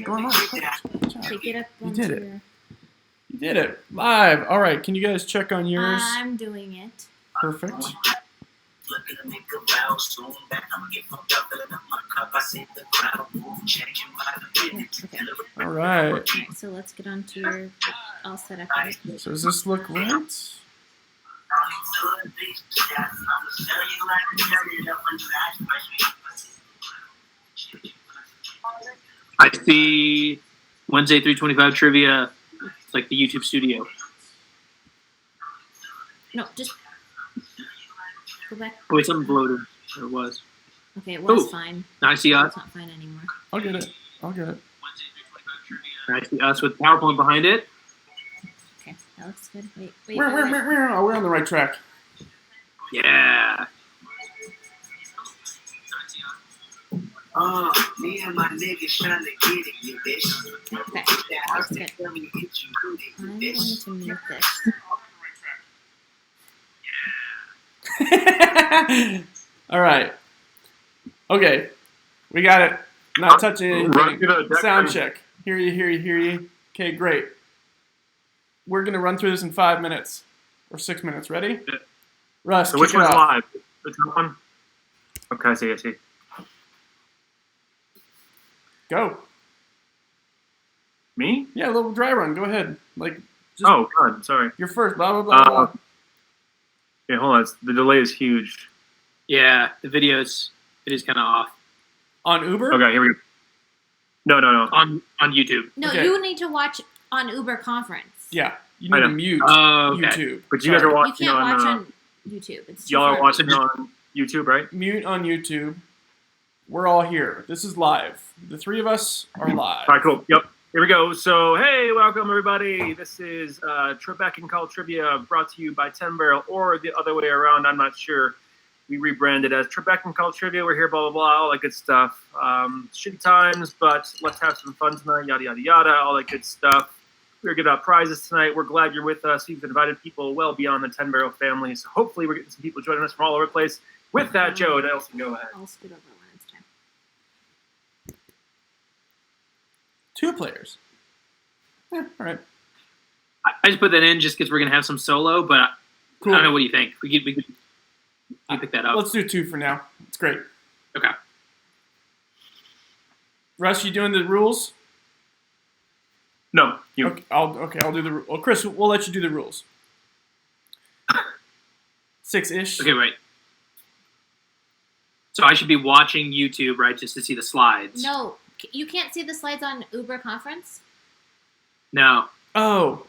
Going live. Good job. Take it up You onto did it. your... You did it. Live. All right. Can you guys check on yours? I'm doing it. Perfect. Okay. All right. Alright, so let's get onto your all set up. Right? So does this look right? I see Wednesday 325 trivia. It's like the YouTube studio. No, just go back. Oh, wait, something bloated. There it was. Okay, it was Ooh. fine. Now I see us. It's not fine anymore. I'll get it. I'll get it. Now I see us with PowerPoint behind it. Okay, that looks good. Wait. Oh, we're on the right track. Yeah. Me and my niggas trying to get it, you bitch. Okay, that's good. I'm going to mute this. All right. Okay. We got it. Not touching anything. Sound check. Hear you. Okay, great. We're going to run through this in 5 minutes. Or 6 minutes. Ready? Yeah. Russ, So which kick it one's off. live? The top one? Okay, I see. Go. Me? Yeah, a little dry run. Go ahead. Just Oh, God, sorry. you're first. Blah, blah, blah, blah. Yeah, hold on. The delay is huge. Yeah, the video is kind of off On Uber? Okay, here we go. No. on YouTube. No, Okay. you need to watch on Uber Conference. Yeah. You I need to know. mute Oh, okay. YouTube. But you guys are You watching can't on... watch on YouTube. It's too y'all are far. watching on YouTube, right? Mute on YouTube. We're all here. This is live. The three of us are live. All right, cool. Yep. Here we go. So, hey, welcome, everybody. This is Trebek'n Call Trivia brought to you by 10 Barrel, or the other way around. I'm not sure. We rebranded as Trebek'n Call Trivia. We're here, blah, blah, blah, all that good stuff. Shitty times, but let's have some fun tonight, yada, yada, yada, all that good stuff. We're giving out prizes tonight. We're glad you're with us. We've invited people well beyond the 10 Barrel family, so hopefully we're getting some people joining us from all over the place. With that, Joe, Nelson, go ahead. I'll scoot over when it's time. 2 players. Yeah, all right. I just put that in just because we're gonna have some solo, but Cool. I don't know. What do you think? We could pick that up. Let's do 2 for now. It's great. Okay. Russ, you doing the rules? No, you. Okay, I'll do the rules. Well, Chris, we'll let you do the rules. 6-ish. Okay, wait. So I should be watching YouTube, right, just to see the slides? No, you can't see the slides on Uber Conference? No. Oh,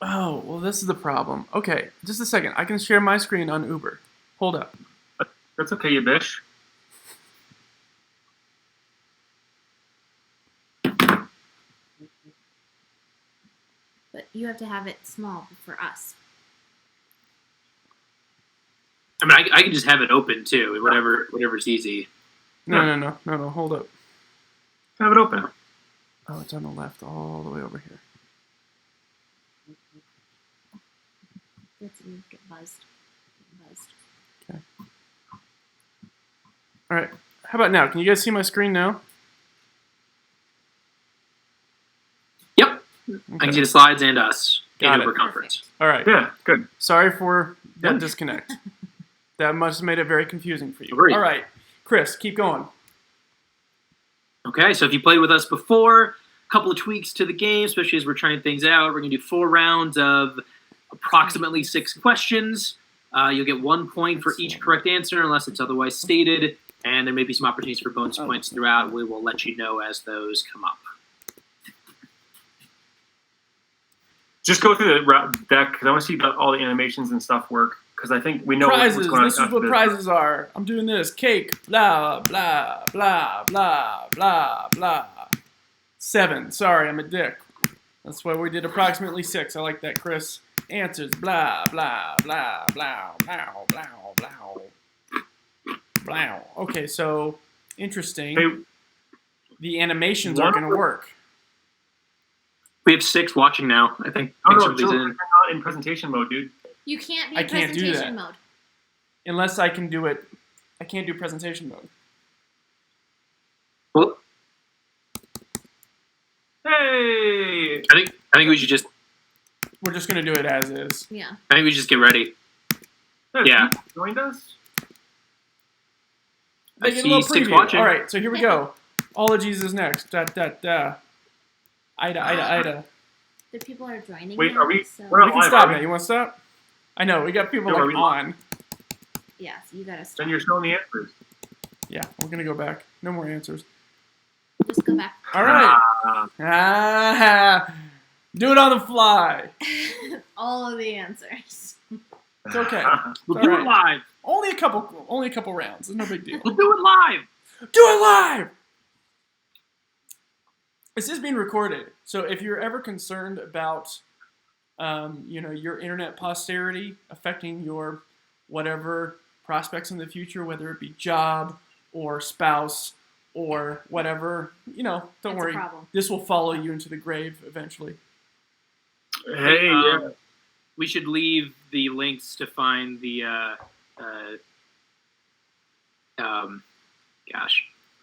well, this is the problem. Okay, just a second. I can share my screen on Uber. Hold up. That's okay, you bitch. But you have to have it small for us. I mean, I can just have it open too. Whatever's easy. No. Hold up. Have it open. Oh, it's on the left, all the way over here. That's you get buzzed. Okay. All right. How about now? Can you guys see my screen now? Yep. I can see the slides and us. Got in it. Uber Conference. All right. Yeah, good. Sorry for that Yeah. disconnect. That must have made it very confusing for you. Agreed. All right. Chris, keep going. Okay, so if you played with us before, a couple of tweaks to the game, especially as we're trying things out. We're going to do 4 rounds of approximately 6 questions. You'll get 1 point for each correct answer unless it's otherwise stated, and there may be some opportunities for bonus points throughout. We will let you know as those come up. Just go through the deck, because I want to see all the animations and stuff work, because I think we know Prizes. what's going on. This is what prizes are. I'm doing this. Cake. Blah, blah, blah, blah, blah, blah. 7. Sorry, I'm a dick. That's why we did approximately 6. I like that, Chris. Answers. Blah, blah, blah, blah, blah, blah, blah. Blah. Okay, so, interesting. Hey, The animations aren't going to work. We have 6 watching now. I think no, somebody's Joe, in. you're not in presentation mode, dude. You can't be I in can't do presentation that. mode. Unless I can do it. I can't do presentation mode. Well, Hey! I think we should just. We're just gonna do it as is. Yeah. I think we should just get ready. Yeah. You joined us? I They get a little see 6 preview. watching. All right, so here we go. Ologies is next. Ida. The people are joining. Wait, now, are we- So, we're We can live, stop are we? now. You want to stop? I know we got people No, are like we live? on. yeah, so you gotta stop. Then you're showing the answers. Yeah, we're gonna go back. No more answers. Just go back. All right. Ah, Do it on the fly. All of the answers. It's okay. We'll All do right. it live. Only a couple rounds. It's no big deal. We'll do it live. Do it live. This is being recorded, so if you're ever concerned about, your internet posterity affecting your whatever prospects in the future, whether it be job or spouse or whatever, don't That's worry. a problem. This will follow you into the grave eventually. Hey, yeah. We should leave the links to find the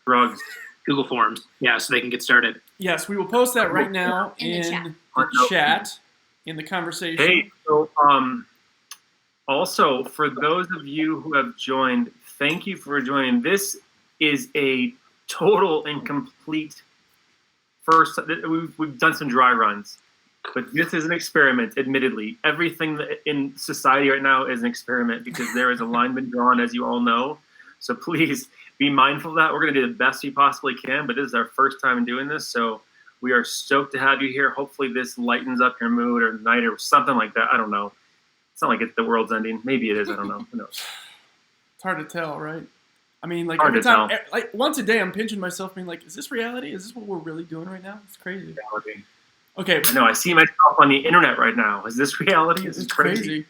Drugs. Google Forms. Yeah, so they can get started. Yes, we will post that right now In the in chat. the chat, in the conversation. Hey, so also for those of you who have joined, thank you for joining. This is a total and complete first. We've done some dry runs, but this is an experiment. Admittedly, everything in society right now is an experiment because there is a line been drawn, as you all know. So please be mindful of that. We're going to do the best we possibly can, but this is our first time doing this, so we are stoked to have you here. Hopefully this lightens up your mood or night or something like that. I don't know. It's not like the world's ending. Maybe it is. I don't know. Who knows? It's hard to tell, right? I mean, like Hard every to time, tell. like once a day, I'm pinching myself, being like, "Is this reality? Is this what we're really doing right now?" It's crazy. Okay, No, I see myself on the internet right now. Is this reality? Is this it's crazy? crazy.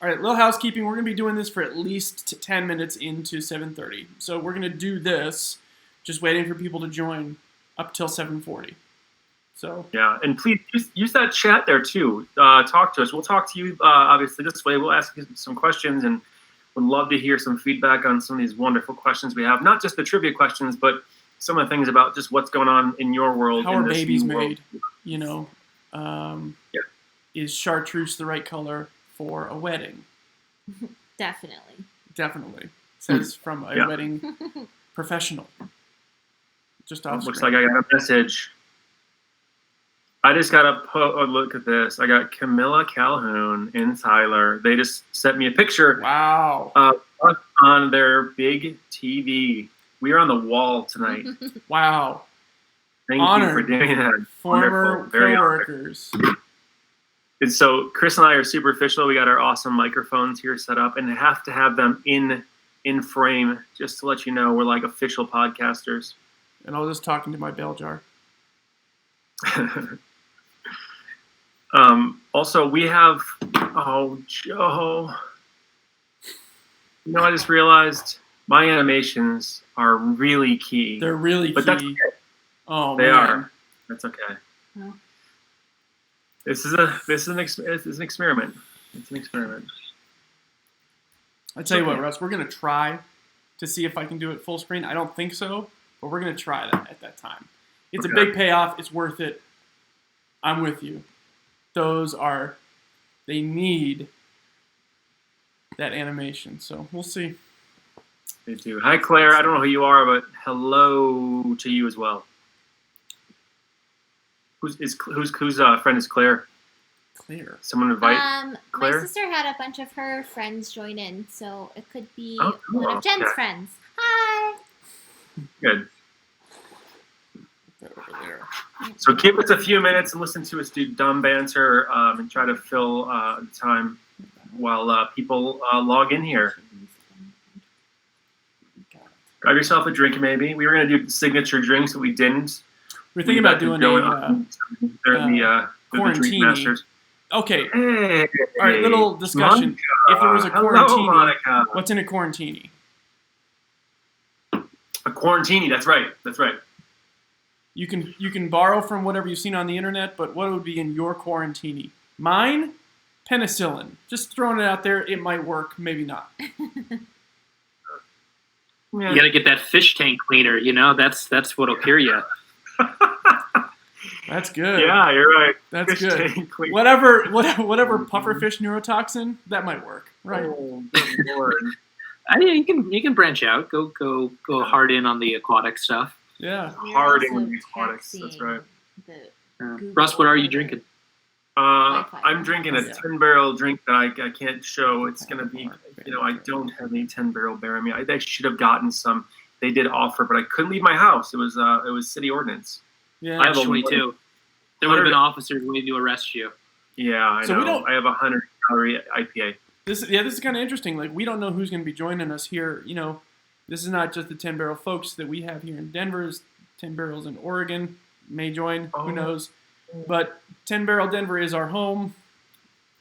All right, little housekeeping. We're gonna be doing this for at least 10 minutes into 7:30. So we're gonna do this, just waiting for people to join up till 7:40. So Yeah, and please use that chat there too. Talk to us. We'll talk to you obviously this way. We'll ask you some questions and would love to hear some feedback on some of these wonderful questions we have. Not just the trivia questions, but some of the things about just what's going on in your world. how in are this babies new world. made? Yeah. Is chartreuse the right color for a wedding? Definitely. Definitely. Says from a Yeah. wedding professional. Just off Looks screen. like I got a message. I just got a look at this. I got Camilla Calhoun in Tyler. They just sent me a picture Wow. of us on their big TV. We are on the wall tonight. Wow. Thank Honor. you for doing that. Former Wonderful. Very honored. coworkers. And so Chris and I are super official. We got our awesome microphones here set up and have to have them in frame just to let you know we're like official podcasters. And I was just talking to my bell jar. Also, we have, Joe. I just realized my animations are really key. They're really But that's key. okay. Oh, They man. are. That's okay. Well. This is an experiment. It's an experiment. I tell you what, Okay. Russ, we're going to try to see if I can do it full screen. I don't think so, but we're going to try that at that time. It's a Okay. big payoff. It's worth it. I'm with you. They need that animation. So we'll see. They do. Hi, Claire. I don't know who you are, but hello to you as well. Whose friend is Claire? Clear. Someone invite My Claire? sister had a bunch of her friends join in, so it could be Oh, cool. one of Jen's Okay. friends. Hi. Good. Put that over there. So give us a few minutes and listen to us do dumb banter and try to fill the time while people log in here. Grab yourself a drink, maybe. We were going to do signature drinks, but we didn't. We're thinking about doing They're the drink quarantini. masters. Okay. Hey, All right, little discussion. Monica. If there was a Hello, quarantini, Monica. what's in a quarantini? A quarantini. That's right. That's right. You can borrow from whatever you've seen on the internet, but what would be in your quarantini? Mine, penicillin. Just throwing it out there. It might work, maybe not. You got to get that fish tank cleaner. That's what'll cure you. That's good. Yeah, you're right. That's Fish good. tank clean. Whatever pufferfish neurotoxin, that might work, right? Oh, good lord. Yeah, you can branch out. Go hard in on the aquatic stuff. Yeah. We're Harding also with the aquatics, that's taxing right. the Yeah. Russ, what are you Google drinking? Wi-Fi. I'm drinking a Yeah. 10-barrel drink that I can't show. It's going to be, I don't have any 10-barrel beer. I mean, I should have gotten some. They did offer, but I couldn't leave my house. It was city ordinance. Yeah. I have a 22. There would have been officers waiting to arrest you. Yeah, I So we know. don't- I have a 100-calorie IPA. This is kind of interesting. Like, we don't know who's going to be joining us here. You know, this is not just the 10 barrel folks that we have here in Denver. It's 10 barrels in Oregon may join. Oh. Who knows? But 10 barrel Denver is our home.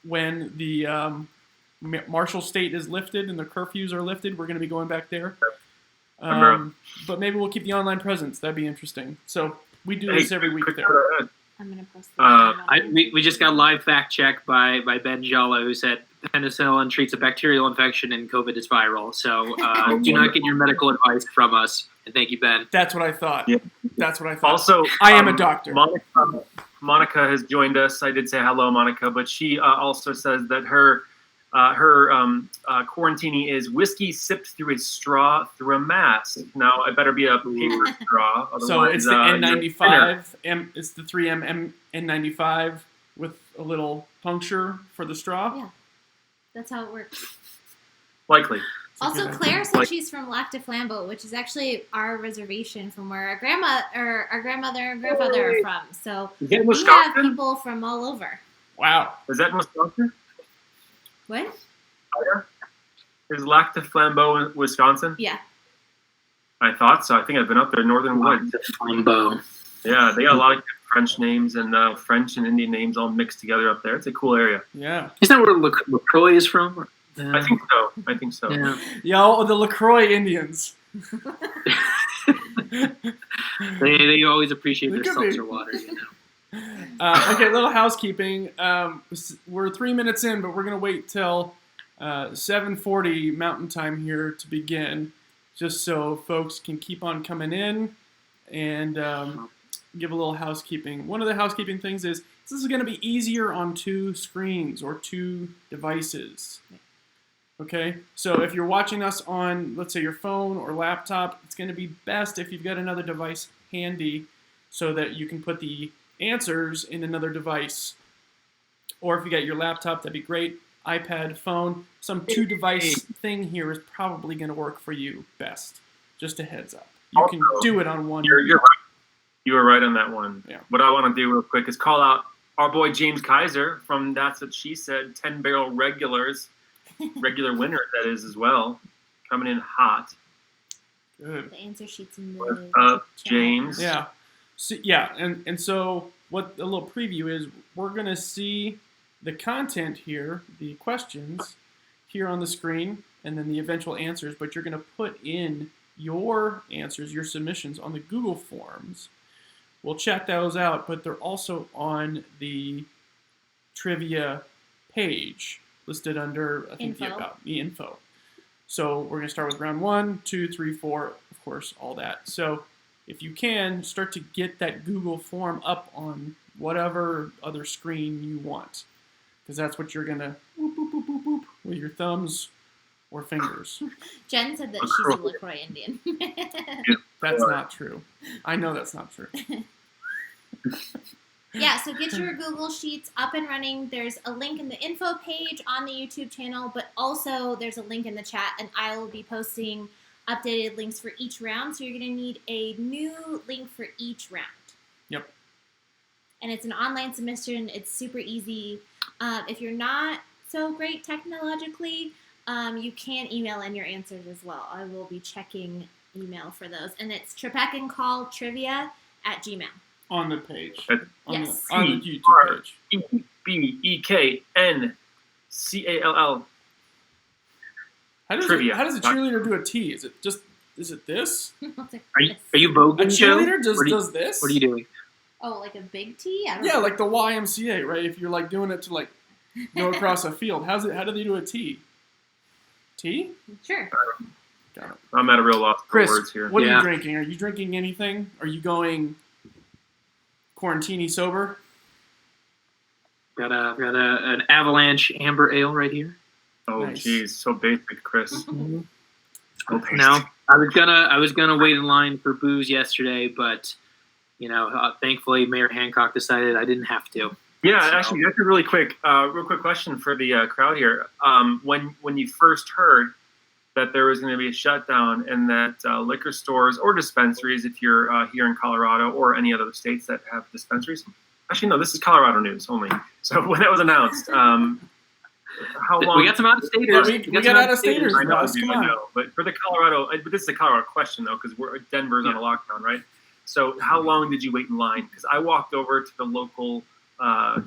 When the Marshall State is lifted and the curfews are lifted, we're going to be going back there. But maybe we'll keep the online presence. That'd be interesting. So we do this every week quick there. shout out. I'm gonna post that. We just got live fact check by Ben Jala, who said penicillin treats a bacterial infection and COVID is viral. So do not get your medical advice from us. And thank you, Ben. That's what I thought. Yeah. That's what I thought. Also, I am a doctor. Monica has joined us. I did say hello, Monica, but she also says that her quarantini is whiskey sipped through a straw through a mask. Now, I better be a paper straw. So it's the otherwise, N95. It's the 3M N95 with a little puncture for the straw. Yeah. That's how it works. likely. Also, Claire said she's from Lac de Flambeau, which is actually our reservation from where our grandmother and grandfather are from. So Is that we have Wisconsin? people from all over. Wow. Is that in Wisconsin? What? Is Lac de Flambeau in Wisconsin? Yeah. I thought so. I think I've been up there, Northern Woods. Flambeau. Yeah, they got a lot of French names and French and Indian names all mixed together up there. It's a cool area. Yeah. Isn't that where LaCroix is from? I think so. Yeah. Yo, the LaCroix Indians. They always appreciate They their could be. seltzer water, you know. Okay, little housekeeping. We're 3 minutes in, but we're going to wait till 7:40 Mountain Time here to begin, just so folks can keep on coming in and give a little housekeeping. One of the housekeeping things is this is going to be easier on 2 screens or 2 devices. Okay, so if you're watching us on, let's say, your phone or laptop, it's going to be best if you've got another device handy so that you can put the answers in another device. Or if you got your laptop, that'd be great. iPad, phone, some 2-device thing here is probably going to work for you best. Just a heads up. You can Also, do it on one. You're right. You were right on that one. Yeah. What I want to do real quick is call out our boy James Kaiser from That's What She Said, 10 Barrel Regulars. Regular winner, that is, as well. Coming in hot. Good. The answer sheet's in the What's up, chat. James? Yeah. So, yeah, and so what a little preview is, we're going to see the content here, the questions, here on the screen, and then the eventual answers, but you're going to put in your answers, your submissions on the Google Forms. We'll chat those out, but they're also on the trivia page, listed under, I think, the info. So we're going to start with round 1, 2, 3, 4, of course, all that. So if you can, start to get that Google form up on whatever other screen you want. Because that's what you're going to boop, boop, boop, boop, boop, with your thumbs or fingers. Jen said that she's a LaCroix Indian. That's not true. I know that's not true. Yeah, so get your Google Sheets up and running. There's a link in the info page on the YouTube channel, but also there's a link in the chat, and I will be posting updated links for each round. So you're going to need a new link for each round. Yep. And it's an online submission. It's super easy. If you're not so great technologically, you can email in your answers as well. I will be checking email for those. And it's trebekncalltrivia@gmail.com. On the page. On Yes. the YouTube page. TREBEKNCALL. Trivia. How does a cheerleader do a T? Is it this? Are you voguing, A Joe? cheerleader just What are you- does this? What are you doing? Oh, like a big T? I don't Yeah, know. like the YMCA, right? If you're like doing it to like go across a field, how do they do a T? T? Sure. Got it. I'm at a real loss for Chris, words here. what are Yeah. you drinking? Are you drinking anything? Are you going Quarantini sober. Got an Avalanche Amber Ale right here. Oh, Nice. geez, so basic, Chris. So basic. No, I was gonna wait in line for booze yesterday, but thankfully Mayor Hancock decided I didn't have to. Yeah, So- actually, that's a real quick question for the crowd here. When you first heard that there was going to be a shutdown and that liquor stores or dispensaries, if you're here in Colorado or any other states that have dispensaries, actually no, this is Colorado news only. So when that was announced, how long? We got some out-of-staters. We got out-of-staters. I know, Ross, dude, come I on. know. But for the Colorado, but this is a Colorado question though, because Denver's on a lockdown, right? So how long did you wait in line? Because I walked over to the local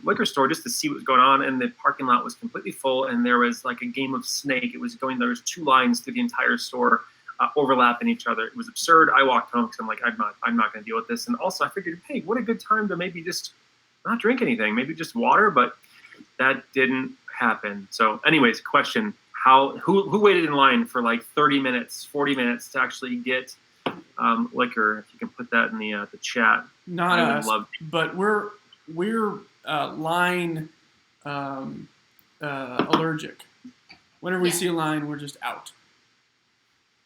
liquor store just to see what was going on, and the parking lot was completely full, and there was like a game of Snake. It was there was 2 lines through the entire store, overlapping each other. It was absurd. I walked home because I'm like, I'm not going to deal with this. And also, I figured, hey, what a good time to maybe just not drink anything, maybe just water. But that didn't happen. So, anyways, question: who waited in line for like 30 minutes, 40 minutes to actually get liquor? If you can put that in the chat, Not I would us, love but we're line allergic. Whenever we Yeah. see a line, we're just out.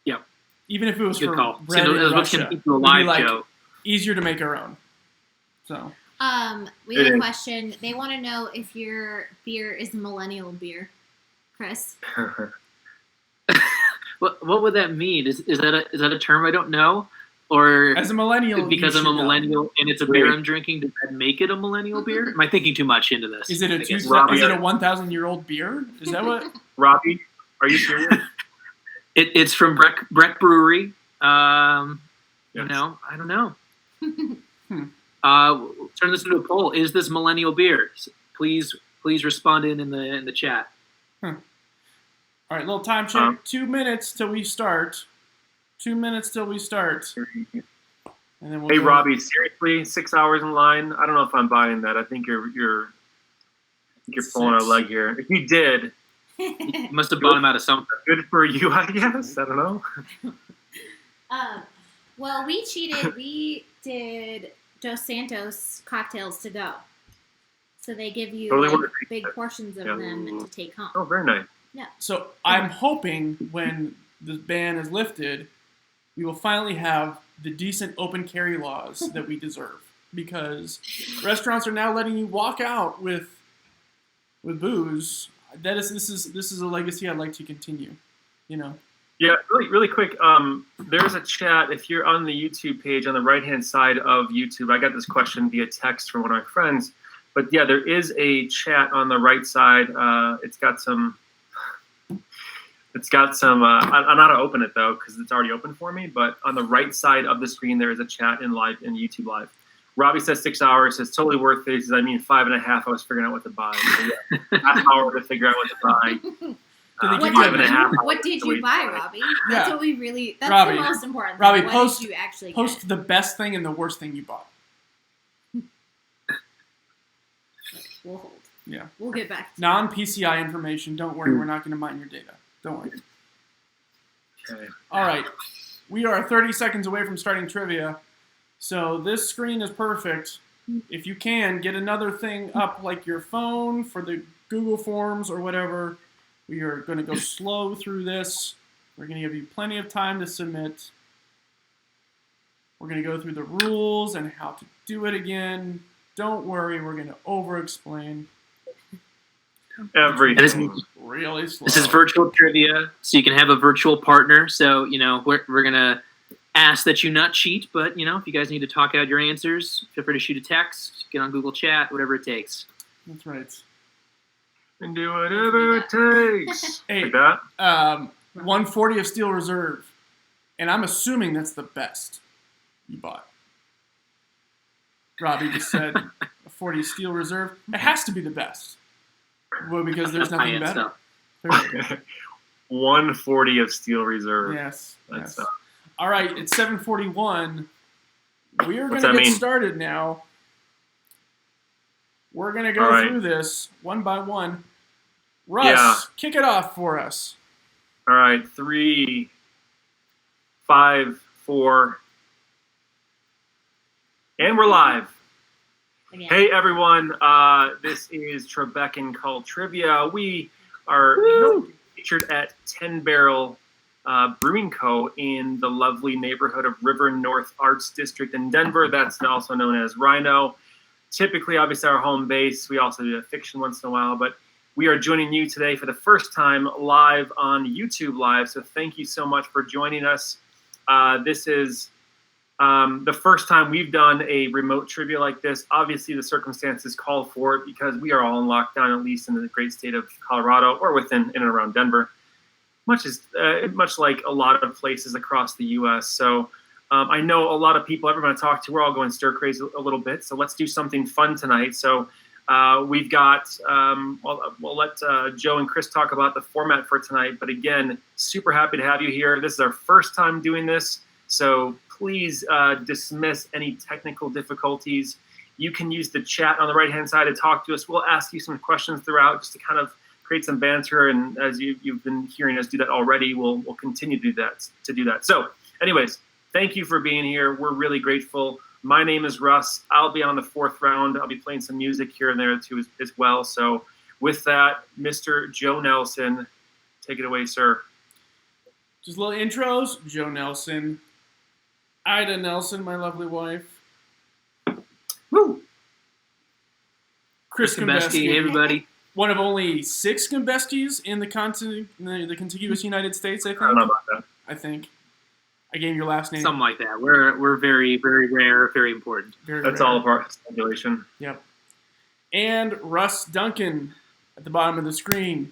Yep. Even if it was Good for call. bread So in that's what's Russia, gonna keep you we'd be alive, like, Joe. easier to make our own. So We have It a is. question. They want to know if your beer is a millennial beer, Chris. What would that mean? Is that a term I don't know, or as a millennial, because you I'm a should know. millennial and it's a beer Wait. I'm drinking, does that make it a millennial beer? Am I thinking too much into this? Is it I a guess. Robbie, 1,000-year-old beer? Is that what? Robbie, are you serious? It's from Breck Brewery. Yes. I don't know. Hmm. Turn this into a poll. Is this millennial beer? Please respond in the chat. All right, little time check. 2 minutes till we start. 2 minutes till we start. And then we'll Hey, go- Robbie, seriously, 6 hours in line? I don't know if I'm buying that. I think you're pulling our 6. leg here. If you did, You must have bought them out of something. good for you, I guess. I don't know. Well, we cheated. We did Dos Santos cocktails to go. So they give you Totally like, worth it. big portions of Yeah. them to take home. Oh, very nice. So I'm hoping when the ban is lifted, we will finally have the decent open carry laws that we deserve. Because restaurants are now letting you walk out with booze. This is a legacy I'd like to continue. Yeah, really quick. There's a chat. If you're on the YouTube page on the right-hand side of YouTube, I got this question via text from one of my friends. But yeah, there is a chat on the right side. It's got some. I'm not to open it though because it's already open for me. But on the right side of the screen, there is a chat in YouTube Live. Robbie says 6 hours. Says totally worth it. He says 5.5. I was figuring out what to buy. So, yeah, half hour to figure out what to buy. Did they give you 5.5 What did you buy, Robbie? That's what we really. That's Robbie, the most important. Robbie, thing. post- What did you actually Post get? the best thing and the worst thing you bought. We'll hold. Yeah. We'll get back. To Non-PCI information. Don't worry, we're not going to mine your data. Don't worry. Okay. All right. We are 30 seconds away from starting trivia. So this screen is perfect. If you can, get another thing up like your phone for the Google Forms or whatever. We are going to go slow through this. We're going to give you plenty of time to submit. We're going to go through the rules and how to do it again. Don't worry, we're going to over-explain. Everything. Really slow. This is virtual trivia, so you can have a virtual partner. So we're gonna ask that you not cheat, but if you guys need to talk out your answers, feel free to shoot a text, get on Google Chat, whatever it takes. That's right. And do whatever it takes. Hey, Like that. 140 of Steel Reserve. And I'm assuming that's the best you bought. Robbie just said a 40 Steel Reserve. It has to be the best. Well, because there's nothing High-end better. stuff. 140 of Steel Reserve. Yes. That's, Yes. All right, it's 7:41. We are going What's to that get mean? started now. We're going to go All right. through this one by one. Russ, Yeah. kick it off for us. All right, 3, 5, 4, and we're live. again. Hey everyone, this is Trebek'n Cult Trivia. We are featured at 10 Barrel Brewing Co. in the lovely neighborhood of River North Arts District in Denver. That's also known as Rhino. Typically, obviously, our home base. We also do a fiction once in a while, but we are joining you today for the first time live on YouTube Live. So thank you so much for joining us. This is the first time we've done a remote trivia like this. Obviously, the circumstances call for it because we are all in lockdown, at least in the great state of Colorado or within in and around Denver, much like a lot of places across the U.S. So I know a lot of people, everyone I talk to, we're all going stir crazy a little bit. So let's do something fun tonight. So we've got, we'll let Joe and Chris talk about the format for tonight. But again, super happy to have you here. This is our first time doing this. So please dismiss any technical difficulties. You can use the chat on the right-hand side to talk to us. We'll ask you some questions throughout just to kind of create some banter. And as you've been hearing us do that already, we'll continue to do that. So anyways, thank you for being here. We're really grateful. My name is Russ. I'll be on the fourth round. I'll be playing some music here and there too as well. So with that, Mr. Joe Nelson, take it away, sir. Just little intros. Joe Nelson. Ida Nelson, my lovely wife. Woo! Chris Gumbeski, Gumbeski. everybody. One of only 6 Gumbeskis in the contiguous United States, I think. I don't know about that. I think. I gave your last name. Something like that. We're very, very rare, very important. Very That's rare. all of our speculation. Yep. And Russ Duncan at the bottom of the screen.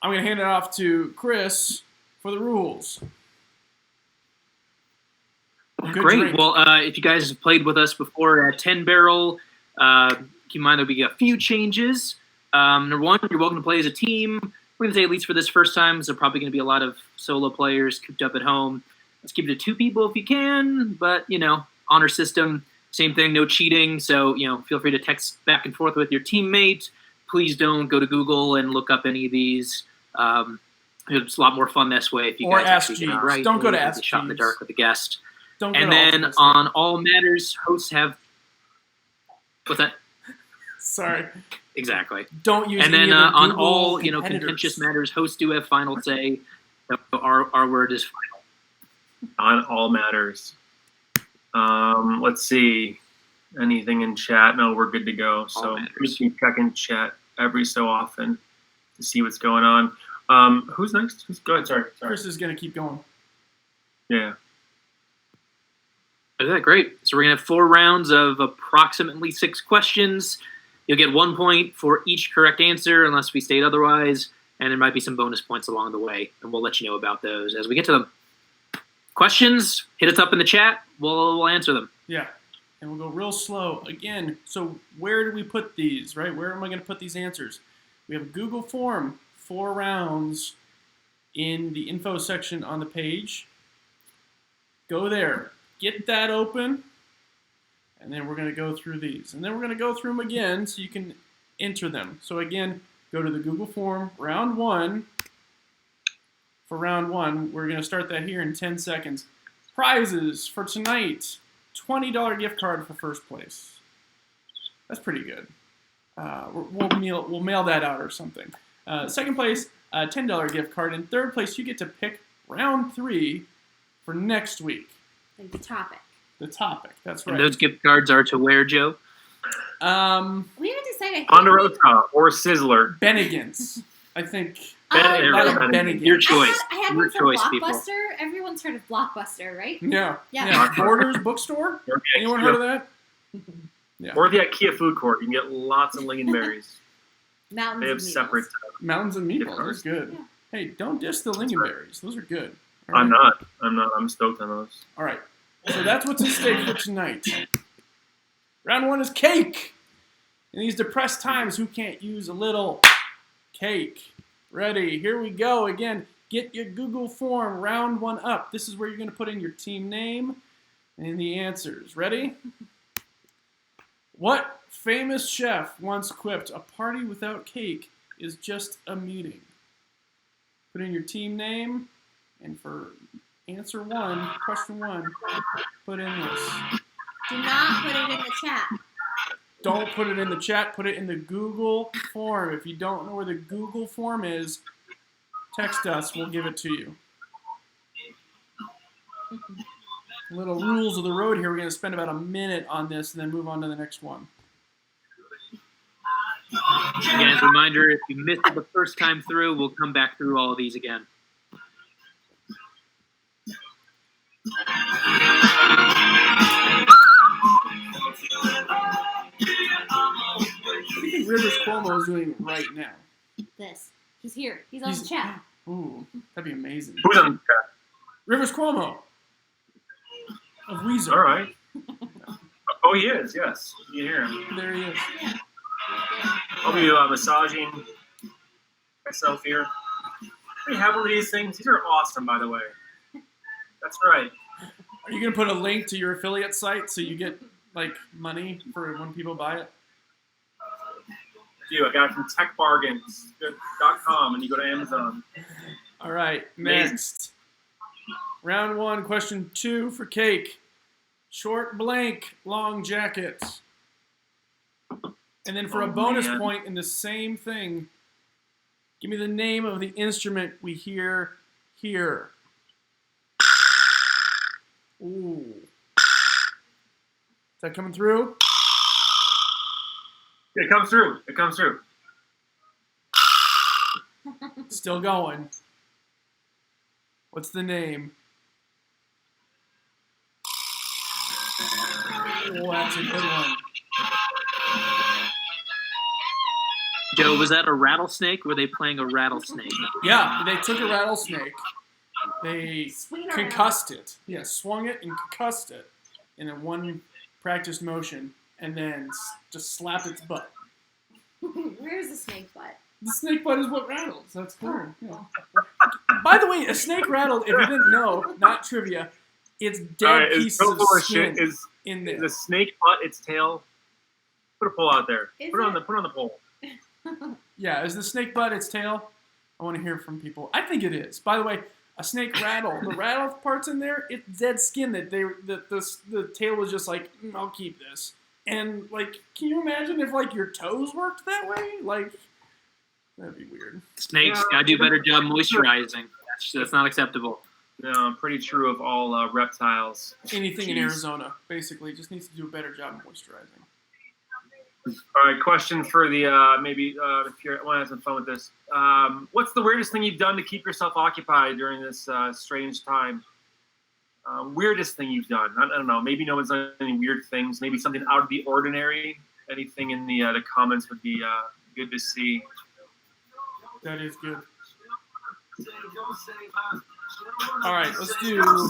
I'm going to hand it off to Chris for the rules. Good Great. drink. Well, if you guys have played with us before at 10 Barrel, keep in mind there'll be a few changes. Number one, you're welcome to play as a team. We're going to say at least for this first time, there's probably going to be a lot of solo players cooped up at home. Let's keep it to 2 people if you can, but, honor system, same thing, no cheating. So, feel free to text back and forth with your teammate. Please don't go to Google and look up any of these. It's a lot more fun this way if you Or guys Ask actually get it Jeeves. right. Don't go to You Ask shot in the Jeeves. dark with a guest. Don't go And to then Ultimate on all matters, hosts have. What's that? Sorry. Exactly. Don't use And any then of the on Google all competitors. contentious matters, hosts do have final say. So our word is final. On all matters. Let's see. Anything in chat? No, we're good to go. So we keep checking chat every so often to see what's going on. Who's next? Go ahead. Sorry. Chris is going to keep going. Yeah. Okay, great. So we're going to have 4 rounds of approximately 6 questions. You'll get 1 point for each correct answer unless we state otherwise, and there might be some bonus points along the way, and we'll let you know about those as we get to them. Questions, hit us up in the chat. We'll answer them. Yeah. And we'll go real slow. Again, so where do we put these, right? Where am I going to put these answers? We have a Google form, 4 rounds in the info section on the page. Go there. Get that open. And then we're going to go through these. And then we're going to go through them again so you can enter them. So again, go to the Google form, round 1. For round 1, we're going to start that here in 10 seconds. Prizes for tonight. $20 gift card for first place. That's pretty good. We'll mail that out or something. Second place, $10 gift card. In third place, you get to pick round 3 for next week. Like the topic. The topic. That's right. And those gift cards are to where, Joe? We haven't decided. Ponderosa or Sizzler. Bennigan's. I think. Bennigan's. Your choice. I had Your one for choice, Blockbuster. people. Everyone's heard of Blockbuster, right? Yeah. Yeah. Borders Bookstore? Anyone heard of that? Yeah. Or the IKEA food court. You can get lots of lingonberries. Mountains They have of Meatballs. separate. Mountains and Gift Meatballs. cards. Those good. Yeah. Hey, don't diss the lingonberries. Those are good. All I'm right. not. I'm stoked on those. All right. So that's what's at stake for tonight. Round 1 is cake. In these depressed times, who can't use a little cake? Ready? Here we go. Again, get your Google form. Round 1 up. This is where you're going to put in your team name and the answers. Ready? What famous chef once quipped, "A party without cake is just a meeting"? Put in your team name, and for answer 1, question 1, put in this. Do not put it in the chat. don't put it in the chat. Put it in the Google form. If you don't know where the Google form is, text us. We'll give it to you. Little rules of the road here. We're going to spend about a minute on this and then move on to the next one. Again, as a reminder, if you missed it the first time through, we'll come back through all of these again. What do you think Rivers Cuomo is doing right now? This. He's here. He's on the chat. Ooh, that'd be amazing. Who's on the chat? Rivers Cuomo of Weezer. All right. Oh, he is. Yes, you hear him. There he is. I'll be massaging myself here. We have one of these things. These are awesome, by the way. That's right. Are you gonna put a link to your affiliate site so you get like money for when people buy it? I got it from techbargains.com, and you go to Amazon. All right, next. Round 1, question 2 for Cake. Short blank, long jacket. And then for a bonus point in the same thing, give me the name of the instrument we hear here. Ooh. Is that coming through? It comes through. It comes through. Still going. What's the name? Oh, that's a good one. Joe, was that a rattlesnake? Were they playing a rattlesnake? Yeah, they took a rattlesnake. They Swing concussed it. Yeah, swung it and concussed it in a one practiced motion, and then just slapped its butt. Where's the snake butt? The snake butt is what rattles. That's clear. Yeah. By the way, a snake rattled, if you didn't know, not trivia, it's dead pieces of skin in there. Is a snake butt its tail? Put a pole out there. Is Put it on it? the pole. Yeah, is the snake butt its tail? I want to hear from people. I think it is. By the way, a snake rattle. The rattle parts in there, it's dead skin that the tail was just like, I'll keep this. And like, can you imagine if like your toes worked that way? Like, that'd be weird. Snakes gotta do a better job moisturizing. That's not acceptable. No, I'm pretty true of all reptiles. Anything in Arizona, basically, just needs to do a better job of moisturizing. All right, question for the maybe if you want to have some fun with this. What's the weirdest thing you've done to keep yourself occupied during this strange time? Weirdest thing you've done? I don't know. Maybe no one's done any weird things. Maybe something out of the ordinary. Anything in the comments would be good to see. That is good. All right, let's do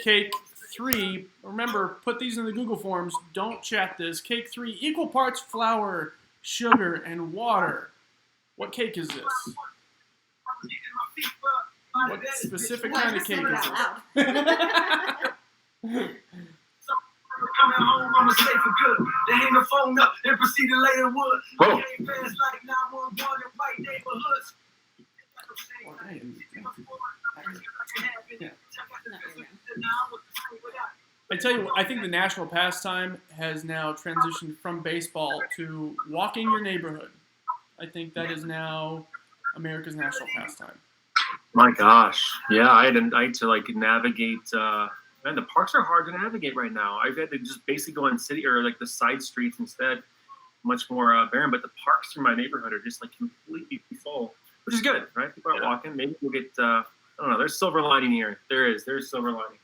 Cake 3. Remember, put these in the Google Forms. Don't chat this. Cake 3, equal parts flour, sugar, and water. What cake is this? What specific kind of cake is this? Coming home, I'ma stay for good. They hang the phone up and proceed to lay the wood. Whoa. They ain't fast like 911 in white neighborhoods. I tell you what, I think the national pastime has now transitioned from baseball to walking your neighborhood. I think that is now America's national pastime. My gosh, yeah, I had to like navigate. Man, the parks are hard to navigate right now. I've had to just basically go on city or like the side streets instead, much more barren. But the parks through my neighborhood are just like completely full, which is good, right? People are walking. Maybe we'll get. I don't know. There's silver lining here. There's silver lining.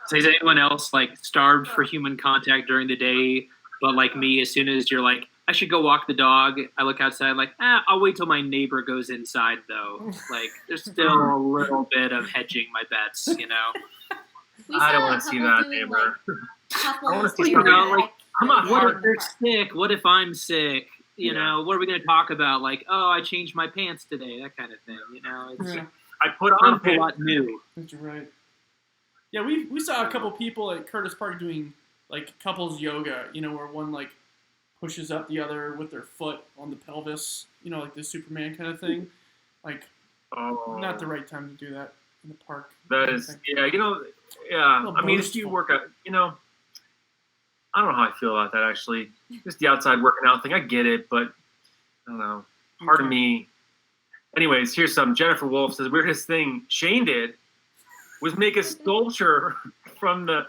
So is anyone else like starved for human contact during the day, but like me, as soon as you're like, I should go walk the dog, I look outside like, I'll wait till my neighbor goes inside though. Like, there's still a little bit of hedging my bets, you know? I don't want to see that neighbor. I wanna see What if they're sick? What if I'm sick? You know, what are we going to talk about? Like, oh, I changed my pants today, that kind of thing, you know? It's I put on a lot new. That's right. Yeah, we saw a couple people at Curtis Park doing like couples yoga, you know, where one like pushes up the other with their foot on the pelvis, you know, like the Superman kind of thing. Like, not the right time to do that in the park. That is, yeah, you know, Yeah, little I mean, if you boastful. work out, I don't know how I feel about that actually. Just the outside working out thing, I get it, but I don't know. Part of Okay. me. Anyways, here's some. Jennifer Wolf says, weirdest thing Shane did was make a sculpture from the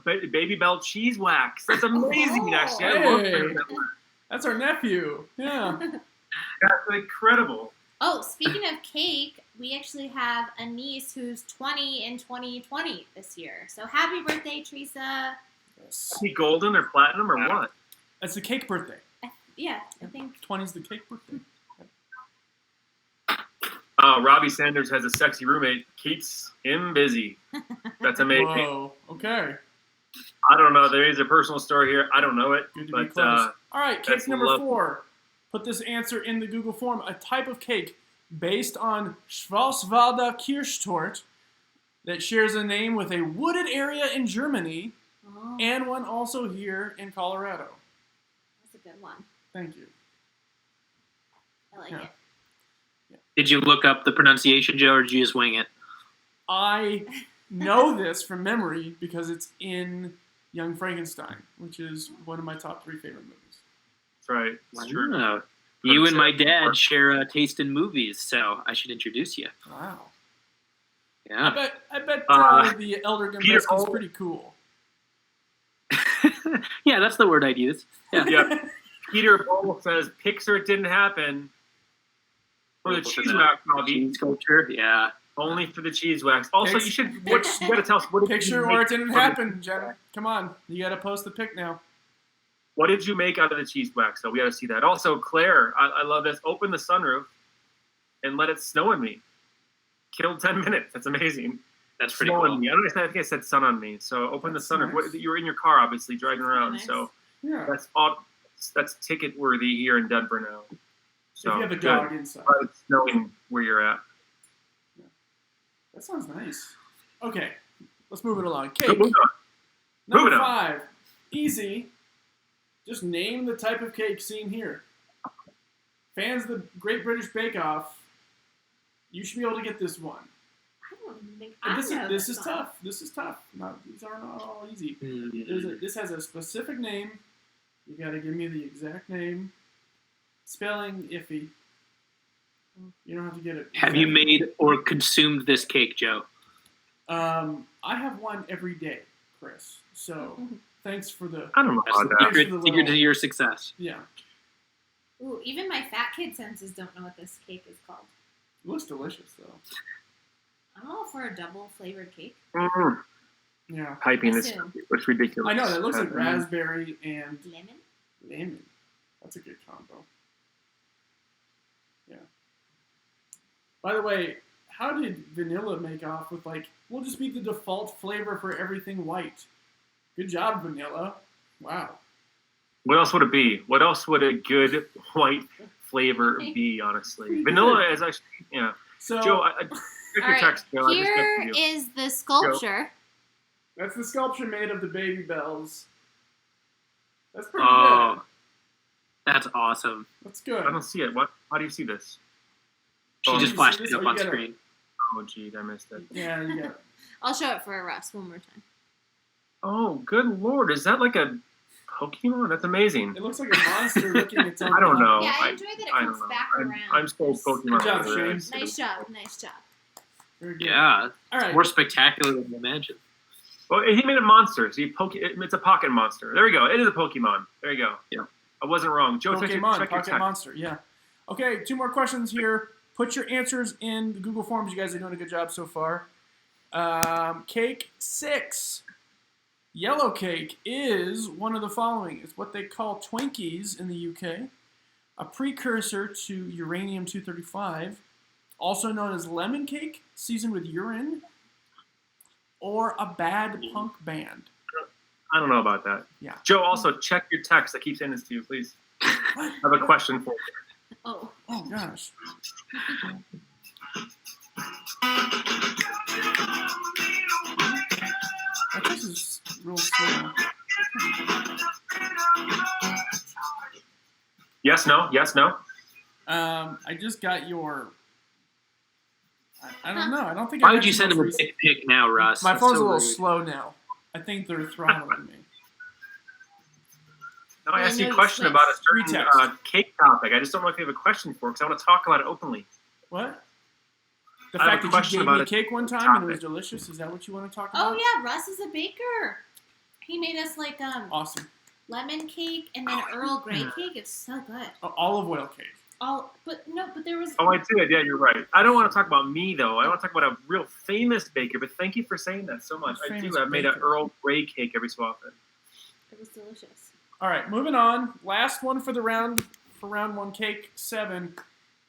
Baby Bell cheese wax. That's amazing, actually. I love Hey. that. That's our nephew. Yeah. That's incredible. Oh, speaking of cake, we actually have a niece who's 20 in 2020 this year. So happy birthday, Teresa. Yes. Is he golden or platinum or what? That's the cake birthday. Yeah, I think. 20's the cake birthday. Robbie Sanders has a sexy roommate, keeps him busy. That's amazing. Whoa. Okay. I don't know. There is a personal story here. I don't know it, Good to be but close. All right, cake that's number lovely. 4. Put this answer in the Google form. A type of cake based on Schwarzwälder Kirschtorte that shares a name with a wooded area in Germany Oh, and one also here in Colorado. that's a good one. Thank you. I like Yeah. it. Did you look up the pronunciation, Joe, or did you just wing it? I know this from memory because it's in Young Frankenstein, which is one of my top 3 favorite movies. that's right. It's true. Wow. You and my dad share a taste in movies, so I should introduce you. Wow. Yeah. I bet the Elder Peter Gambesque is Hall. pretty cool. Yeah, that's the word I'd use. Yeah. Yeah. Peter Bull says Pixar didn't happen for the cheese wax, Robbie. Cheese culture. Yeah. Only for the cheese wax. Also, Pix- you should. You got to tell us what did Picture you where make it didn't from happen, Jenna. Come on. You got to post the pic now. What did you make out of the cheese wax? So we got to see that. Also, Claire, I love this. Open the sunroof and let it snow on me. Killed 10 minutes. That's amazing. That's pretty Snow cool. on me. I don't understand. I think I said sun on me. So open That's the sunroof. nice. You were in your car, obviously, driving around. nice. So Yeah. that's ticket worthy here in Denver now. So if you have a good. dog inside. But it's snowing where you're at. That sounds nice. Okay. Let's move it along. So Cake. moving on. Number Moving on. 5. Easy. Just name the type of cake seen here. Fans of the Great British Bake Off, you should be able to get this one. I don't think And I this know is song. tough. This is tough. These are not all easy. Mm. This has a specific name. You got to give me the exact name. Spelling iffy. You don't have to get it. Have you made or consumed this cake, Joe? I have one every day, Chris. So thanks for the I don't know That's about the that. secret, secret to your success. yeah. Ooh, even my fat kid senses don't know what this cake is called. It looks delicious though. I'm all for a double flavored cake. Mm, Yeah. typing is Assume. it's ridiculous. I know that looks like Mm. raspberry and Lemon? lemon. That's a good combo. Yeah. By the way, how did vanilla make off with we'll just be the default flavor for everything white? Good job, vanilla. Wow. What else would it be? What else would a good white flavor be? Honestly, Pretty vanilla good. is actually yeah. So Joe, I check All your right, text, Joe. I just here texted you. is the sculpture. that's the sculpture made of the baby bells. That's pretty Oh, good. that's awesome. That's good. I don't see it. What? How do you see this? She Oh, just you flashed see it this? up Oh, on you gotta- screen. Oh, geez, I missed it. Yeah, you got it. I'll show it for Russ one more time. Oh, good lord! Is that like a Pokemon? That's amazing. It looks like a monster licking its own. I don't blood. know. Yeah, I I- enjoy that it I comes don't know. back I'm around. so Pokemon. Good job, over Shane. Nice job, nice job. Very good. Yeah, All right. more spectacular than you imagine. Well, he made a monster. So it's a pocket monster. There we go. It is a Pokemon. There you go. Yeah. I wasn't wrong. Joe, check your Pocket text. monster. Yeah. Okay, 2 more questions here. Put your answers in the Google Forms. You guys are doing a good job so far. Cake 6. Yellow cake is one of the following. It's what they call Twinkies in the UK, a precursor to uranium-235, also known as lemon cake, seasoned with urine, or a bad punk band. I don't know about that. Yeah. Joe, also check your text. I keep saying this to you, please. What? I have a question for you. Oh, Oh, gosh. This is real slow. Yes, no, yes, no. I just got your. I don't know. I don't think. Why I would you mentioned send him a those dick pic now, Russ? My That's phone's so a little rude. slow now. I think they're throttling me. Now I Well, asked I you a know you question switched. about a certain Retext. cake topic. I just don't know if you have a question for it because I want to talk about it openly. What? The I have fact a that question you gave me about a cake one time and it was topic. delicious. Is that what you want to talk about? Oh yeah, Russ is a baker. He made us like Awesome. lemon cake and then Earl Grey cake. It's so good. Olive oil cake. But there was. Oh, I did. Yeah, you're right. I don't want to talk about me though. I want to talk about a real famous baker. But thank you for saying that so much. I Famous do. I made an baker. Earl Grey cake every so often. It was delicious. All right, moving on. Last one for the round for round one, cake 7.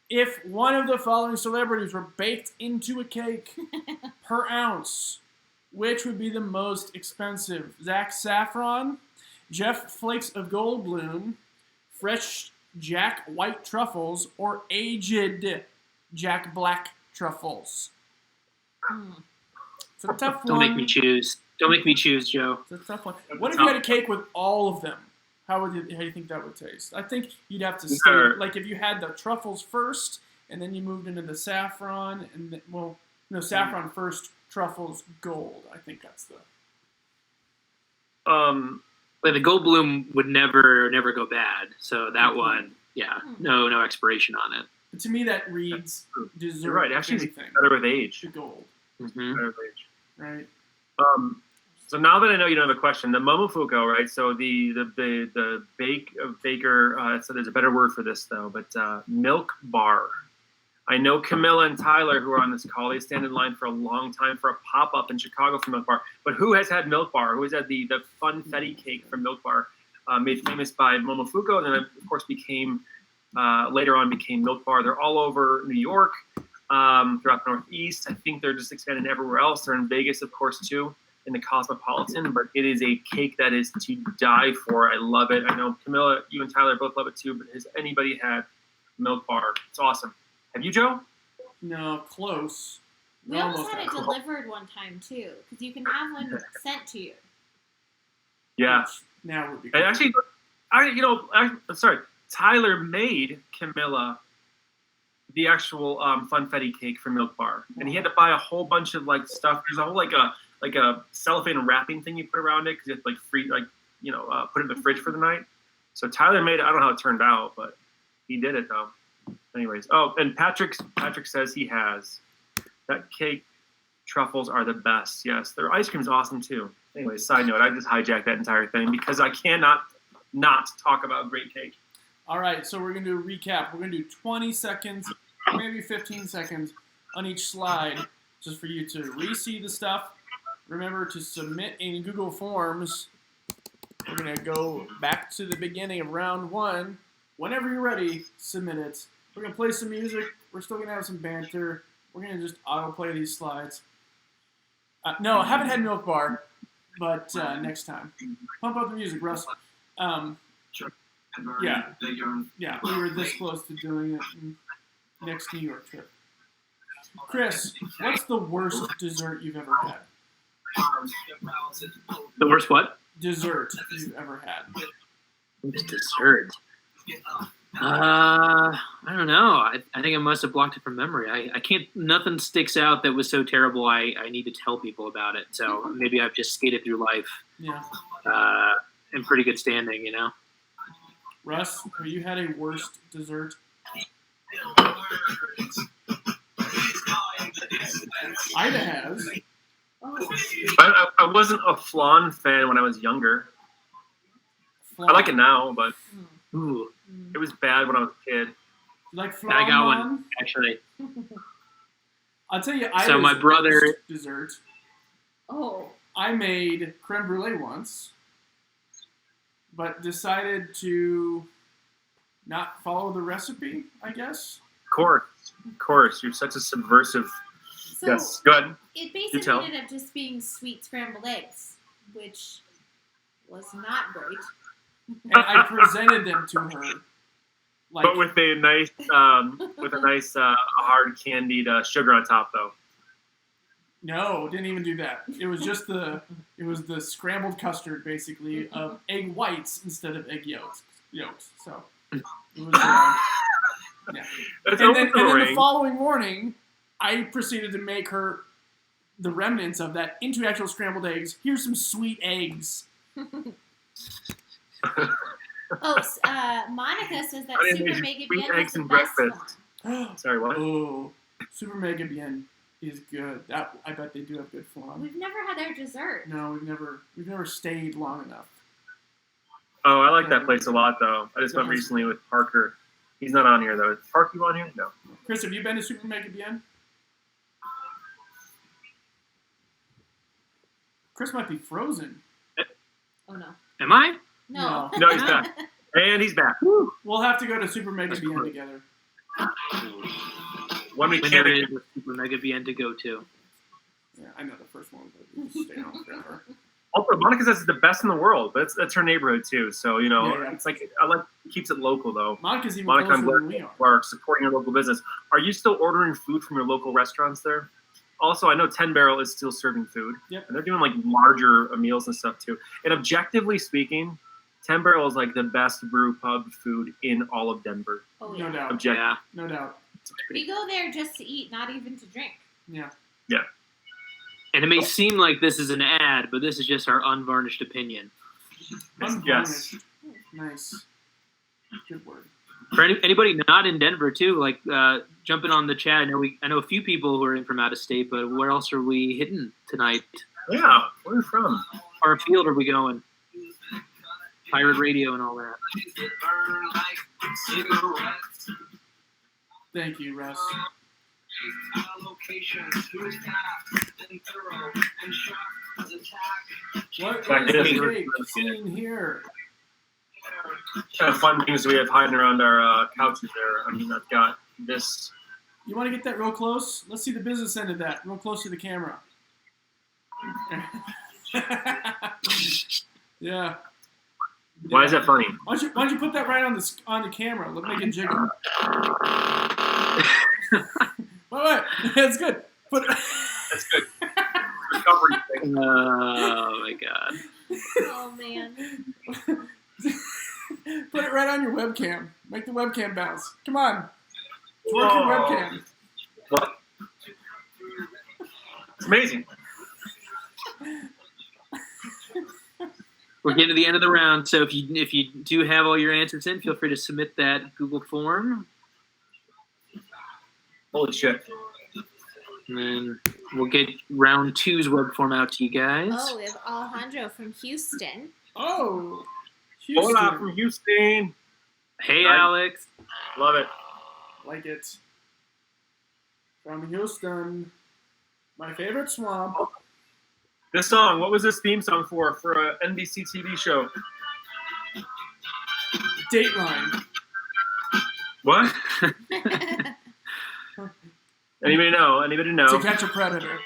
If one of the following celebrities were baked into a cake per ounce, which would be the most expensive? Zach Saffron, Jeff Flakes of Goldblum, Fresh Jack White Truffles, or Aged Jack Black Truffles? It's a tough one. Don't make me choose. Don't make me choose, Joe. It's a tough one. What if you had a cake with all of them? How do you think that would taste? I think you'd have to say, Sure. like, if you had the truffles first, and then you moved into the saffron, and saffron first, truffles, gold. I think that's the. But the Goldblum would never go bad. So that one, yeah, no expiration on it. But to me, that reads dessert. You're right. Actually, it's anything better with age. to gold, Mm-hmm. Better with age. right? So now that I know you don't have a question, the Momofuku, right? So the baker. So there's a better word for this though, but milk bar. I know Camilla and Tyler, who are on this call, they stand in line for a long time for a pop up in Chicago for Milk Bar. But who has had Milk Bar? Who has had the funfetti cake from Milk Bar, made famous by Momofuku, and then of course later on became Milk Bar. They're all over New York, throughout the Northeast. I think they're just expanding everywhere else. They're in Vegas, of course, too, in the Cosmopolitan. But it is a cake that is to die for. I love it. I know Camilla, you and Tyler both love it too. But has anybody had Milk Bar? It's awesome. Have you, Joe? No, close. We almost had it had delivered one time too, because you can have one sent to you. Yeah. Which now would be. And actually, sorry. Tyler made Camilla the actual funfetti cake for Milk Bar, and he had to buy a whole bunch of like stuff. There's a whole like a cellophane wrapping thing you put around it because you have to put it in the fridge for the night. So Tyler made it. I don't know how it turned out, but he did it though. Anyways, and Patrick says he has that cake. Truffles are the best. Yes, their ice cream's awesome too. Anyways, side note, I just hijacked that entire thing because I cannot not talk about great cake. All right, so we're going to do a recap. We're going to do 20 seconds, maybe 15 seconds on each slide just for you to re-see the stuff. Remember to submit in Google Forms. We're going to go back to the beginning of round 1. Whenever you're ready, submit it. We're going to play some music. We're still going to have some banter. We're going to just auto-play these slides. No, I haven't had Milk Bar, but next time. Pump up the music, Russ. Yeah, we were this close to doing it next New York trip. Chris, what's the worst dessert you've ever had? The worst what? Dessert you've ever had. Dessert. I don't know. I think I must have blocked it from memory. I can't. Nothing sticks out that was so terrible. I need to tell people about it. So maybe I've just skated through life. Yeah. In pretty good standing, you know. Russ, have you had a worst dessert? Ida has. I wasn't a flan fan when I was younger. I like it now, but Ooh, it was bad when I was a kid. You like flan? I got one actually. I'll tell you, Ida's So my brother- worst dessert. Oh. I made creme brulee once, but decided to not follow the recipe, I guess. Of course. You're such a subversive. So Yes, go ahead. it You tell. basically ended up just being sweet scrambled eggs, which was not great. And I presented them to her. Like, But with a nice, hard candied sugar on top, though. no, didn't even do that. It was just the scrambled custard, basically, of egg whites instead of egg yolks. So it was yeah. That's And then the overthrowing. following morning, I proceeded to make her the remnants of that into actual scrambled eggs. Here's some sweet eggs. Monica says that I didn't Super use Mega sweet Bien has eggs the and best breakfast. one. Sorry, what? Oh, Super Mega Bien is good. I bet they do have good flan. We've never had their dessert. No, we've never stayed long enough. Oh, I like that place a lot, though. I just went recently with Parker. He's not on here, though. Is Parker on here? No. Chris, have you been to Super Mega Bien? Chris might be frozen. Oh no. Am I? No. No, he's back. And he's back. We'll have to go to Super Mega Bien together. When we When can. there is a Super Mega BN to go to. Yeah, I know the first one, but we just stay on forever. Also, Monica says it's the best in the world, but that's her neighborhood, too. So, Yeah. it's like, I like, keeps it local, though. Monica's even Monica, I'm closer glad than we are. you are supporting your local business. Are you still ordering food from your local restaurants there? Also, I know 10 Barrel is still serving food. Yep. And they're doing like larger meals and stuff too. And objectively speaking, 10 Barrel is like the best brew pub food in all of Denver. Oh No yeah. doubt. Yeah. No doubt. We go there just to eat, not even to drink. Yeah. And it may seem like this is an ad, but this is just our unvarnished opinion. Unvarnished. Nice. Good word. For anybody not in Denver too, like jumping on the chat. I know a few people who are in from out of state, but where else are we hitting tonight? Yeah, where are you from? Our field are we going? Pirate radio and all that. Thank you, Russ. What Back is in. the cake scene here? Kind of fun things we have hiding around our couches there. I mean, I've got this. You want to get that real close? Let's see the business end of that, real close to the camera. Yeah. Why is that funny? Why don't you put that right on the camera? Let's make it jiggle. Wait, that's good. That's good. Recovery thing. Oh my god. Oh man. Put it right on your webcam. Make the webcam bounce. Come on. Work your Whoa. webcam. What? It's amazing. We're getting to the end of the round, so if you do have all your answers in, feel free to submit that Google form, Holy shit. and then we'll get round 2's web form out to you guys. Oh, we have Alejandro from Houston. Oh. Houston. Hola from Houston. Hey, Hi. Alex. Love it. Like it. From Houston. My favorite swamp. This song, what was this theme song for an NBC TV show? Dateline. What? Anybody know? Anybody To know? catch a predator.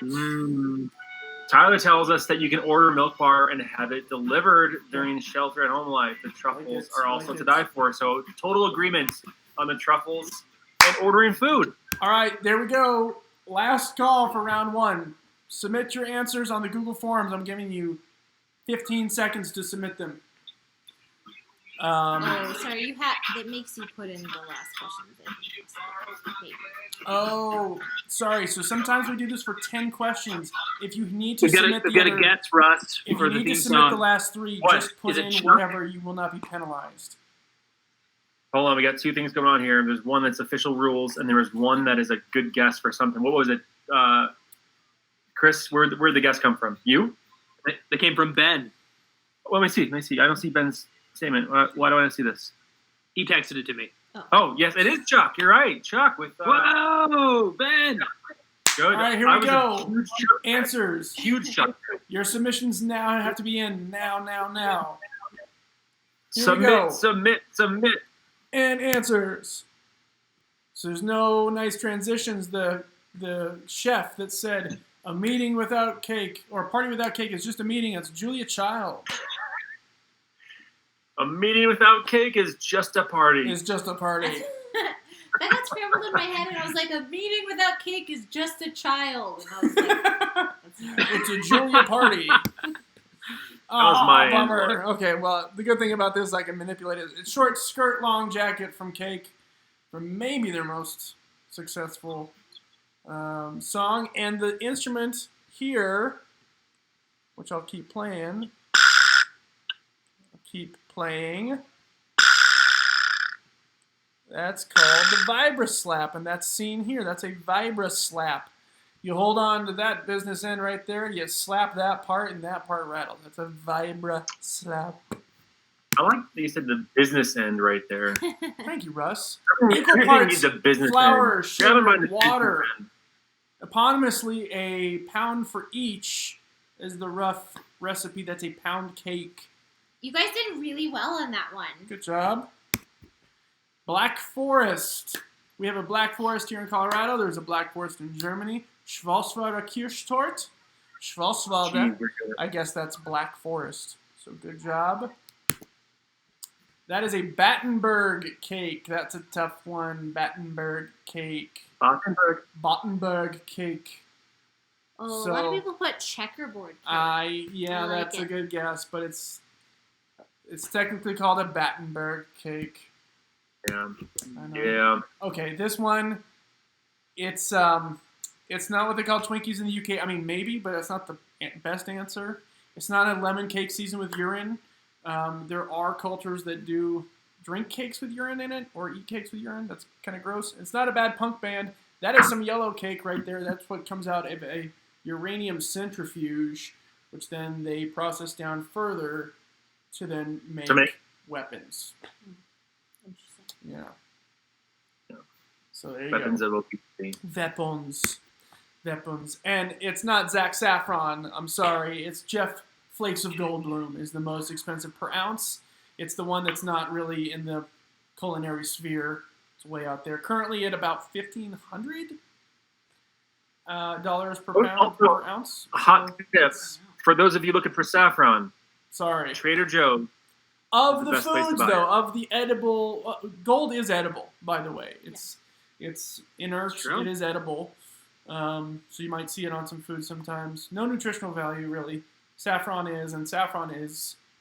Tyler tells us that you can order Milk Bar and have it delivered during shelter at home life. The truffles are also to die for. So total agreement on the truffles and ordering food. All right, there we go. Last call for round 1. Submit your answers on the Google Forms. I'm giving you 15 seconds to submit them. Oh, sorry. That makes you put in the last question. Maybe. Oh, sorry. So sometimes we do this for 10 questions. If you need to We've got submit to the other, guess, Russ, if for you the need to theme submit the song. last 3, What? just put Is it in Chuck? whatever. You will not be penalized. Hold on, we got two things going on here. There's one that's official rules, and there was one that is a good guess for something. What was it? Chris, where'd the guess come from? You? They came from Ben. Let me see. I don't see Ben's statement. Why do I see this? He texted it to me. Oh, yes, it is Chuck. You're right. Chuck with... Whoa, Ben! Good. All right, here I we was a go. Huge Chuck. Answers. Huge Chuck. Your submissions now have to be in now. Here we go. Submit. And answers. So there's no nice transitions. The chef that said a meeting without cake or a party without cake is just a meeting. It's Julia Child. A meeting without cake is just a party. It's just a party. That got scrambled in my head, and I was like, a meeting without cake is just a child. And I was like, It's a Julia party. was my bummer. answer. Okay, well, the good thing about this is I can manipulate it. It's short skirt, long jacket from Cake, from maybe their most successful song, and the instrument here, which I'll keep playing. That's called the vibra slap, and that's seen here. That's a vibra slap. You hold on to that business end right there, you slap that part, and that part rattles. That's a vibra slap. I like that you said the business end right there. Thank you, Russ. Everything Equal parts needs a business flour, end. sugar, Never mind the water. business end. Eponymously, a pound for each is the rough recipe. That's a pound cake. You guys did really well on that one. Good job. Black Forest. We have a Black Forest here in Colorado. There's a Black Forest in Germany. Schwarzwälder Kirschtorte. Schwarzwälder. I guess that's Black Forest. So good job. That is a Battenberg cake. That's a tough one. Battenberg cake. Battenberg cake. Oh, a lot of people put checkerboard cake. Yeah, I like that's it. a good guess, but it's technically called a Battenberg cake. Yeah. I know. Yeah. Okay, this one, it's not what they call Twinkies in the UK. I mean, maybe, but that's not the best answer. It's not a lemon cake seasoned with urine. There are cultures that do drink cakes with urine in it or eat cakes with urine. That's kind of gross. It's not a bad punk band. That is some yellow cake right there. That's what comes out of a uranium centrifuge, which then they process down further to then make weapons. Interesting. Yeah. Yeah. So there you Weapons go. of obesity. Weapons. And it's not Zach Saffron. I'm sorry. It's Jeff Flakes of Goldblum is the most expensive per ounce. It's the one that's not really in the culinary sphere. It's way out there. Currently at about $1,500 per pound per ounce. Hot tips for those of you looking for saffron. Sorry. Trader Joe's. Of the Best place to foods, buy though, it. of the edible, gold is edible, by the way. It's inert. True. It is edible. So you might see it on some food sometimes. No nutritional value, really. Saffron is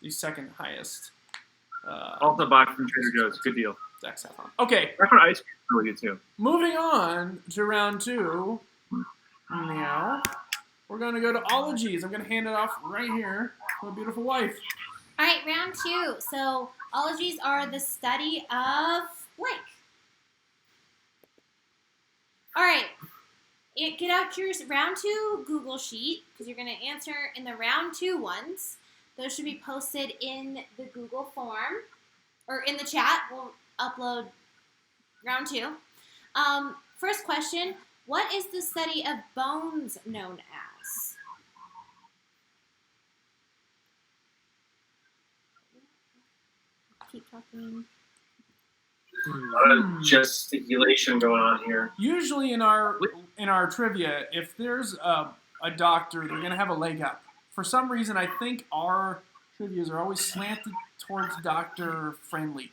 the second highest. Also buy from Trader Joe's. Good deal. Zach Saffron. Okay, Saffron ice cream is really good too. moving on to round 2. Now, we're going to go to ologies. I'm going to hand it off right here to my beautiful wife. All right, round 2. So, ologies are the study of blank. All right. Get out your round 2 Google sheet because you're going to answer in the round 2 ones. Those should be posted in the Google form or in the chat. We'll upload round 2. First question, what is the study of bones known as? Keep talking. Gesticulation going on here. Usually in our trivia, if there's a doctor, they're going to have a leg up. For some reason, I think our trivias are always slanted towards doctor friendly.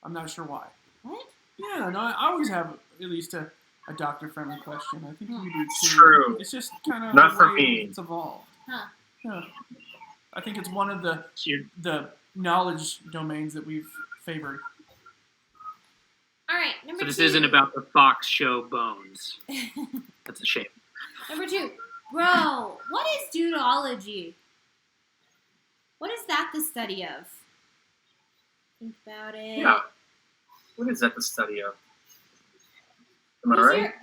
I'm not sure why. What? Yeah, no, I always have at least a doctor friendly question. I think you do too. True. It's just kind of Not the for way me. it's evolved. Huh. Yeah. I think it's one of the knowledge domains that we've favored. All right, number So this 2. isn't about the Fox show Bones. That's a shame. Number 2. Bro, what is dudology? What is that the study of? Think about it. Yeah. What is that the study of? Am I Who's right?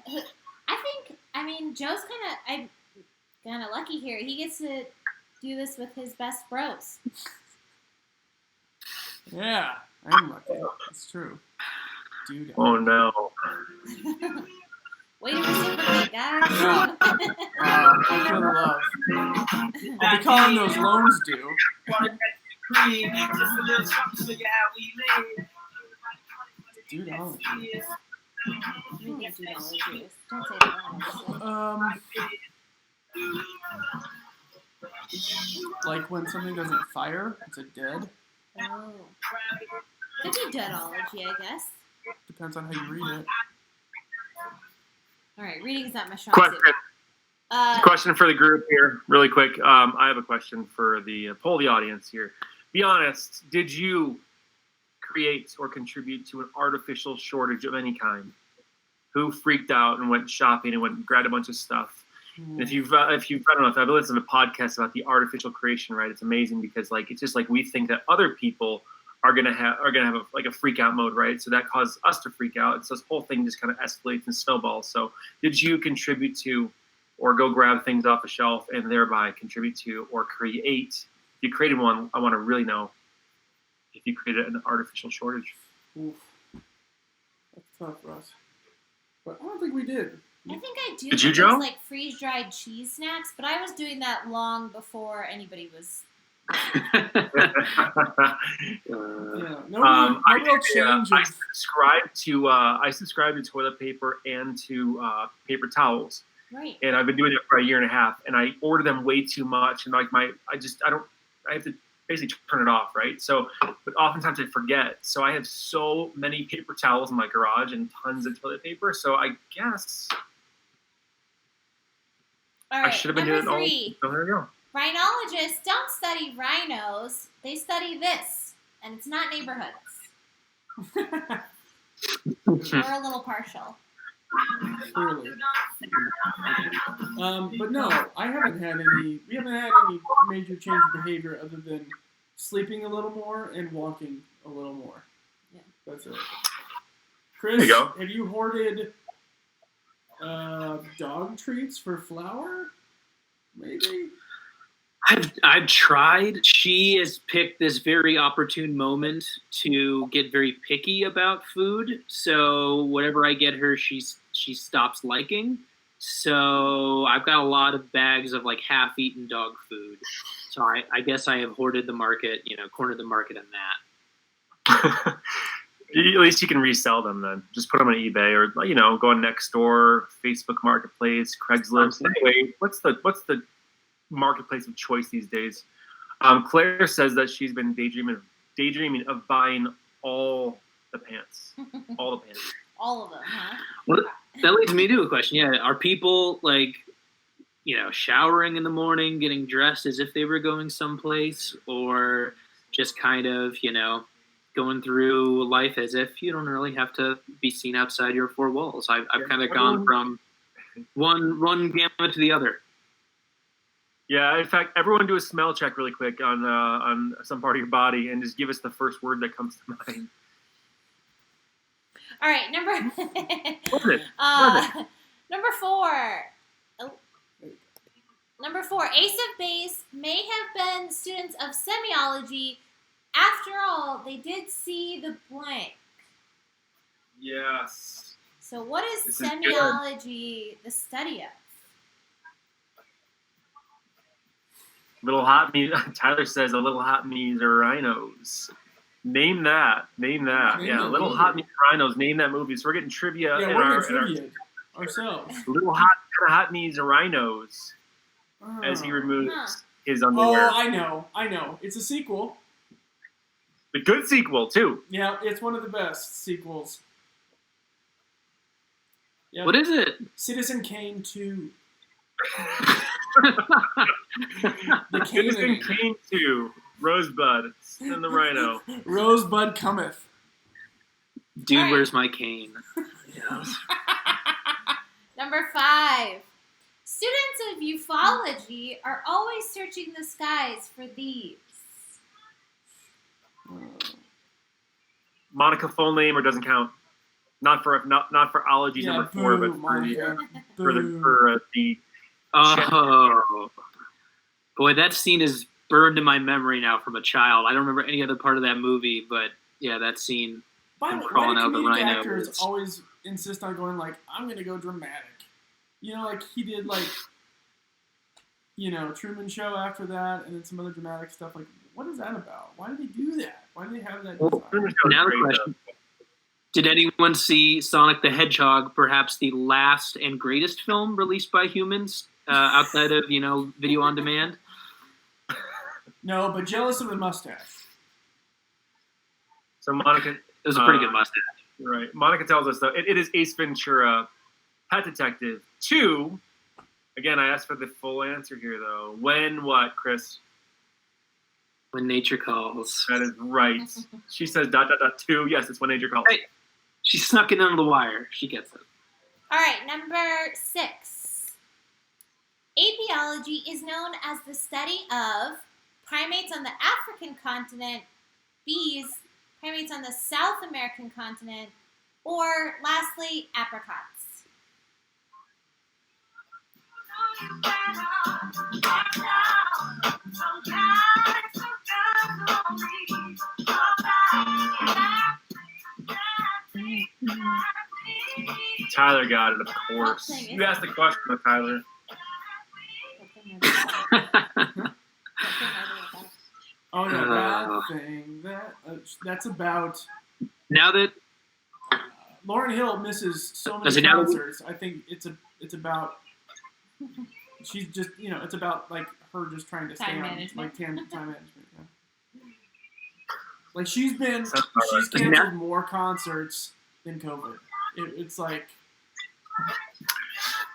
Joe's kind of lucky here. He gets to do this with his best bros. Yeah, I'm lucky. It's true. Dude. Oh no. Way to reciprocate, guys. Yeah. I feel the love. I'll be calling those loans due. Dude, oh. What do you think dudology is? Don't say that wrong. Like when something doesn't fire, it's a dead. Oh. Could be dudology, I guess. Depends on how you read it. All right, reading is not my strong Question. suit. Question for the group here, really quick. I have a question for the poll the audience here. Be honest. Did you create or contribute to an artificial shortage of any kind? who freaked out and went shopping and went and grabbed a bunch of stuff. And if you've I don't know if I've listened to podcasts about the artificial creation, right? It's amazing because like it's just like we think that other people are gonna have a freak out mode, right? So that causes us to freak out. And so this whole thing just kind of escalates and snowballs. So did you contribute to, or go grab things off a shelf and thereby contribute to, or create? If you created one, I want to really know if you created an artificial shortage. Oof. That's tough for us. But I don't think we did. I think I do. Did you, Joe? Like freeze-dried cheese snacks, but I was doing that long before anybody was. Yeah, no real change. I subscribe to toilet paper and to paper towels, Right. and I've been doing it for a year and a half. And I order them way too much, and like I have to basically turn it off, right? So, but oftentimes I forget. So I have so many paper towels in my garage and tons of toilet paper. So I guess All right. I should have been Number doing it all. 3. So there you go. Rhinologists don't study rhinos; they study this, and it's not neighborhoods. We're a little partial. Clearly. But no, we haven't had any major change in behavior other than sleeping a little more and walking a little more. Yeah. That's it. Chris, There you go. have you hoarded dog treats for Flower? Maybe? I've tried. She has picked this very opportune moment to get very picky about food. So whatever I get her, she stops liking. So I've got a lot of bags of like half-eaten dog food. So I guess I have hoarded the market, cornered the market in that. At least you can resell them then. Just put them on eBay or go on Nextdoor, Facebook Marketplace, Craigslist. Anyway, what's the marketplace of choice these days? Claire says that she's been daydreaming of buying all the pants. All the pants. All of them, huh? Well, that leads me to a question. Yeah, are people showering in the morning, getting dressed as if they were going someplace, or just kind of, going through life as if you don't really have to be seen outside your four walls? I've kind of gone from one gamut to the other. Yeah, in fact, everyone do a smell check really quick on some part of your body and just give us the first word that comes to mind. All right, number What is it? number 4. Number 4, Ace of Base may have been students of semiology. After all, they did see the blank. Yes. So what is This is good. semiology the study of? Little hot meat. Tyler says a little hot meat or rhinos. Name that. Name Yeah, that little movie. hot meat rhinos. Name that movie. So we're getting trivia. Yeah, in we're our, going trivia ourselves. little hot meats or rhinos as he removes his underwear. Oh, I know. It's a sequel. The good sequel too. Yeah, it's one of the best sequels. Yep. What is it? Citizen Kane 2. The Citizen Kane. Kane 2. Rosebud and the rhino. Rosebud cometh. Dude, All right. where's my cane? Yes. Number 5. Students of ufology are always searching the skies for these. Monica full name or doesn't count. Not for ology Yeah, number 4, but boo, for Monica. the Oh, boy, that scene is burned in my memory now from a child. I don't remember any other part of that movie, but yeah, that scene. Why crawling do out the comedic rhino actors is- always insist on going like, I'm going to go dramatic? Like he did Truman Show after that, and then some other dramatic stuff. Like, what is that about? Why do they do that? Why do they have that Well, desire? Now the question: did anyone see Sonic the Hedgehog? Perhaps the last and greatest film released by humans outside of video on demand. No, but jealous of the mustache. So Monica, It was a pretty good mustache. right? Monica tells us though it is Ace Ventura, Pet Detective 2. Again, I asked for the full answer here though. When what, Chris? When nature calls. That is right. She says ... 2. Yes, it's When Nature Calls. Hey. She snuck it under the wire. She gets it. All right, number 6. Apiology is known as the study of primates on the African continent, bees, primates on the South American continent, or lastly, apricots. Tyler got it, of course. What thing You is asked the question, though, Tyler. Oh yeah, that thing. That's about. Now that Lauryn Hill misses so Does many it now- concerts. I think it's about. She's just it's about like her just trying to stay Time on management. like time management. Yeah. Like she's Sounds canceled more concerts than COVID. It's like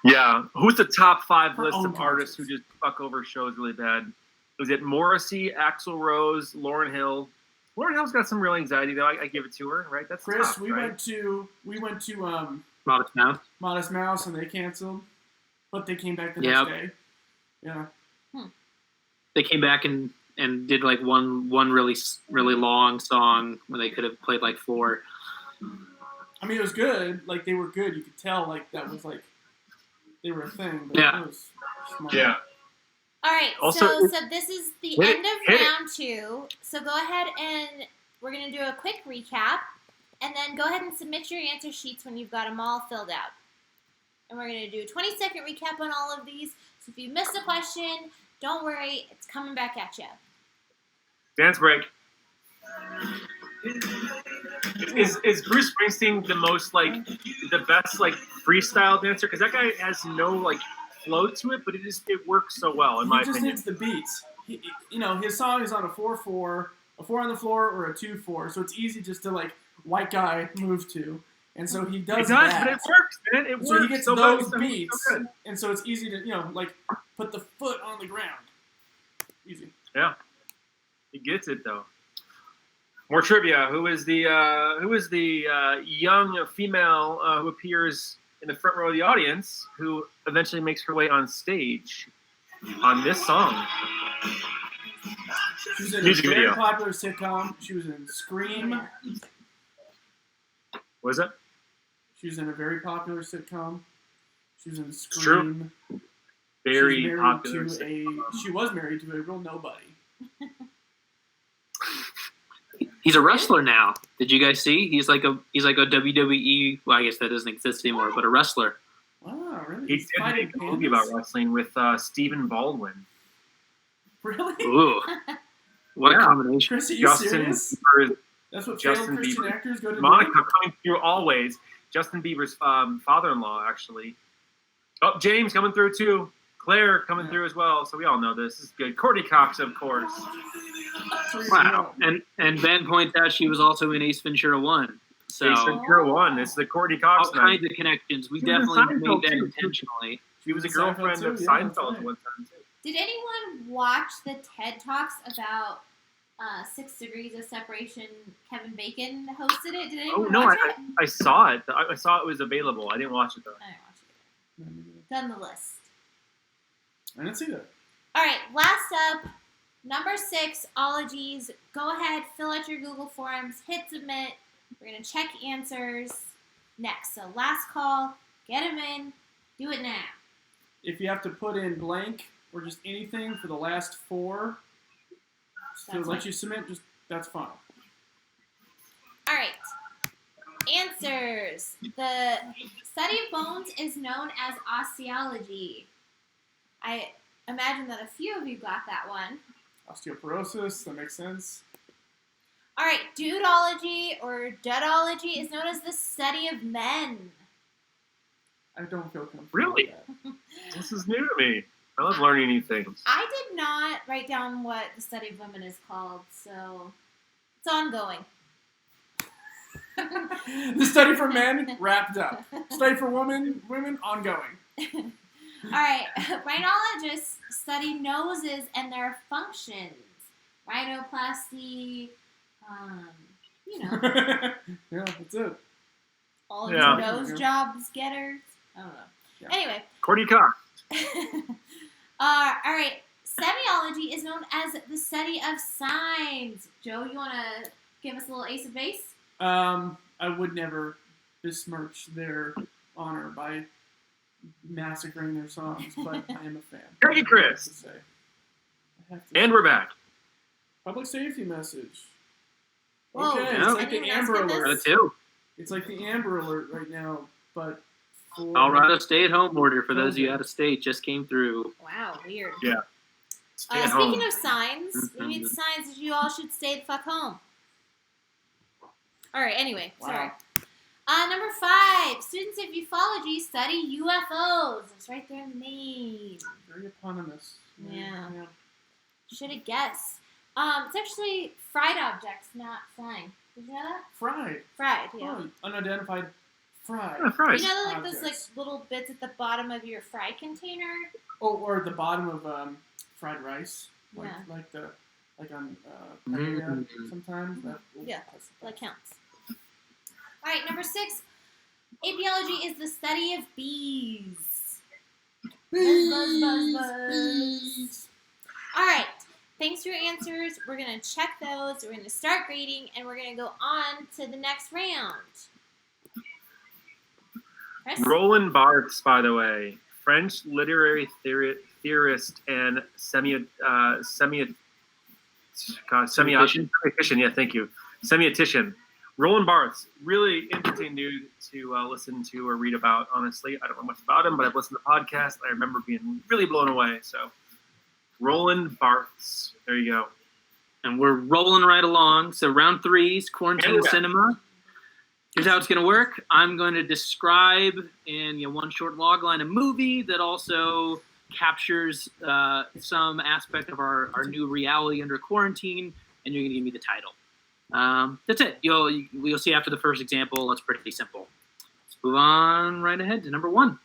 Yeah. Who's the top 5 Her list own of artists who concerts. just fuck over shows really bad? Was it Morrissey, Axl Rose, Lauryn Hill? Lauryn Hill's got some real anxiety, though. I give it to her, right? That's Chris. tough, we right? went to Modest Mouse. Modest Mouse and they canceled, but they came back the Yep. next day. Yeah. They came back and did like one really long song when they could have played like 4. I mean, it was good. Like they were good. You could tell. Like that was like they were a thing. But Yeah. It was smart. Yeah. All right, Also, so this is the hit it, end of hit it. round 2. So go ahead and we're going to do a quick recap. And then go ahead and submit your answer sheets when you've got them all filled out. And we're going to do a 20-second recap on all of these. So if you missed a question, don't worry. It's coming back at you. Dance break. Is Bruce Springsteen the most the best freestyle dancer? Because that guy has no flow to it, but it works so well in my He just opinion. hits the beats. His song is on a 4/4, a 4 on the floor, or a 2/4. So it's easy just to white guy move to, and so he does It does, that. but it works, man. It works. So he gets so those so beats, good. and so it's easy to put the foot on the ground. Easy. Yeah, he gets it though. More trivia. Who is the young female who appears in the front row of the audience who eventually makes her way on stage on this song? She was in Music a very video. popular sitcom. She was in Scream. What is it? She was in a very popular sitcom. She was in true. Scream. Very She's married popular. She was married to a real nobody. He's a wrestler now. Did you guys see? He's like a WWE. Well, I guess that doesn't exist anymore, but a wrestler. Wow, really? He He's did fighting make a movie about pandas? wrestling with Stephen Baldwin. Really? Ooh, what a Yeah. combination! Chris, are you Justin serious? Bieber, That's what Justin failed Christian Bieber. actors go to Monica do? coming through always. Justin Bieber's father-in-law, actually. Oh, James coming through too. Claire coming Yeah. through as well. So we all know this is good. Courtney Cox, of course. Wow, and Ben points out she was also in Ace Ventura 1. So Ace Ventura 1. It's the Courtney Cox all night. kinds of connections. We She was in definitely Seinfeld, made that too. intentionally. She was a Seinfeld girlfriend too, of yeah, that's Seinfeld right. one time too. Did anyone watch the TED Talks about 6 Degrees of Separation? Kevin Bacon hosted it. Did Oh anyone no, watch it? I saw it. I saw it was available. I didn't watch it though. I didn't watch it. It's on the list. I didn't see that. All right, last up, number 6, ologies. Go ahead, fill out your Google Forms, hit submit. We're going to check answers next. So last call, get them in, do it now. If you have to put in blank or just anything for the last 4 to That's let fine. you submit, that's fine. All right, answers. The study of bones is known as osteology. I imagine that a few of you got that one. Osteoporosis, that makes sense. All right, dudeology or dudology is known as the study of men. I don't feel comfortable Really? with that. This is new to me. I love learning new things. I did not write down what the study of women is called, so it's ongoing. The study for men, wrapped up. Study for women, ongoing. All right, rhinologists study noses and their functions. Rhinoplasty, Yeah, that's it. all Yeah. your nose jobs getters. I don't know. Yeah. Anyway. Courtney Cox. All right. Semiology is known as the study of signs. Joe, you want to give us a little ace of base? I would never besmirch their honor by massacring their songs, but I am a fan. Thank you, Chris. I have to And say. we're back. Public safety message. Whoa, Okay, yeah. it's like the Anyone else Amber get this? Alert. Got it too. It's like the Amber Alert right now, but for Colorado stay-at-home order for those of you out of state just came through. Wow, weird. Yeah. Stay at home. Speaking of signs, we need signs that you all should stay the fuck home. All right, anyway, sorry. Number 5, students of ufology study UFOs. It's right there in the name. Very eponymous. Yeah. Should have guessed. It's actually fried objects, not flying. Did you know that? Fried. Fried, yeah. Oh, unidentified fried. Yeah, fries. You know, like those Objects. little bits at the bottom of your fry container. Oh, or at the bottom of fried rice. Like, Yeah. like on paella Mm. sometimes. Yeah, that counts. All right, number 6. Apiology is the study of bees. Buzz, buzz, buzz, buzz. All right. Thanks for your answers. We're going to check those. We're going to start grading, and we're going to go on to the next round. Chris? Roland Barthes, by the way, French literary theorist and semiotician. Yeah, thank you. Semiotician. Roland Barthes, really interesting dude to listen to or read about, honestly. I don't know much about him, but I've listened to podcasts. I remember being really blown away. So, Roland Barthes. There you go. And we're rolling right along. So round 3 is quarantine Yeah. cinema. Here's how it's going to work. I'm going to describe in one short log line a movie that also captures some aspect of our new reality under quarantine, and you're going to give me the title. That's it. You'll see after the first example. It's pretty simple. Let's move on right ahead to number 1.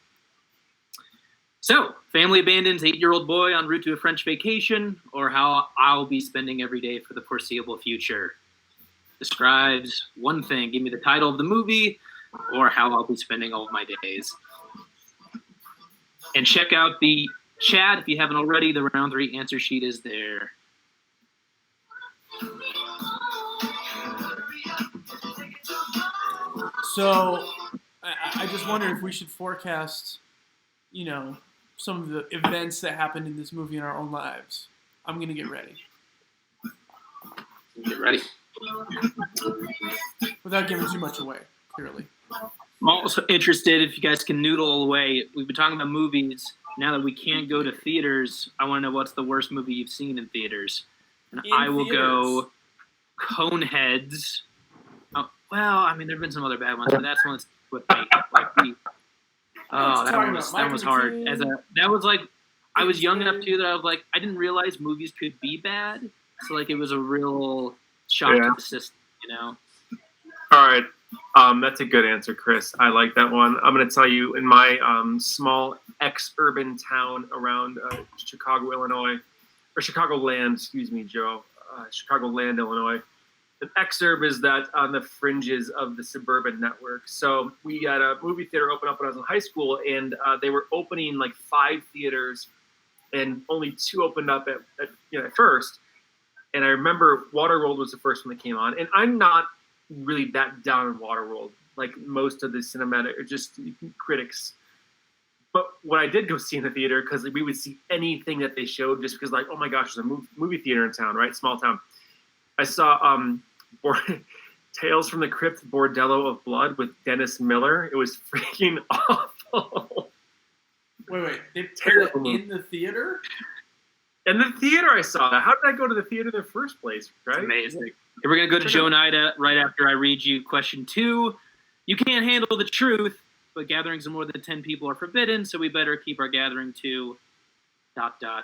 So, family abandons 8-year-old boy en route to a French vacation, or how I'll be spending every day for the foreseeable future. Describes one thing. Give me the title of the movie, or how I'll be spending all of my days. And check out the chat if you haven't already. The round 3 answer sheet is there. So, I just wonder if we should forecast, some of the events that happened in this movie in our own lives. I'm going to get ready. Get ready. Without giving too much away, clearly. I'm also interested if you guys can noodle away. We've been talking about movies. Now that we can't go to theaters, I want to know what's the worst movie you've seen in theaters. And In I will theaters. go Coneheads. Oh, well, I mean, there have been some other bad ones, but that's one that's with me. That was hard. That was like, I was young enough too that I was like, I didn't realize movies could be bad. So like, it was a real shock to the system, All right. That's a good answer, Chris. I like that one. I'm going to tell you, in my small ex-urban town around Chicago, Illinois, or Chicagoland, excuse me, Joe, Chicagoland, Illinois. An exurb is that on the fringes of the suburban network. So we had a movie theater open up when I was in high school, and they were opening like 5 theaters, and only 2 opened up at first. And I remember Waterworld was the first one that came on, and I'm not really that down on Waterworld, like most of the cinematic or just critics. But what I did go see in the theater, because we would see anything that they showed, just because, like, oh my gosh, there's a movie theater in town, right? Small town. I saw Tales from the Crypt, Bordello of Blood with Dennis Miller. It was freaking awful. Wait. They put Terrible it in the theater? In the theater, I saw that. How did I go to the theater in the first place, right? Amazing. Okay, we're going to go to Joe and Ida right after I read you question 2. You can't handle the truth, but gatherings of more than 10 people are forbidden, so we better keep our gathering to ... The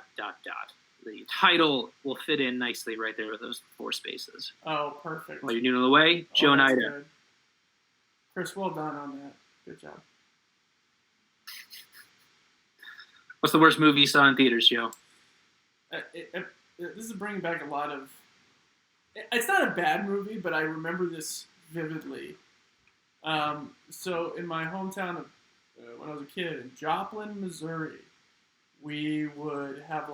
title will fit in nicely right there with those 4 spaces. Oh, perfect. While you're doing it away, Joe and that's Ida. good. Chris, well done on that. Good job. What's the worst movie you saw in theaters, Joe? This is bringing back a lot of... It's not a bad movie, but I remember this vividly. So in my hometown of when I was a kid in Joplin, Missouri, we would have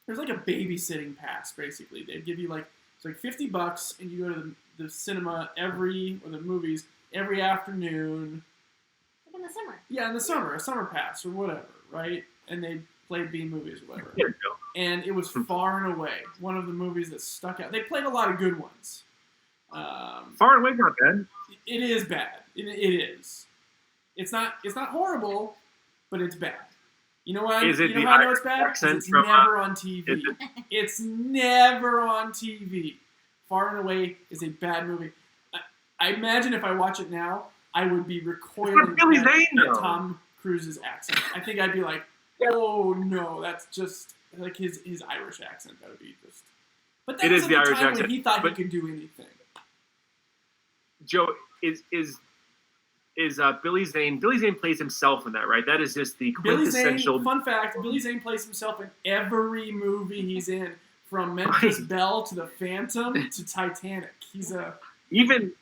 there's like a babysitting pass basically. They'd give you it's like $50 and you go to the cinema or the movies every afternoon. Like in the summer. Yeah, in the summer, a summer pass or whatever, right? And they played B movies or whatever. There you go. And it was far and away one of the movies that stuck out. They played a lot of good ones. Far and away, not bad. It is bad. It is. It's not horrible, but it's bad. You know what? Is it you know the how I know Irish it's bad? 'Cause accent it's from, never on TV. is it- It's never on TV. Far and Away is a bad movie. I imagine if I watch it now, I would be recoiling Billy at Zane, though. Tom Cruise's accent. I think I'd be like, oh no, that's just like his Irish accent. That would be just. But that It was is at the the Irish time when accent, he thought he but- could do anything. Joe, is Billy Zane? Billy Zane plays himself in that, right? That is just the Billy Zane, quintessential. fun fact, Billy Zane plays himself in every movie he's in, from Memphis Right. Belle to The Phantom to Titanic. He's Even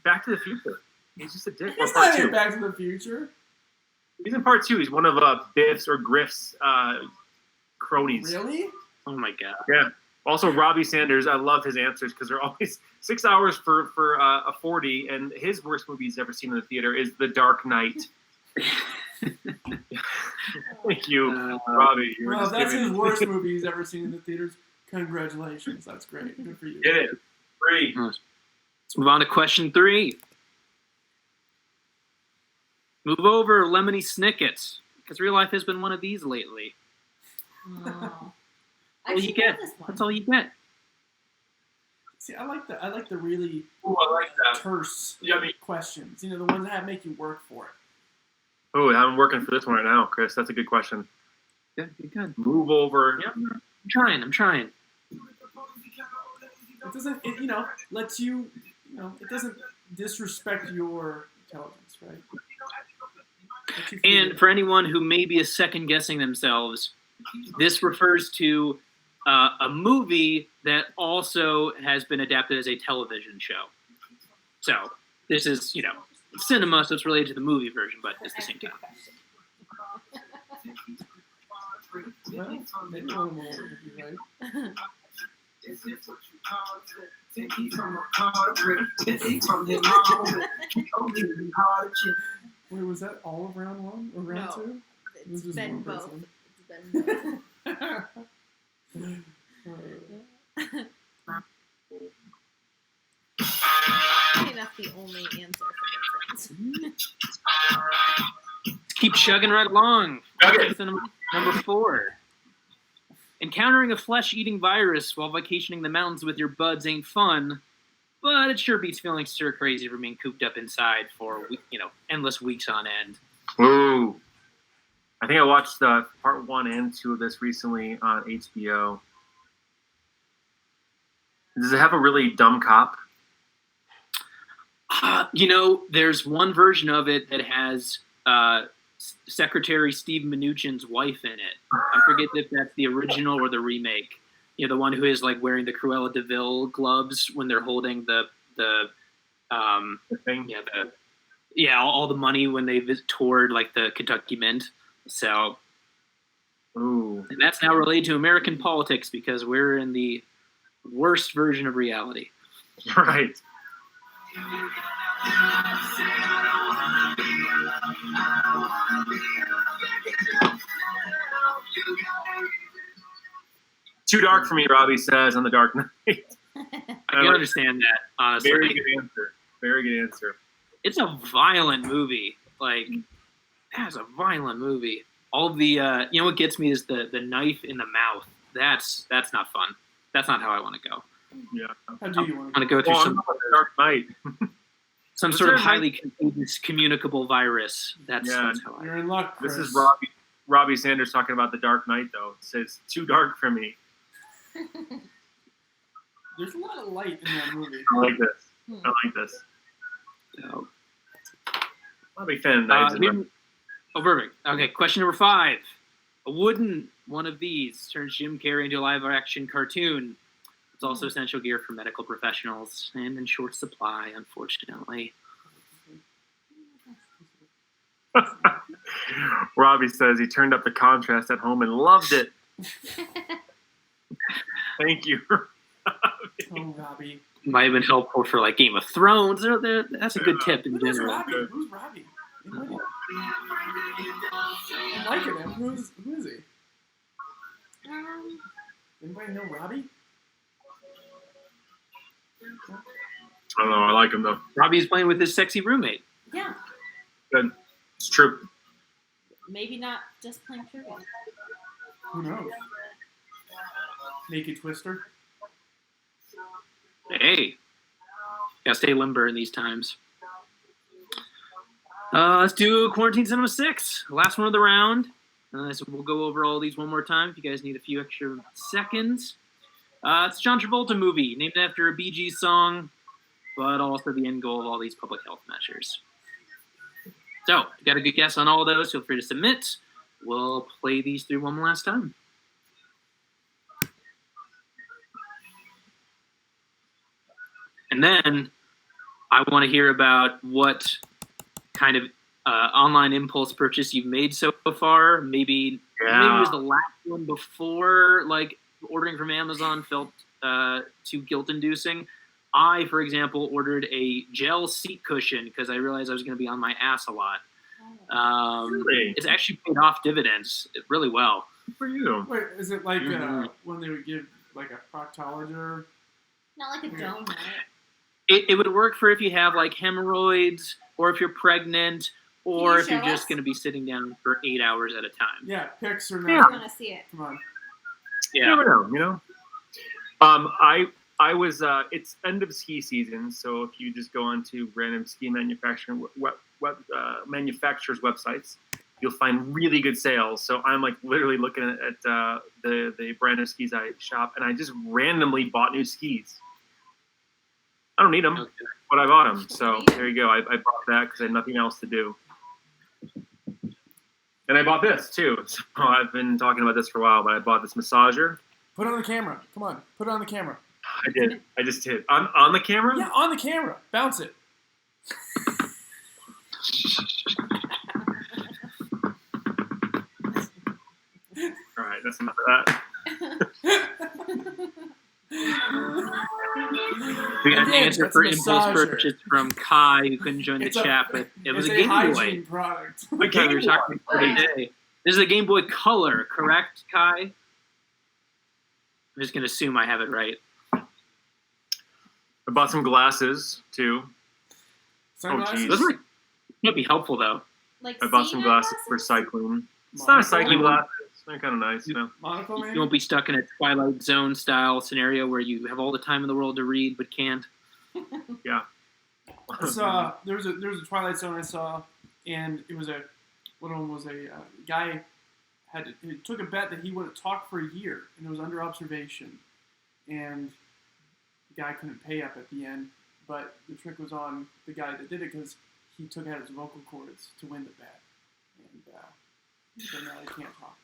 Back to the Future. He's just a dick. Or not part in two. Back to the Future. He's in part 2. He's one of Biff's or Griff's cronies. Really? Oh my god. Yeah. Also, Robbie Sanders. I love his answers because they're always 6 hours for a 40. And his worst movie he's ever seen in the theater is The Dark Knight. Thank you, Robbie. You were Well, if just that's giving- his worst movie he's ever seen in the theaters, congratulations. That's great. Good for you. Get it. 3. Let's move on to question 3. Move over, Lemony Snicket, because real life has been one of these lately. Oh. All you Actually, get. know this one. That's all you get. See, I like the really Ooh, I like that. terse Yummy. questions. You know, the ones that make you work for it. Oh, I'm working for this one right now, Chris. That's a good question. Good, good. Move over. Yep. I'm trying. It doesn't, lets you, it doesn't disrespect your intelligence, right? Lets you feel And good. for anyone who may be second guessing themselves, this refers to a movie that also has been adapted as a television show. So this is, cinema, so it's related to the movie version, but it's the same time. Well, maybe one more would be right. Wait, was that all of round one or round No. two? It was It's just been one both. person. It's been I think that's the only answer for this one. Keep chugging right along. Okay. Cinema number 4. Encountering a flesh-eating virus while vacationing in the mountains with your buds ain't fun, but it sure beats feeling stir crazy from being cooped up inside for endless weeks on end. Ooh. I think I watched part 1 and 2 of this recently on HBO. Does it have a really dumb cop? There's one version of it that has Secretary Steve Mnuchin's wife in it. I forget if that's the original or the remake. The one who is like wearing the Cruella de Vil gloves when they're holding the Thing? all the money when they toured like the Kentucky Mint. So Ooh. and that's now related to American politics because we're in the worst version of reality. Right. Too dark for me, Robbie says on The Dark Knight. I can understand that, honestly. Very good answer. Very good answer. It's a violent movie. Like, that's a violent movie. All the, what gets me is the knife in the mouth. That's not fun. That's not how I want to go. Yeah. How do you want I want to to go through Well, I'm some not The Dark Knight. sort there of a highly contagious, communicable virus. That's how I. You're in luck, Chris. This is Robbie Sanders talking about The Dark Knight, though. It says, too dark for me. There's a lot of light in that movie. I like this. I like this. So, I'm a big fan of knives. perfect. Okay, question number 5. A wooden one of these turns Jim Carrey into a live-action cartoon. It's also essential gear for medical professionals and in short supply, unfortunately. Robbie says he turned up the contrast at home and loved it. Thank you. Oh, Robbie. Might have been helpful for like Game of Thrones. That's a good tip in Who's general. Robbie? Who's Robbie? Anybody? I'm liking him. Who is he? Anybody know Robbie? I don't know. I like him though. Robbie's playing with his sexy roommate. Yeah. Good. It's true. Maybe not just playing trivia. Who knows? Naked Twister. Hey, gotta stay limber in these times. Let's do Quarantine Cinema 6. Last one of the round. So we'll go over all these one more time if you guys need a few extra seconds. It's a John Travolta movie named after a Bee Gees song, but also the end goal of all these public health measures. So, if you got a good guess on all of those, feel free to submit. We'll play these through one last time. And then I want to hear about what kind of online impulse purchase you've made so far. Maybe it was the last one before, like ordering from Amazon felt too guilt-inducing. I, for example, ordered a gel seat cushion because I realized I was going to be on my ass a lot. Really? It's actually paid off dividends really well. Good for you. Wait, is it like when they would give like a proctologist? Not like a donut. It would work for if you have like hemorrhoids, or if you're pregnant, or if you're just going to be sitting down for 8 hours at a time. Yeah, pics or I not. want to see it. Come on. You Yeah. never know, you know. I was. It's end of ski season, so if you just go onto random ski manufacturers' websites, you'll find really good sales. So I'm like literally looking at the brand of skis I shop, and I just randomly bought new skis. I don't need them, Okay. but I bought them. So there you go. I bought that because I had nothing else to do. And I bought this too. So I've been talking about this for a while, but I bought this massager. Put it on the camera. Come on. Put it on the camera. I did. I just did. On the camera? Yeah, on the camera. Bounce it. All right, that's enough of that. We got an Again, answer that's for a impulse massager. purchase from Kai, who couldn't join the It's a- chat, but it was It's a Game Boy. hygiene product. A We were Game talking Boy. about it today. This is a Game Boy Color, correct, Kai? I'm just going to assume I have it right. I bought some glasses too. Sunglasses? geez. Those might be helpful, though. Like I bought some seeing glasses for eyeglasses? cycling. It's not a cycling Monocle? glasses. They're kind of nice, you know. Monocle, maybe? You won't be stuck in a Twilight Zone style scenario where you have all the time in the world to read but can't. Yeah. I saw there was a Twilight Zone I saw, and it was one of them was a guy he took a bet that he wouldn't talk for a year, and it was under observation, and the guy couldn't pay up at the end, but the trick was on the guy that did it because he took out his vocal cords to win the bet, and so now he can't talk.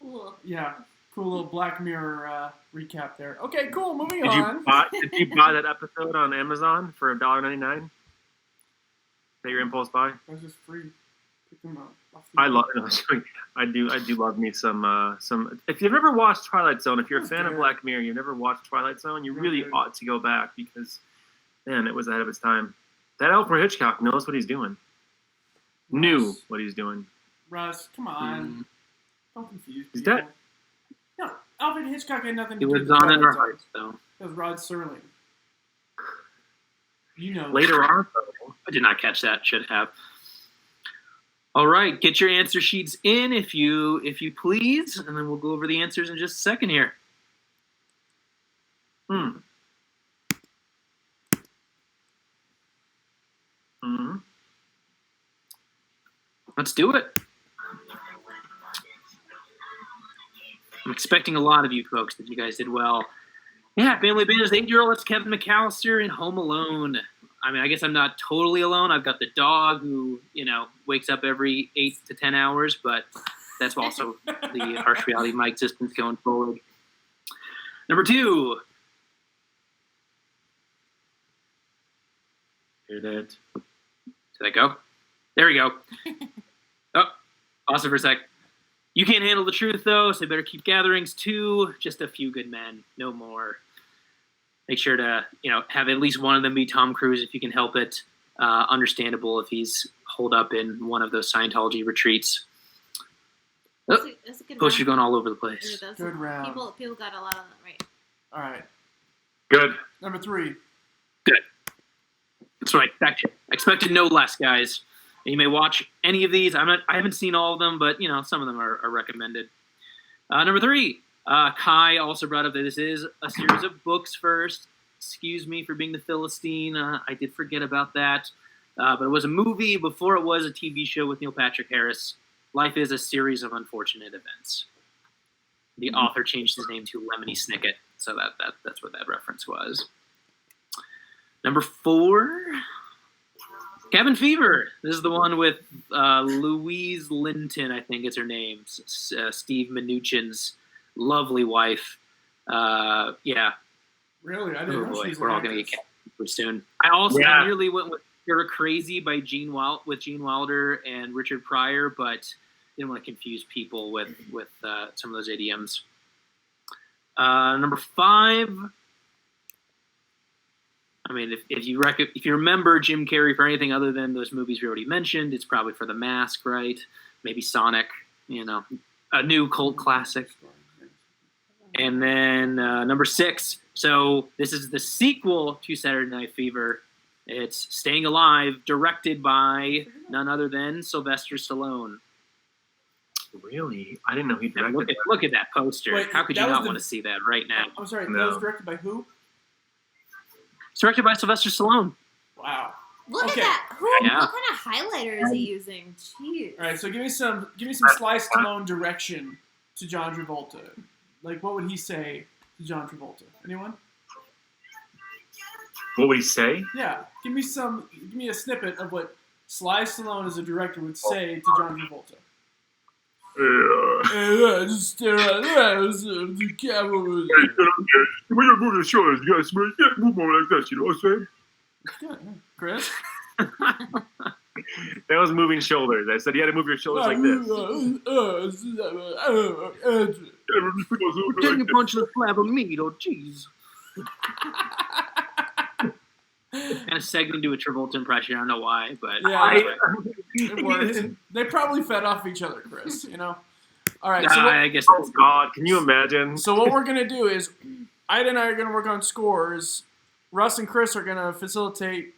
Cool. Yeah, cool little Black Mirror recap there. Okay, cool. Moving Did on. you buy that episode on Amazon for $1.99? Is that your impulse buy? That was just free. Pick them up. I love. No, I do love me some. If you've never watched Twilight Zone, if you're a That's fan of good. Black Mirror, you've never watched Twilight Zone, you Really really good. ought to go back because, man, it was ahead of its time. That Alfred Hitchcock knows what he's doing. Knew Russ. what he's doing. Russ, come on. Don't confuse Is people. that- No, Alfred Hitchcock had nothing to It do was with on in our Twilight Zone. hearts, though. That was Rod Serling. You know. Later on, though, I did not catch that. Should have. All right, get your answer sheets in if you please, and then we'll go over the answers in just a second here. Mm-hmm. Let's do it. I'm expecting a lot of you folks that you guys did well. Yeah, Family Band 8-year-old. That's Kevin McAllister in Home Alone. I mean, I guess I'm not totally alone. I've got the dog who, wakes up every 8 to 10 hours, but that's also the harsh reality of my existence going forward. Number 2. hear that. Did I go? There we go. Oh, pause it for a sec. You can't handle the truth, though, so you better keep gatherings, too. Just a few good men, no more. Make sure to, have at least one of them be Tom Cruise if you can help it. Understandable if he's holed up in one of those Scientology retreats. That's a good Posters round. going all over the place. Good round. People got a lot of that right. All right. Good. Number 3. Good. That's right. Expected no less, guys. And you may watch any of these. I haven't seen all of them, but some of them are recommended. Number 3. Kai also brought up that this is a series of books first. Excuse me for being the Philistine. I did forget about that. But it was a movie before it was a TV show with Neil Patrick Harris. Life is a series of unfortunate events. The author changed his name to Lemony Snicket, so that's what that reference was. Number 4, Cabin Fever. This is the one with Louise Linton, I think is her name. Steve Mnuchin's lovely wife. Yeah. Really? I didn't know she was we're all going to get Cabin soon. I nearly went with You're Crazy by Gene Wilder and Richard Pryor, but didn't want to confuse people with some of those idioms. Number 5. I mean, if you remember Jim Carrey for anything other than those movies we already mentioned, it's probably for The Mask, right? Maybe Sonic, a new cult classic. And then number 6. So this is the sequel to Saturday Night Fever. It's Staying Alive, directed by none other than Sylvester Stallone. Really? I didn't know he directed. Look at that poster. Wait, how could you not want to see that right now? I'm sorry, No. that was directed by who? It's directed by Sylvester Stallone. Wow. Look Okay. at that. Yeah. What kind of highlighter is he using? Jeez. All right, so give me some Sly Stallone direction to John Travolta. Like, what would he say to John Travolta? Anyone? What would he say? Yeah, give me a snippet of what Sly Stallone as a director would say to John Travolta. Just stare at the camera. When you move your shoulders, you gotta move more like that, you know what I'm saying? Chris? That was moving shoulders. I said you had to move your shoulders like this. Didn't you punch the flab of meat? Oh, jeez. Kind of segged into a Travolta impression. I don't know why, but Yeah, it worked. They probably fed off each other, Chris. All right. So I guess. Oh God, can you imagine? So what we're gonna do is, Ida and I are gonna work on scores. Russ and Chris are gonna facilitate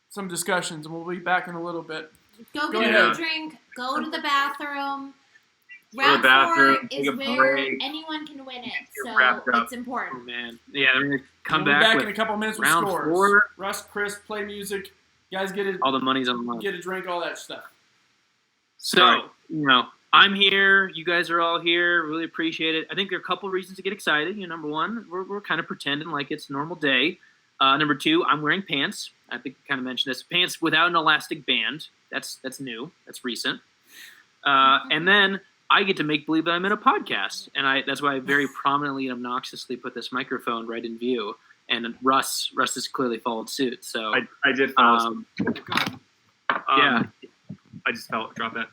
some discussions, and we'll be back in a little bit. Go Go get ahead. a drink. Go to the bathroom. Go to the Round bathroom, 4 take is a where break. anyone can win it, Get so wrapped up. it's Oh important. man, yeah, they're gonna come We'll be back back in a with couple minutes with round scores. 4. Russ, Chris, play music. Guys, get All the money's on the line. a drink, all that stuff. So, I'm here. You guys are all here. Really appreciate it. I think there are a couple reasons to get excited. Number 1, we're kind of pretending like it's a normal day. Number 2, I'm wearing pants. I think I kind of mentioned this. Pants without an elastic band. That's new. That's recent. And then I get to make believe that I'm in a podcast. And that's why I very prominently and obnoxiously put this microphone right in view. And Russ has clearly followed suit. So I did fall. yeah. I just dropped that.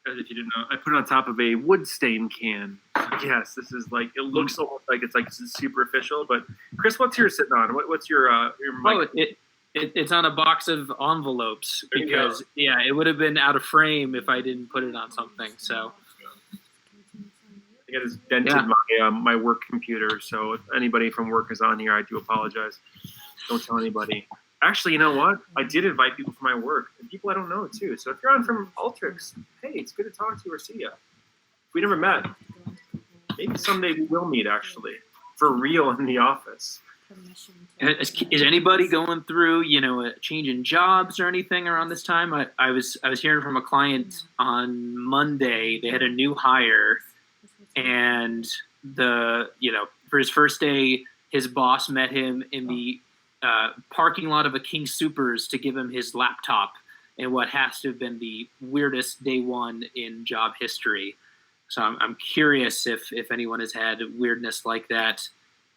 If you didn't know, I put it on top of a wood stain can. Yes, this is like, it looks almost like it's like superficial. But Chris, what's yours sitting on? What's your mic? Oh, it's on a box of envelopes There you because it would have been out of frame if I didn't put it on something. So I got this dented my work computer, so if anybody from work is on here, I do apologize. Don't tell anybody. Actually, you know what? I did invite people from my work, and people I don't know too. So if you're on from Ultrix, hey, it's good to talk to you or see you. If we never met, maybe someday we will meet actually, for real in the office. is anybody going through a change in jobs or anything around this time? I was hearing from a client on Monday. They had a new hire, and for his first day, his boss met him in the parking lot of a King Soopers to give him his laptop in what has to have been the weirdest day one in job history. So I'm curious if anyone has had weirdness like that,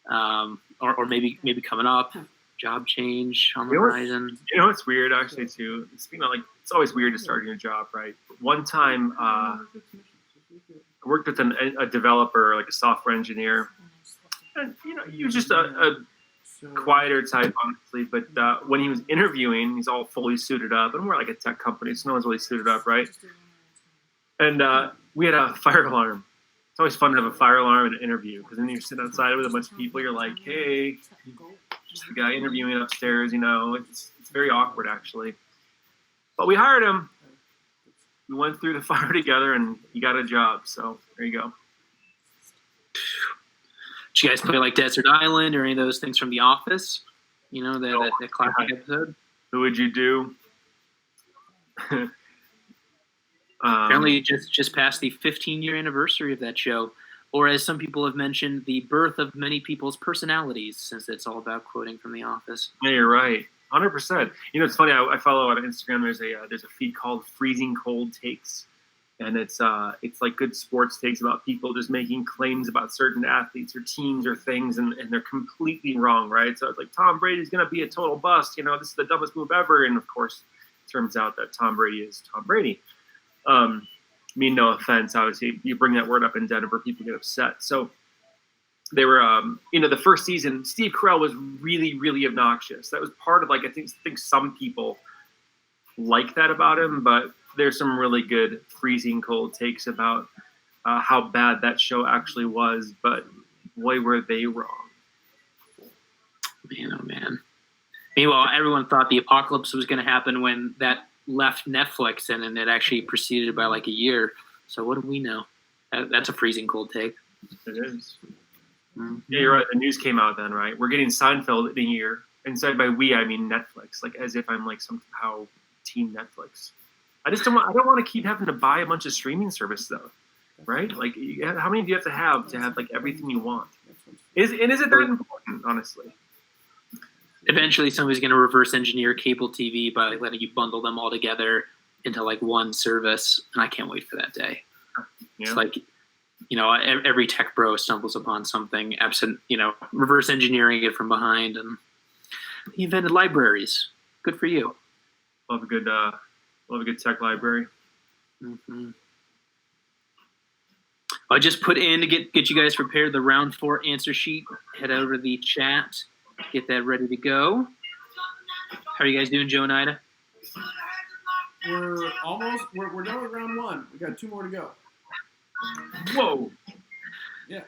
or maybe coming up, job change on the horizon. You know what's weird actually too? Speaking of like it's always weird to start a new job, right? One time, I worked with a developer, like a software engineer, and he was just a quieter type, honestly. But when he was interviewing, he's all fully suited up, and we're like a tech company, so no one's really suited up, right? And we had a fire alarm. It's always fun to have a fire alarm in an interview, because then you sit outside with a bunch of people. You're like, hey, just the guy interviewing upstairs. It's very awkward, actually. But we hired him. We went through the fire together, and he got a job. So there you go. Did you guys play like Desert Island or any of those things from The Office? That classic episode. Who would you do? Apparently, just passed the 15-year anniversary of that show, or as some people have mentioned, the birth of many people's personalities, since it's all about quoting from The Office. Yeah, you're right, 100%. It's funny. I follow on Instagram. There's a feed called Freezing Cold Takes, and it's like good sports takes about people just making claims about certain athletes or teams or things, and they're completely wrong, right? So it's like Tom Brady's gonna be a total bust. This is the dumbest move ever, and of course, it turns out that Tom Brady is Tom Brady. Mean no offense, obviously. You bring that word up in Denver, people get upset. So they were, the first season, Steve Carell was really, really obnoxious. That was part of, I think some people like that about him, but there's some really good freezing cold takes about how bad that show actually was. But boy, were they wrong. Man, oh man. Meanwhile, everyone thought the apocalypse was going to happen when that left Netflix, and it actually proceeded by like a year. So what do we know? That's a freezing cold take. It is. Mm-hmm. Yeah, you're right. The news came out then, right? We're getting Seinfeld in a year. And said by we, I mean Netflix. Like as if I'm like somehow team Netflix. I don't want to keep having to buy a bunch of streaming service though, right? Like how many do you have to have like everything you want? Is it that important, honestly? Eventually, somebody's going to reverse engineer cable TV by letting you bundle them all together into like one service, and I can't wait for that day. Yeah. It's like, every tech bro stumbles upon something absent, reverse engineering it from behind, and he invented libraries. Good for you. Love a good tech library. Mm-hmm. I just put in to get you guys prepared the round 4 answer sheet. Head over to the chat. Get that ready to go. How are you guys doing, Joe and Ida? We're almost. We're done with round 1. We got 2 more to go. Whoa. Yeah.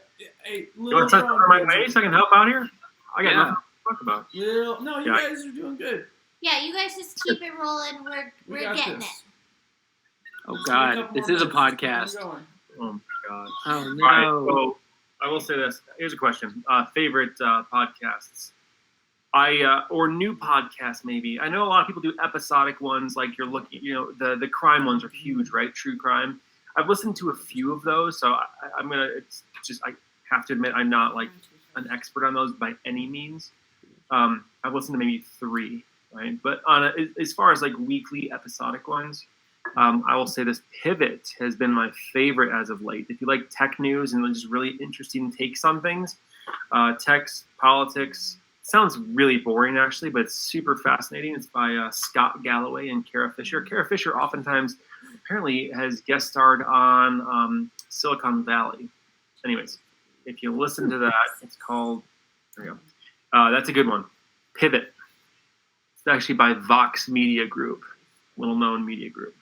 Hey, you want to touch on my face? I can help out here. I got nothing to talk about. No, you guys are doing good. Yeah, you guys just keep it rolling. We're getting this. it. Oh God, this is a podcast. Oh my God. Oh no. All right, so I will say this. Here's a question. Favorite podcasts. Or new podcasts maybe. I know a lot of people do episodic ones, like you're looking, the crime ones are huge, right? True crime. I've listened to a few of those, so I have to admit I'm not like an expert on those by any means. I've listened to maybe 3, right? But as far as like weekly episodic ones, I will say this: Pivot has been my favorite as of late. If you like tech news and just really interesting takes on things, tech, politics. Sounds really boring, actually, but it's super fascinating. It's by Scott Galloway and Kara Fisher. Kara Fisher oftentimes apparently has guest starred on Silicon Valley. Anyways, if you listen to that, it's called, there you go. That's a good one. Pivot. It's actually by Vox Media Group, little-known media group.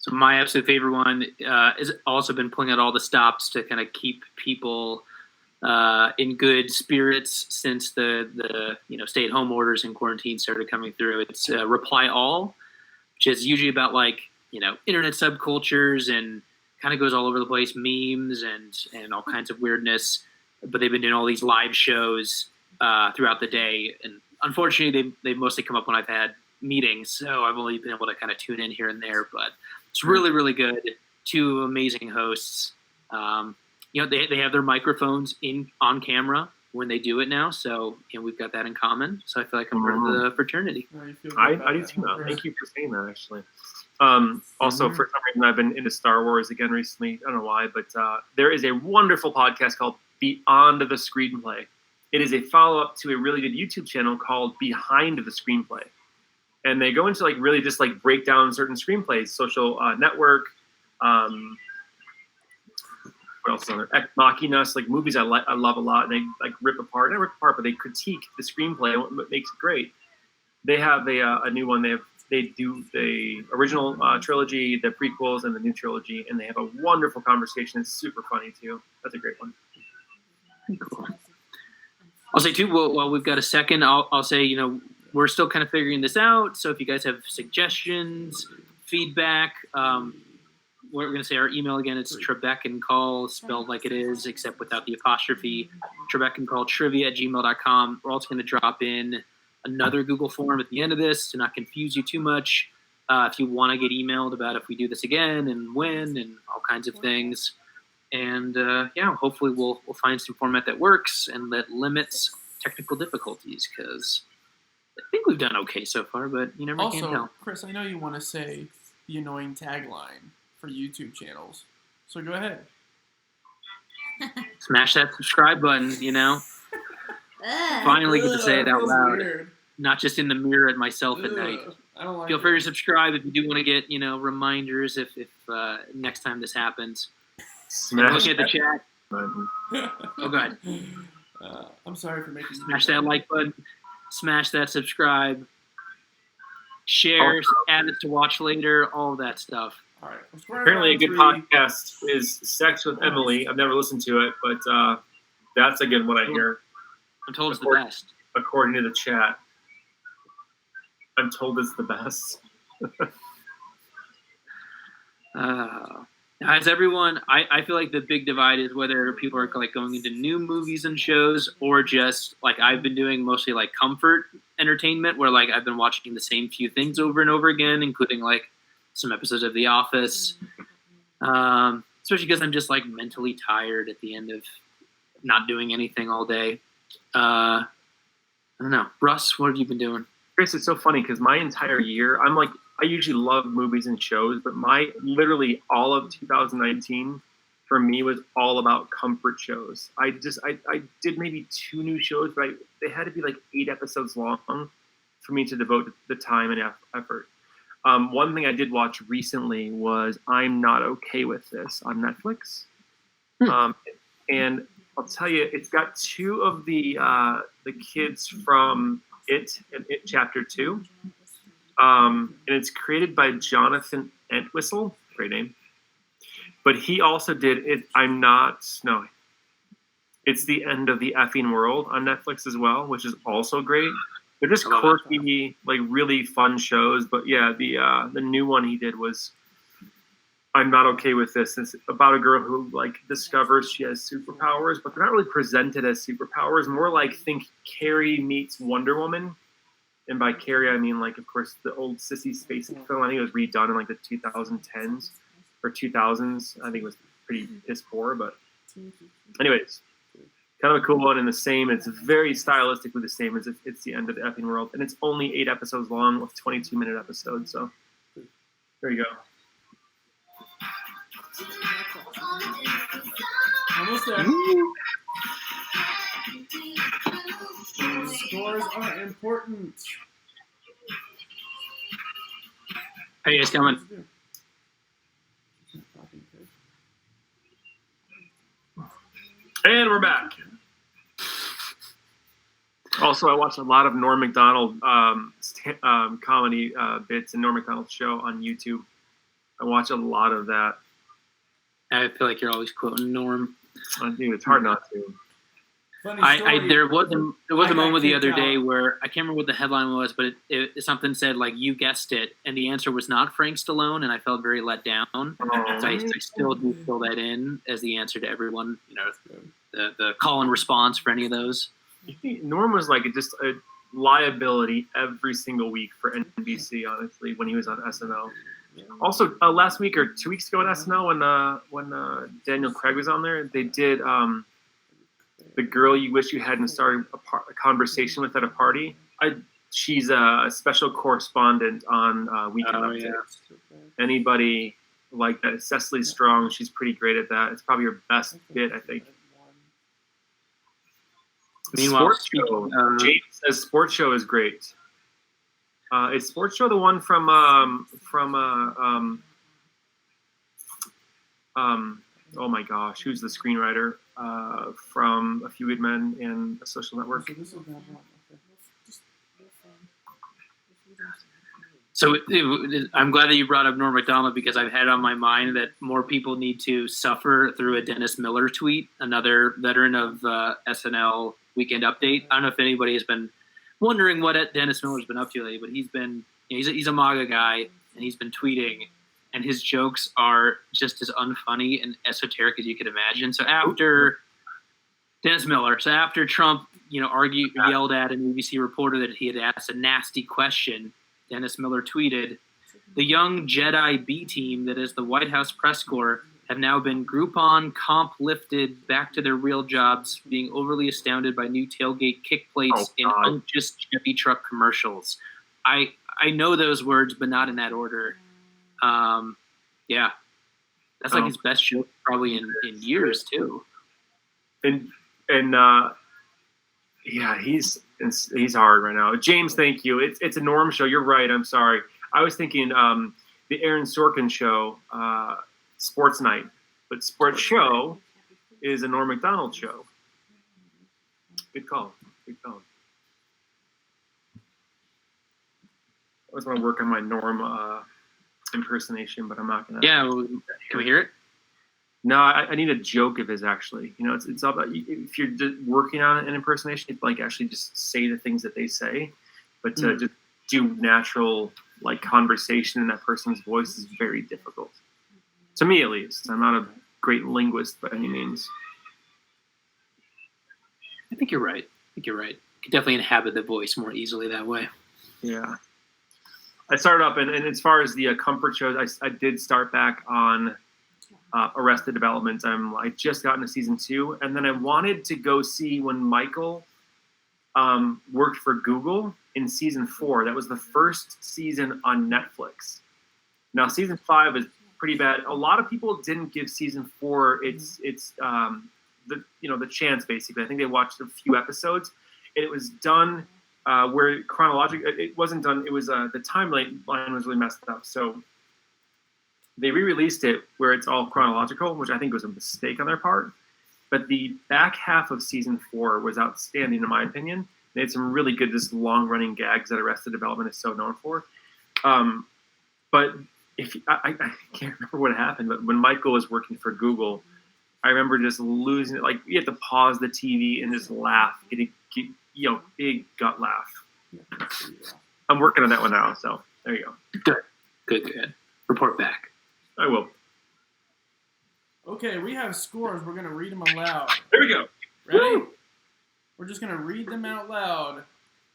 So my absolute favorite one has also been pulling out all the stops to kind of keep people in good spirits since the stay-at-home orders and quarantine started coming through. It's Reply All, which is usually about internet subcultures and kind of goes all over the place, memes and all kinds of weirdness. But they've been doing all these live shows throughout the day, and unfortunately, they mostly come up when I've had meetings, so I've only been able to kind of tune in here and there. But it's really, really good. 2 amazing hosts. They have their microphones on camera when they do it now, so we've got that in common. So I feel like I'm part of the fraternity. I do too now. Thank you for saying that, actually. Also, for some reason, I've been into Star Wars again recently. I don't know why, but there is a wonderful podcast called Beyond the Screenplay. It is a follow-up to a really good YouTube channel called Behind the Screenplay. and they go into like really just like break down certain screenplays, Social Network. What else is on there? Ex Machina, like movies I love a lot, and they like not rip apart, but they critique the screenplay and what makes it great. They have a new one. They do the original trilogy, the prequels, and the new trilogy, and they have a wonderful conversation. It's super funny too. That's a great one. Cool. I'll say too. Well, we've got a second. I'll say, you know, we're still kind of figuring this out. So if you guys have suggestions, feedback, we're going to say our email again. It's Trebek'n Call, spelled like it is, except without the apostrophe. Trebek'n Call trivia@gmail.com. We're also going to drop in another Google form at the end of this to not confuse you too much. If you want to get emailed about if we do this again and when and all kinds of things. And yeah, hopefully we'll find some format that works and that limits technical difficulties, because I think we've done okay so far, but you never can tell. Also, Chris, I know you want to say the annoying tagline for YouTube channels, so go ahead. Smash that subscribe button, you know. Finally get to say it out Feels loud, weird. not just in the mirror at myself at night. I don't like Feel free it. to subscribe if you do want to get, you know, reminders if next time this happens. And looking at the chat. button. Oh, go ahead. I'm sorry for making you Smash do that like button. Smash that subscribe. Share. Add it to watch later. All of that stuff. All right. I'm squaring Apparently, a around good three. podcast is Sex with Emily. I've never listened to it, but that's a good one I hear, I'm told it's the best. according to the chat. I'm told it's the best. Has everyone? I feel like the big divide is whether people are like going into new movies and shows, or just like I've been doing, mostly like comfort entertainment, where like I've been watching the same few things over and over again, including like some episodes of The Office. Especially because I'm just like mentally tired at the end of not doing anything all day. I don't know. Russ, what have you been doing? Chris, it's so funny because my entire year, I usually love movies and shows, but literally all of 2019 for me was all about comfort shows. I did maybe 2 new shows, but they had to be like 8 episodes long for me to devote the time and effort. One thing I did watch recently was I'm Not Okay With This on Netflix. And I'll tell you, it's got 2 of the kids from It and It Chapter 2. And it's created by Jonathan Entwistle, great name. But he also did it. It's The End of the Effing World on Netflix as well, which is also great. They're just quirky, like really fun shows. But yeah, the new one he did was I'm Not Okay With This. It's about a girl who like discovers she has superpowers, but they're not really presented as superpowers. More like think Carrie meets Wonder Woman. And by Carrie, I mean, like, of course, the old Sissy Spacek film. I think it was redone in, like, the 2010s or 2000s. I think it was pretty piss poor, but anyways, kind of a cool one. And the same, it's very stylistically the same as It's the End of the Effing World. And it's only 8 episodes long with 22-minute episodes. So there you go. Almost there. Scores are important. How you guys coming? And we're back. Also, I watched a lot of Norm Macdonald comedy bits and Norm Macdonald's show on YouTube. I watch a lot of that. I feel like you're always quoting Norm. Dude, it's hard not to. Funny story. There was a got moment the kicked other day out. where I can't remember what the headline was, but it something said like you guessed it, and the answer was not Frank Stallone, and I felt very let down. So I still do fill that in as the answer to everyone. You know, the call and response for any of those. Norm was like just a liability every single week for NBC. Honestly, when he was on SNL. Also, last week or 2 weeks ago at SNL, when Daniel Craig was on there, they did The Girl You Wish You Hadn't Started a Conversation With at a Party. She's a special correspondent on Weekend Update. Anybody like that? Cecily Strong, she's pretty great at that. It's probably her best bit, I think. Meanwhile, Sports show. James says sports show is great. Is Sports Show the one from oh my gosh, who's the screenwriter from A Few Good Men and A Social Network? So I'm glad that you brought up Norm Macdonald because I've had on my mind that more people need to suffer through a Dennis Miller tweet, another veteran of SNL Weekend Update. I don't know if anybody has been wondering what Dennis Miller's been up to lately, but he's a MAGA guy and he's been tweeting, and his jokes are just as unfunny and esoteric as you could imagine. So after Trump, yelled at an ABC reporter that he had asked a nasty question, Dennis Miller tweeted, "The young Jedi B team that is the White House press corps have now been Groupon comp lifted back to their real jobs, being overly astounded by new tailgate kick plates in unctuous Chevy truck commercials." I know those words, but not in that order. Yeah, that's like his best joke probably in years too. And yeah, he's hard right now. James, thank you. It's a Norm show. You're right. I'm sorry. I was thinking the Aaron Sorkin show, Sports Night, but Sports Show is a Norm Macdonald show. Good call. Good call. I always want to work on my Norm impersonation, but I'm not gonna. Yeah, can we hear it? No, I need a joke of his actually. It's all about if you're working on an impersonation, it's like actually just say the things that they say, but to just do natural like conversation in that person's voice is very difficult. To me, at least. I'm not a great linguist by any means. I think you're right. You could definitely inhabit the voice more easily that way. Yeah. I started up, and as far as the comfort shows, I did start back on Arrested Development. I just got into season 2, and then I wanted to go see when Michael worked for Google in season 4. That was the first season on Netflix. Now season 5 is pretty bad. A lot of people didn't give season 4 its the chance. Basically, I think they watched a few episodes, and it was done where chronologically it wasn't done. It was the timeline was really messed up. So they re-released it where it's all chronological, which I think was a mistake on their part. But the back half of season 4 was outstanding in my opinion. They had some really good, just long-running gags that Arrested Development is so known for. But I can't remember what happened, but when Michael was working for Google, I remember just losing it. Like, you have to pause the TV and just laugh, get big gut laugh. I'm working on that one now, so there you go. Good. Report back. I will. Okay, we have scores. We're going to read them aloud. There we go. Ready? Woo! We're just going to read them out loud.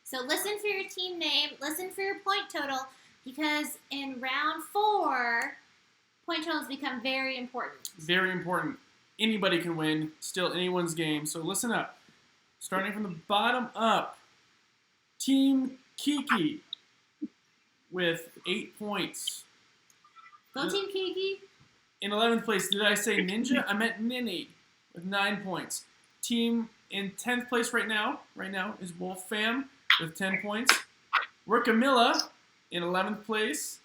So listen for your team name, listen for your point total, because in round 4, point totals become very important. Very important. Anybody can win. Still anyone's game. So listen up. Starting from the bottom up. Team Kiki with 8 points. Go Team Kiki. In 11th place, did I say Ninja? I meant Ninny with 9 points. Team in 10th place right now is Wolf Fam with 10 points. We're Camilla in 11th place,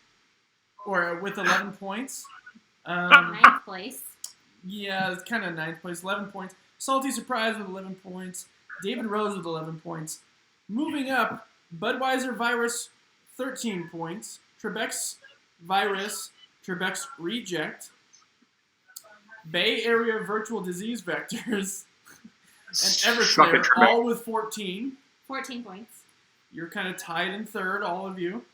or with 11 points. 9th place. Yeah, it's kind of 9th place, 11 points. Salty Surprise with 11 points. David Rose with 11 points. Moving up, Budweiser Virus, 13 points. Trebek's Virus, Trebek's Reject. Bay Area Virtual Disease Vectors, and Everclear, all with 14. 14 points. You're kind of tied in third, all of you.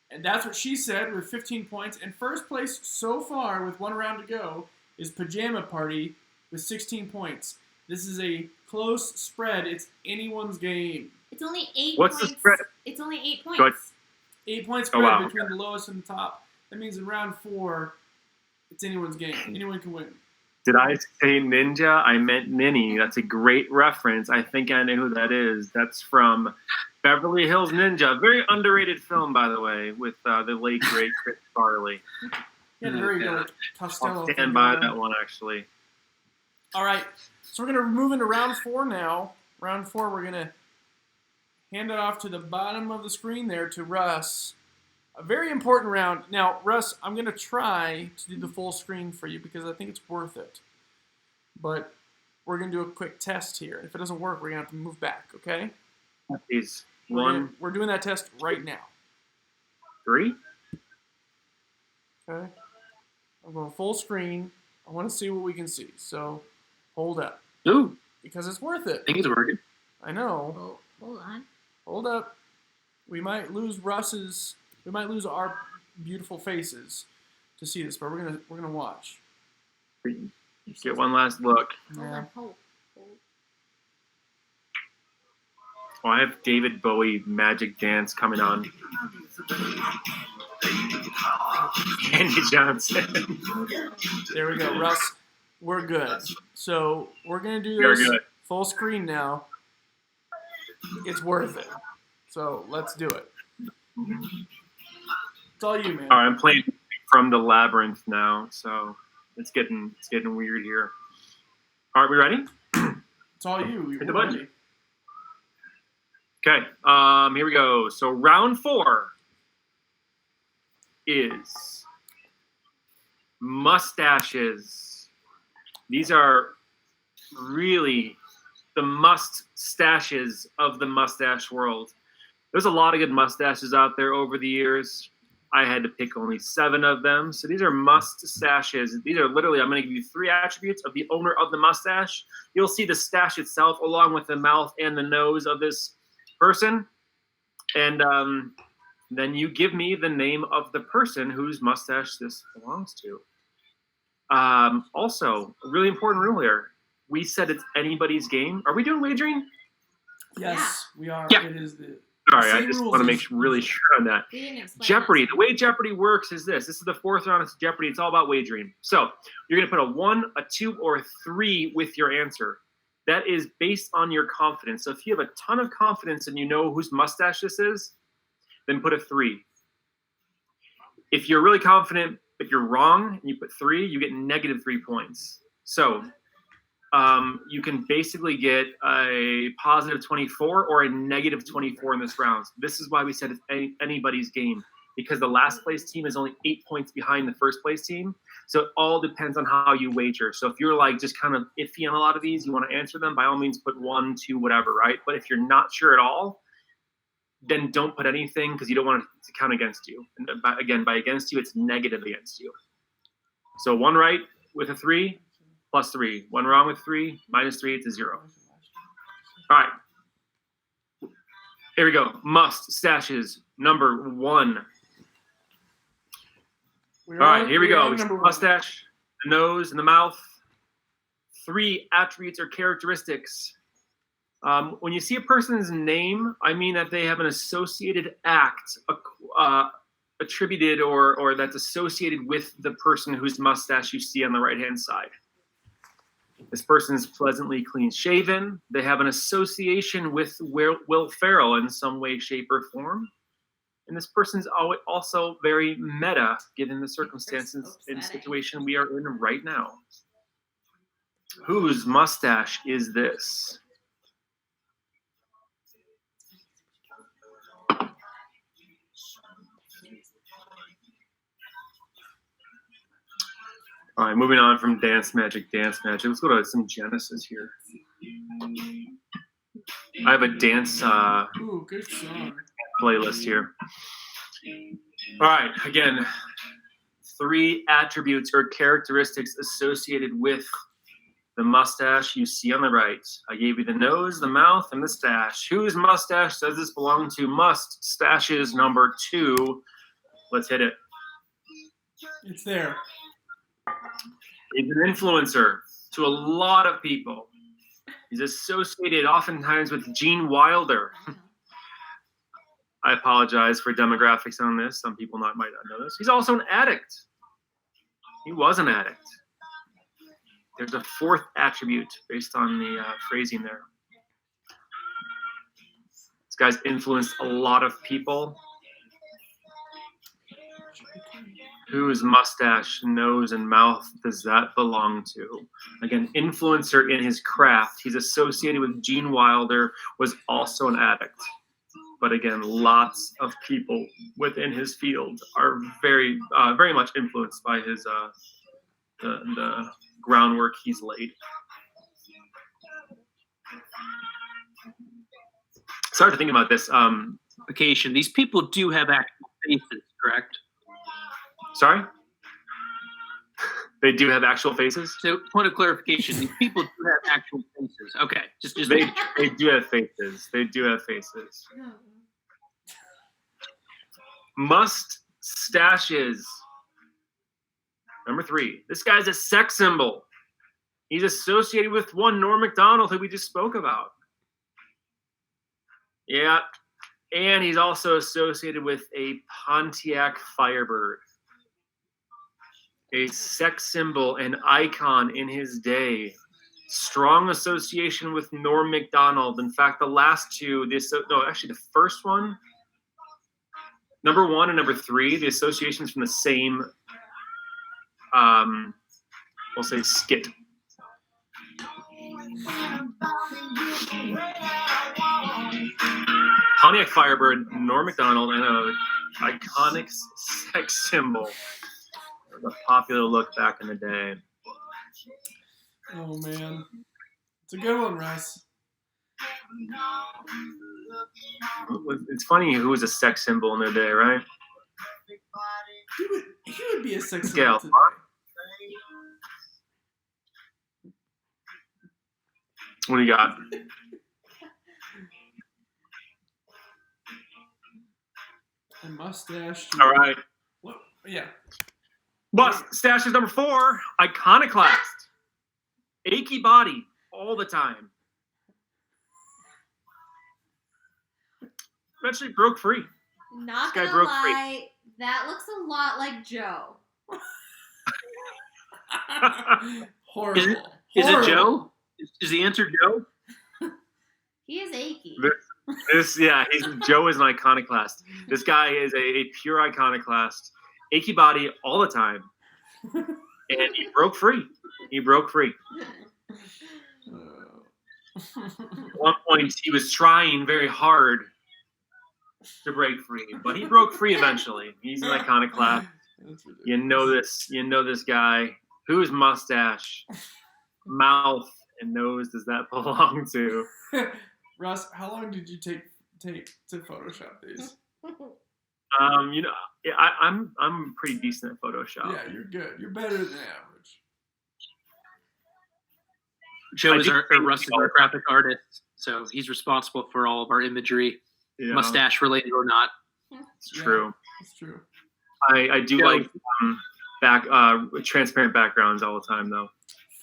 And that's what she said with 15 points. And first place so far, with 1 round to go, is Pajama Party with 16 points. This is a close spread. It's anyone's game. It's only 8 What's points. the spread? It's only 8 points. Good. 8 point spread between the lowest and the top. That means in round 4, it's anyone's game. Anyone can win. Did I say Ninja? I meant Ninny. That's a great reference. I think I know who that is. That's from Beverly Hills Ninja. A very underrated film, by the way, with the late, great Chris Farley. Yeah, there you go. Costello. I'll stand by that one, actually. All right. So we're going to move into round 4 now. Round 4, we're going to hand it off to the bottom of the screen there to Russ. A very important round. Now, Russ, I'm going to try to do the full screen for you because I think it's worth it. But we're going to do a quick test here. If it doesn't work, we're going to have to move back, okay? Is We're doing that test right now. 3. Okay? I'm going full screen. I want to see what we can see. So, hold up. Ooh, Because it's worth it. I think it's working. I know. Oh, hold on. Hold up. We might lose our beautiful faces to see this, but we're gonna watch. Get one last look. Hold Yeah. on. Hold. Oh, I have David Bowie Magic Dance coming on. Andy Johnson. There we go, Russ. We're good. So we're gonna do Very this good. full screen now. It's worth it. So let's do it. It's all you, man. All right, I'm playing from the Labyrinth now, so it's getting weird here. All right, we ready? It's all you. Hit the We're button. ready. Okay, here we go. So round 4 is mustaches. These are really the must-stashes of the mustache world. There's a lot of good mustaches out there over the years. I had to pick only 7 of them. So these are must-stashes. These are literally, I'm going to give you 3 attributes of the owner of the mustache. You'll see the stash itself along with the mouth and the nose of this person. And then you give me the name of the person whose mustache this belongs to. Also, a really important rule here. We said it's anybody's game. Are we doing wagering? Yes, we are. Yeah. It is the Sorry, I same just rules want to as- make really sure on that. We didn't explain Jeopardy. that. The way Jeopardy works is this. This is the 4th round. It's Jeopardy. It's all about wagering. So you're going to put a 1, a 2, or a 3 with your answer. That is based on your confidence. So if you have a ton of confidence and you know whose mustache this is, then put a 3. If you're really confident but you're wrong and you put 3, you get negative 3 points. So you can basically get a positive 24 or a negative 24 in this round. This is why we said it's anybody's game, because the last place team is only 8 points behind the first place team. So it all depends on how you wager. So if you're like just kind of iffy on a lot of these, you want to answer them, by all means put 1, 2, whatever, right? But if you're not sure at all, then don't put anything because you don't want it to count against you. And by against you, it's negative against you. So 1 right with a 3, plus 3. 1 wrong with 3, minus 3, it's a 0. All right. Here we go. Mustaches, number 1. All right, here we go. Mustache, the nose, and the mouth. 3 attributes or characteristics. When you see a person's name, I mean that they have an associated act attributed or that's associated with the person whose mustache you see on the right-hand side. This person is pleasantly clean-shaven. They have an association with Will Ferrell in some way, shape, or form. And this person's also very meta, given the circumstances and situation we are in right now. Whose mustache is this? All right, moving on from Dance Magic. Let's go to some Genesis here. I have a dance Ooh, good song. playlist here. All right, again, 3 attributes or characteristics associated with the mustache you see on the right. I gave you the nose, the mouth, and the stash. Whose mustache does this belong to? Mustaches number 2. Let's hit it. It's there. He's an influencer to a lot of people. He's associated oftentimes with Gene Wilder. I apologize for demographics on this. Some people might not know this. He's also an addict. He was an addict. There's a 4th attribute based on the phrasing there. This guy's influenced a lot of people. Whose mustache, nose, and mouth does that belong to? Again, influencer in his craft. He's associated with Gene Wilder, was also an addict. But again, lots of people within his field are very much influenced by his the groundwork he's laid. Started thinking about this. Vacation. These people do have actual faces, correct? Sorry? They do have actual faces? So, point of clarification: these people do have actual faces. Okay, just They do have faces. They do have faces. Mustaches. Number 3. This guy's a sex symbol. He's associated with one Norm Macdonald, who we just spoke about. Yeah. And he's also associated with a Pontiac Firebird. A sex symbol, an icon in his day. Strong association with Norm Macdonald. In fact, the last two, actually the first one, number 1 and number 3, the associations from the same, we'll say skit. Pontiac Firebird, Norm Macdonald, and an iconic sex symbol. A popular look back in the day. Oh man, it's a good one, Rice. It's funny who was a sex symbol in their day, right? He would be a sex Gail. symbol today. What do you got? A mustache. All right. What? Yeah. Mustache is number 4. Iconoclast. Achy body all the time. Eventually broke free. Not This guy gonna broke lie, that looks a lot like Joe. Horrible. Is it Horrible. Joe? Is the answer Joe? He is achy. Joe is an iconoclast. This guy is a pure iconoclast. Achy body all the time. And he broke free. At one point, he was trying very hard to break free, but he broke free eventually. He's an iconoclast. You know this guy. Whose mustache, mouth, and nose does that belong to? Russ, how long did you take to Photoshop these? I'm pretty decent at Photoshop. Yeah, you're good. You're better than average. Joe is our graphic artist, so he's responsible for all of our imagery, Yeah, mustache related or not. it's true. It's true. I do like transparent backgrounds all the time, though.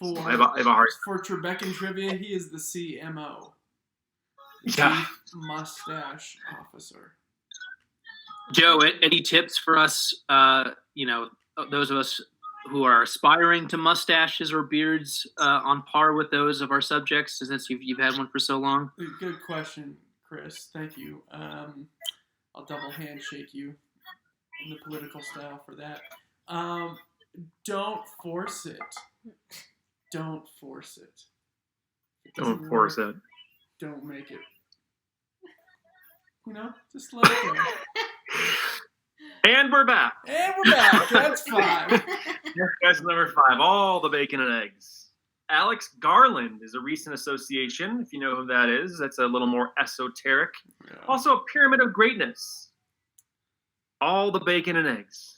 I have a hard. For Trebek'n trivia, he is the CMO. Yeah. Chief Mustache Officer. Joe, any tips for us? Those of us who are aspiring to mustaches or beards on par with those of our subjects, since you've had one for so long. Good question, Chris. Thank you. I'll double handshake you in the political style for that. Don't force it. Don't force it. Don't force it. Don't make it. Just let it go. And we're back. And we're back. That's 5. That's number 5. All the bacon and eggs. Alex Garland is a recent association. If you know who that is, that's a little more esoteric. Yeah. Also, a pyramid of greatness. All the bacon and eggs.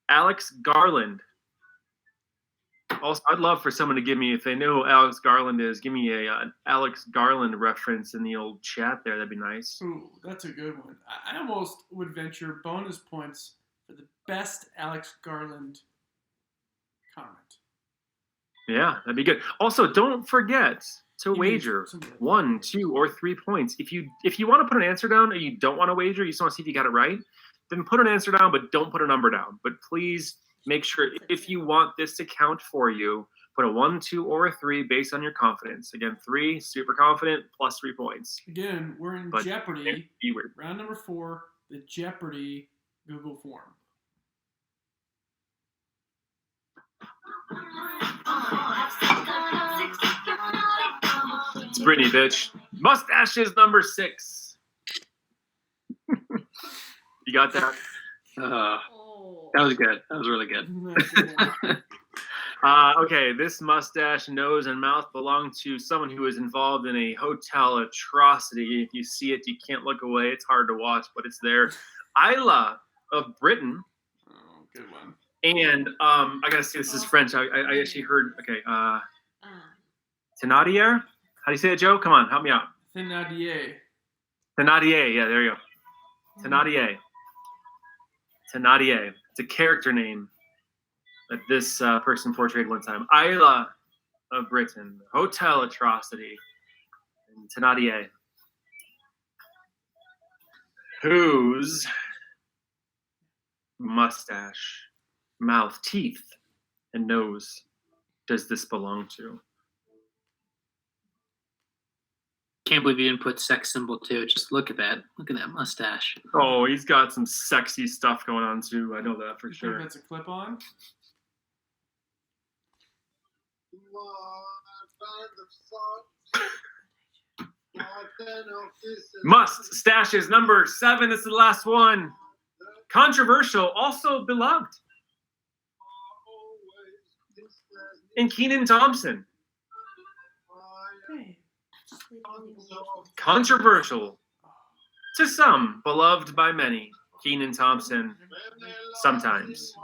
Alex Garland. Also, I'd love for someone to give me, if they know who Alex Garland is, give me an Alex Garland reference in the old chat there. That'd be nice. Ooh, that's a good one. I almost would venture bonus points for the best Alex Garland comment. Yeah, that'd be good. Also, don't forget to wager Something like 1, 2, or 3 points. If you want to put an answer down or you don't want to wager, you just want to see if you got it right, then put an answer down, but don't put a number down. But please make sure, if you want this to count for you, put a 1, 2, or a 3 based on your confidence. Again, 3, super confident, plus 3 points. Again, we're in But Jeopardy. be weird. Round number 4, the Jeopardy Google form. It's Brittany, bitch. Mustaches number 6. You got that? Oh. That was good. That was really good. Okay, this mustache, nose, and mouth belong to someone who is involved in a hotel atrocity. If you see it, you can't look away. It's hard to watch, but it's there. Isla of Britain. Oh, good one. And I gotta say, this is French. I actually heard. Okay, Thénardier. How do you say it, Joe? Come on, help me out. Thénardier. Thénardier. Yeah, there you go. Thénardier. Thénardier. It's a character name that this person portrayed one time. Isla of Britain, hotel atrocity, and Thénardier, whose mustache, mouth, teeth, and nose does this belong to? Can't believe you didn't put sex symbol to it. Just look at that. Look at that mustache. Oh, he's got some sexy stuff going on too. I know that for You think sure. that's a clip-on? Mustaches number 7. This is the last one. Controversial, also beloved. And Kenan Thompson. Controversial to some, beloved by many. Kenan Thompson, sometimes.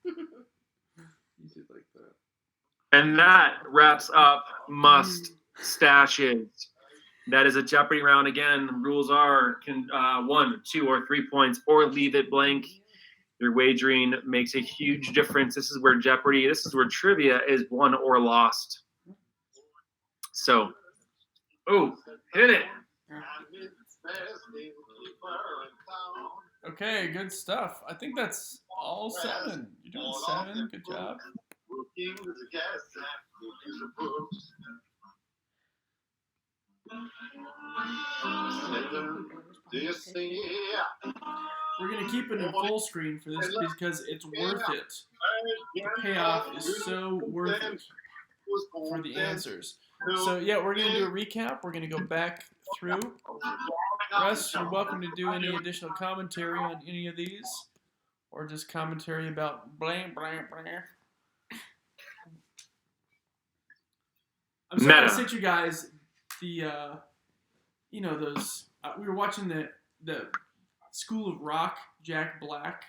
You did like that. And that wraps up mustaches. That is a Jeopardy round again. The rules are 1, 2, or 3 points, or leave it blank. Your wagering makes a huge difference. This is where Jeopardy, this is where trivia is won or lost. So, hit it. Okay, good stuff. I think that's all 7. You're doing 7. Good job. We're going to keep it in full screen for this because it's worth it. The payoff is so worth it for the answers. So, yeah, we're going to do a recap. We're going to go back through. Russ, you're welcome to do any additional commentary on any of these, or just commentary about blank, blank, blank. I'm sorry to sent you guys the, those. We were watching the School of Rock, Jack Black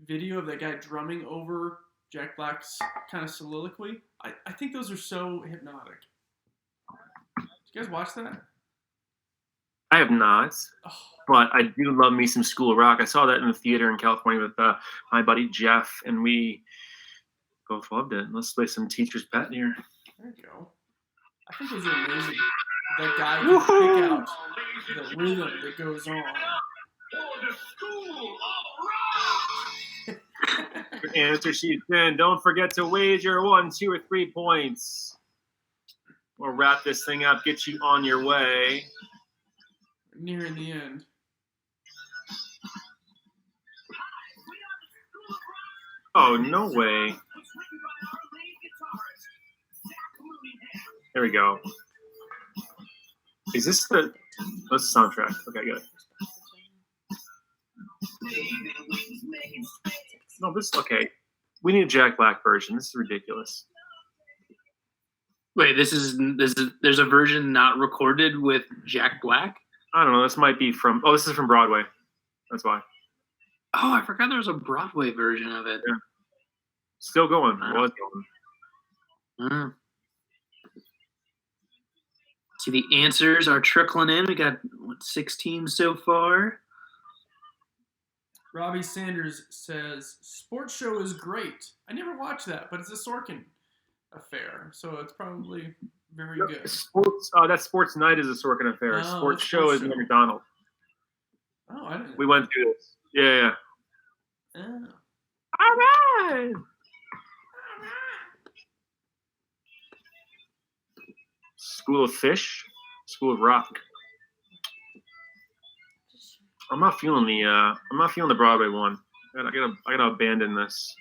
video of that guy drumming over Jack Black's kind of soliloquy. I think those are so hypnotic. Did you guys watch that? I have not, but I do love me some School of Rock. I saw that in the theater in California with my buddy Jeff, and we both loved it. Let's play some Teacher's Pet here. There you go. I think those are amazing. That guy can pick out the rhythm that goes on. Answer sheet 10. Don't forget to wager 1, 2, or 3 points. We'll wrap this thing up, get you on your way. Nearing the end. Oh, no way. There we go. Is this the soundtrack? Okay, good. No, okay. We need a Jack Black version. This is ridiculous. Wait, there's a version not recorded with Jack Black? I don't know. This might be from. Oh, this is from Broadway. That's why. Oh, I forgot there was a Broadway version of it. Yeah. Still going. Was going. See, the answers are trickling in. We got 6 teams so far. Robbie Sanders says, "Sports show is great. I never watched that, but it's a Sorkin affair, so it's probably very good." Sports. That Sports Night is a Sorkin affair. Oh, Sports show is McDonald. Oh, I didn't. We went through this. Yeah. Oh. All right. School of Fish, School of Rock. I'm not feeling the Broadway one. I gotta abandon this.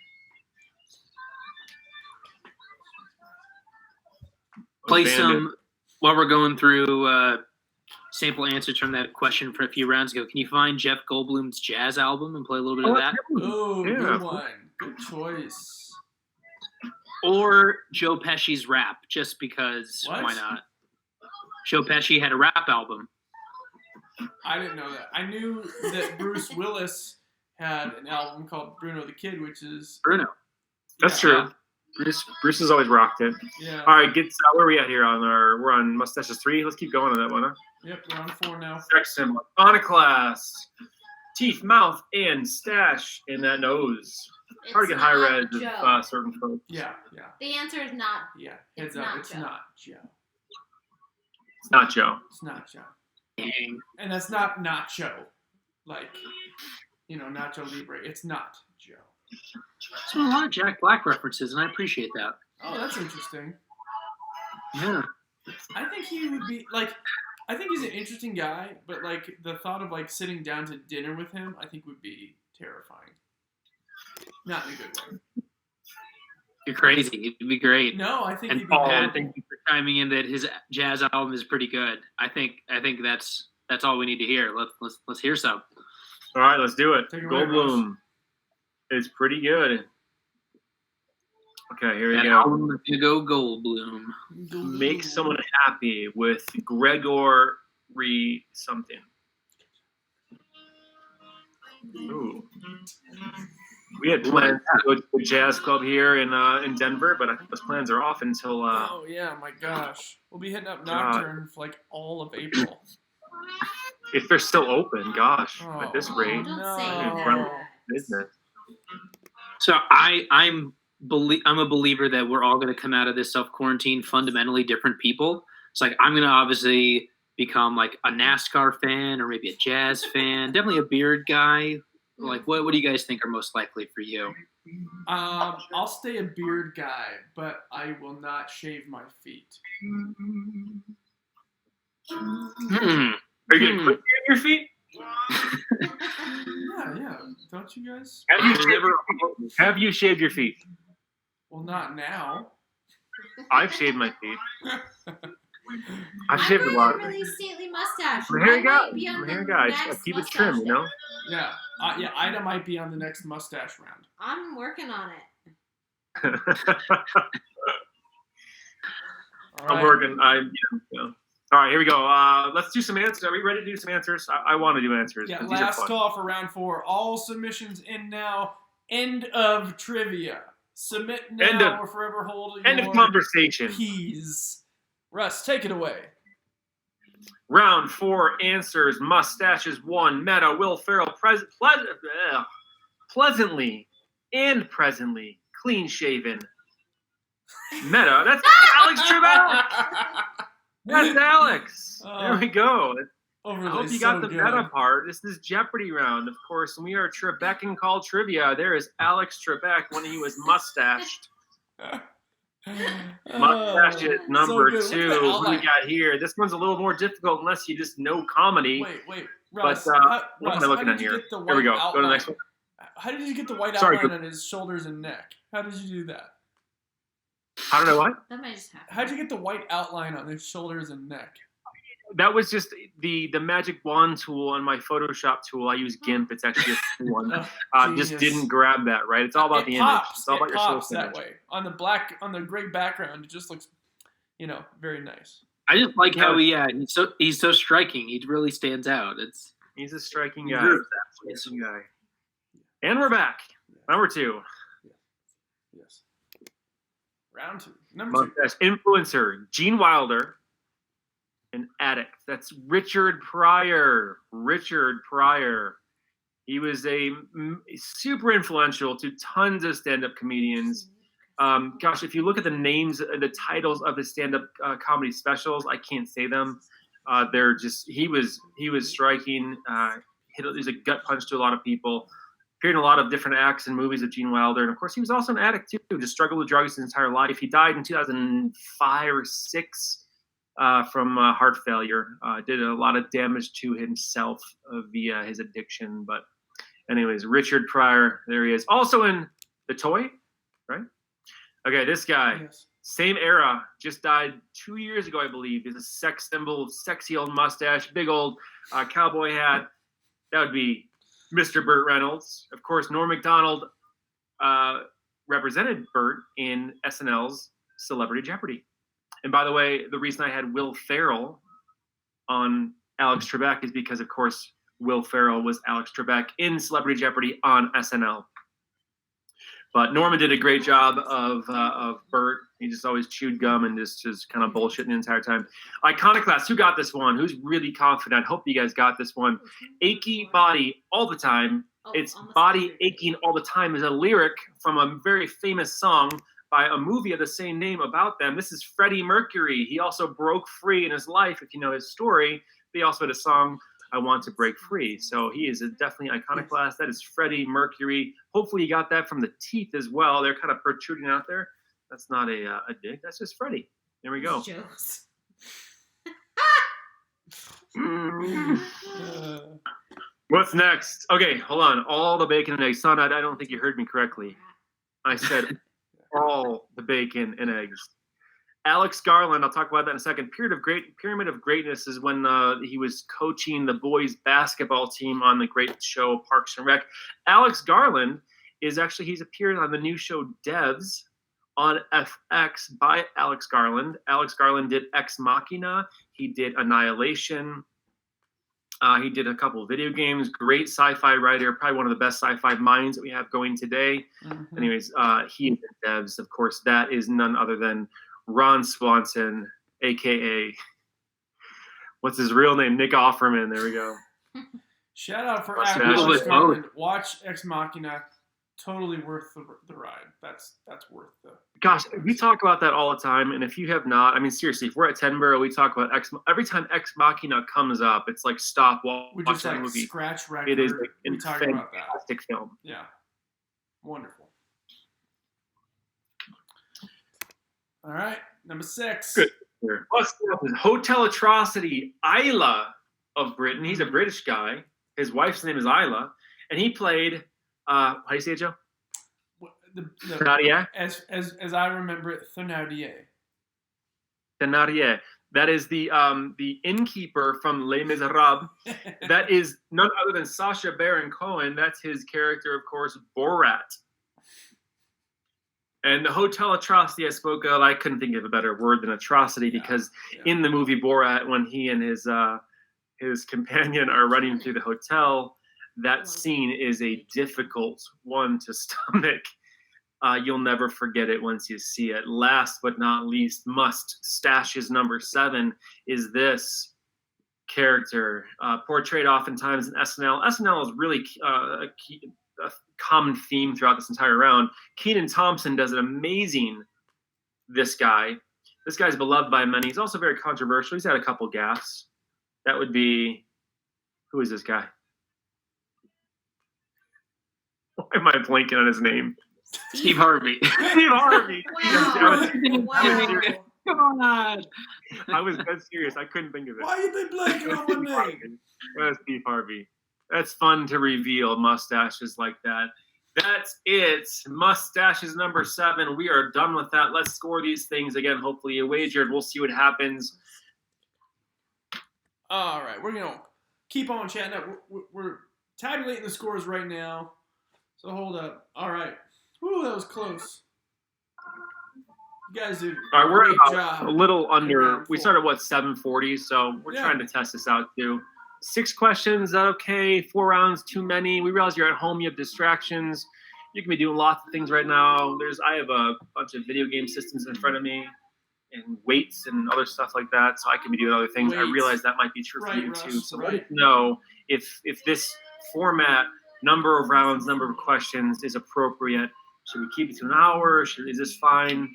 Play some while we're going through sample answers from that question from a few rounds ago. Can you find Jeff Goldblum's jazz album and play a little bit of that? Oh, Yeah. good one. Good choice. Or Joe Pesci's rap, just because What? why not? Joe Pesci had a rap album. I didn't know that. I knew that Bruce Willis had an album called Bruno the Kid, which is Bruno. That's yeah, true. Bruce has always rocked it. Yeah. All right, where are we at here we're on Mustaches 3. Let's keep going on that one, huh? Yep, we're on 4 now. Sex symbol. Iconoclast. Teeth, mouth, and stash in that nose. Hard to get high res with Joe. certain folks. Yeah. The answer is not. Yeah. It's Heads up, not it's Joe. not Joe. It's not Joe. It's not Joe. Dang. And that's not Nacho. Like, Nacho Libre. It's not Joe. So a lot of Jack Black references, and I appreciate that. Oh, that's interesting. Yeah. I think he would be, I think he's an interesting guy, but, the thought of, sitting down to dinner with him, I think would be terrifying. Not in a good way. You're crazy. It'd be great. No, I think And he'd be Paul, terrible. thank you for chiming in that his jazz album is pretty good. I think that's all we need to hear. Let's hear some. All right, let's do it. Take it away, Goldblum is pretty good. Okay, here we That go. album is gonna go Goldblum. Make someone happy with Gregory something. Ooh. We had plans to go to the jazz club here in Denver, but I think those plans are off until Oh, yeah, my gosh. We'll be hitting up Nocturne for, all of April. if they're still open. Gosh, at this Oh, rate, Don't say no. that. business. So I'm a believer that we're all going to come out of this self-quarantine fundamentally different people. It's I'm going to obviously become a NASCAR fan or maybe a jazz fan, definitely a beard guy. What do you guys think are most likely for you? I'll stay a beard guy, but I will not shave my feet. Hmm. Are you gonna quit your feet? Yeah. Don't you guys? Have you shaved your feet? Well, not now. I've shaved my feet. I've I'm shaved a growing lot. a really stately mustache. I'm a hair I guy. might be on I'm a the hair guy. next Just keep it mustache trim, day. Yeah. Ida might be on the next mustache round. I'm working on it. All I'm right. working. All right, here we go. Let's do some answers. Are we ready to do some answers? I want to do answers. Yeah, These are last fun. call for round 4. All submissions in now. End of trivia. Submit now End of- or forever hold End your of conversation. peas. Russ, take it away. Round 4 answers. Mustaches 1. Meta. Will Ferrell. Pleasantly and presently clean shaven. Meta. That's Alex Trebek'n. That's Alex. There we go. Overly I hope you so got the good. meta part. This is Jeopardy round, of course, and we are Trebek'n Call Trivia. There is Alex Trebek when he was mustached. Mustache is number so good. 2. Look at the Who we outline. got here? This one's a little more difficult unless you just know comedy. Wait, Russ. What am I looking how at did you here? get the Here we white go. Go to the outline? next one. How did you get the white Sorry, outline go- on his shoulders and neck? How did you do that? I don't know what. That might just happen. How'd you get the white outline on his shoulders and neck? That was just the magic wand tool on my Photoshop tool. I use GIMP. It's actually a free one. Just Genius. didn't grab that, right? It's all about the image. Pops. It's all about it your pops self-image. that way. On the gray background, it just looks, very nice. I just like how he's so striking. He really stands out. He's a striking He guy. deserves that. Striking guy. And we're back. Number 2. Yes. Round 2. Number 2. Mustache influencer, Gene Wilder. An addict. That's Richard Pryor. Richard Pryor. He was super influential to tons of stand-up comedians. Gosh, if you look at the names, the titles of his stand-up comedy specials, I can't say them. They're just he was striking. He's a gut punch to a lot of people. Appeared in a lot of different acts and movies of Gene Wilder, and of course, he was also an addict too. Just struggled with drugs his entire life. He died in 2005 or 6 from heart failure. Did a lot of damage to himself via his addiction. But anyways, Richard Pryor, there he is. Also in The Toy, right? Okay, this guy. Yes. Same era, just died 2 years ago, I believe. Is a sex symbol, sexy old mustache, big old cowboy hat. That would be Mr. Burt Reynolds. Of course, Norm Macdonald represented Burt in SNL's Celebrity Jeopardy. And by the way, the reason I had Will Ferrell on Alex Trebek is because, of course, Will Ferrell was Alex Trebek in Celebrity Jeopardy on SNL. But Norman did a great job of Burt. He just always chewed gum and just kind of bullshitting the entire time. Iconoclast, who got this one? Who's really confident? I hope you guys got this one. Achy body all the time. It's body aching all the time is a lyric from a very famous song by a movie of the same name about them. This is Freddie Mercury. He also broke free in his life, if you know his story. He also had a song, I Want to Break Free. So he is definitely iconoclast. That is Freddie Mercury. Hopefully you got that from the teeth as well. They're kind of protruding out there. That's not a dig. That's just Freddie. There we go. Jokes. What's next? Okay, hold on. All the bacon and eggs. Son, I don't think you heard me correctly. I said all the bacon and eggs. Alex Garland, I'll talk about that in a second. Pyramid of Greatness is when he was coaching the boys basketball team on the great show Parks and Rec. Alex Garland he's appeared on the new show Devs on FX by Alex Garland. Alex Garland did Ex Machina. He did Annihilation. He did a couple of video games. Great sci-fi writer, probably one of the best sci-fi minds that we have going today. Mm-hmm. Anyways, he did Devs. Of course, that is none other than Ron Swanson, a.k.a. what's his real name? Nick Offerman. There we go. Shout out for Alex Garland. Watch Ex Machina. Totally worth the ride. That's worth the. Gosh, we talk about that all the time, and if you have not, I mean, seriously, if we're at Tenborough, we talk about every time Ex Machina comes up, it's like stop, watch that movie. Scratch record. It is like we a talk about that. fantastic film. Yeah, wonderful. All right, number 6. Good. Hotel Atrocity, Isla of Britain. He's a British guy. His wife's name is Isla, and he played. How do you say it, Joe? Thénardier? As I remember it, Thénardier. Thénardier. That is the innkeeper from Les Miserables. That is none other than Sacha Baron Cohen. That's his character, of course, Borat. And the Hotel Atrocity I spoke of, I couldn't think of a better word than atrocity because in the movie Borat, when he and his companion are running through the hotel, that scene is a difficult one to stomach. You'll never forget it once you see it. Last but not least, Mustache's number 7 is this character, portrayed oftentimes in SNL. SNL is really a common theme throughout this entire round. Kenan Thompson does an amazing this guy. This guy's beloved by many. He's also very controversial. He's had a couple gaffes. That would be, who is this guy? Why am I blanking on his name? Steve Harvey. Steve Harvey. Wow. Come on. I was that serious. I couldn't think of it. Why you been blanking on my name? That's Steve Harvey. That's fun to reveal mustaches like that. That's it. Mustaches number 7. We are done with that. Let's score these things again. Hopefully you wagered. We'll see what happens. All right. We're going to keep on chatting up. We're tabulating the scores right now. So hold up. All right. Woo, that was close. You guys did all right, we're great about job. a little under. We started, 7:40, so we're trying to test this out, too. 6 questions, is that okay? 4 rounds, too many. We realize you're at home, you have distractions. You can be doing lots of things right now. I have a bunch of video game systems in front of me and weights and other stuff like that, so I can be doing other things. I realize that might be true for you, too. So let us know if this format, number of rounds, number of questions is appropriate. Should we keep it to an hour? Is this fine?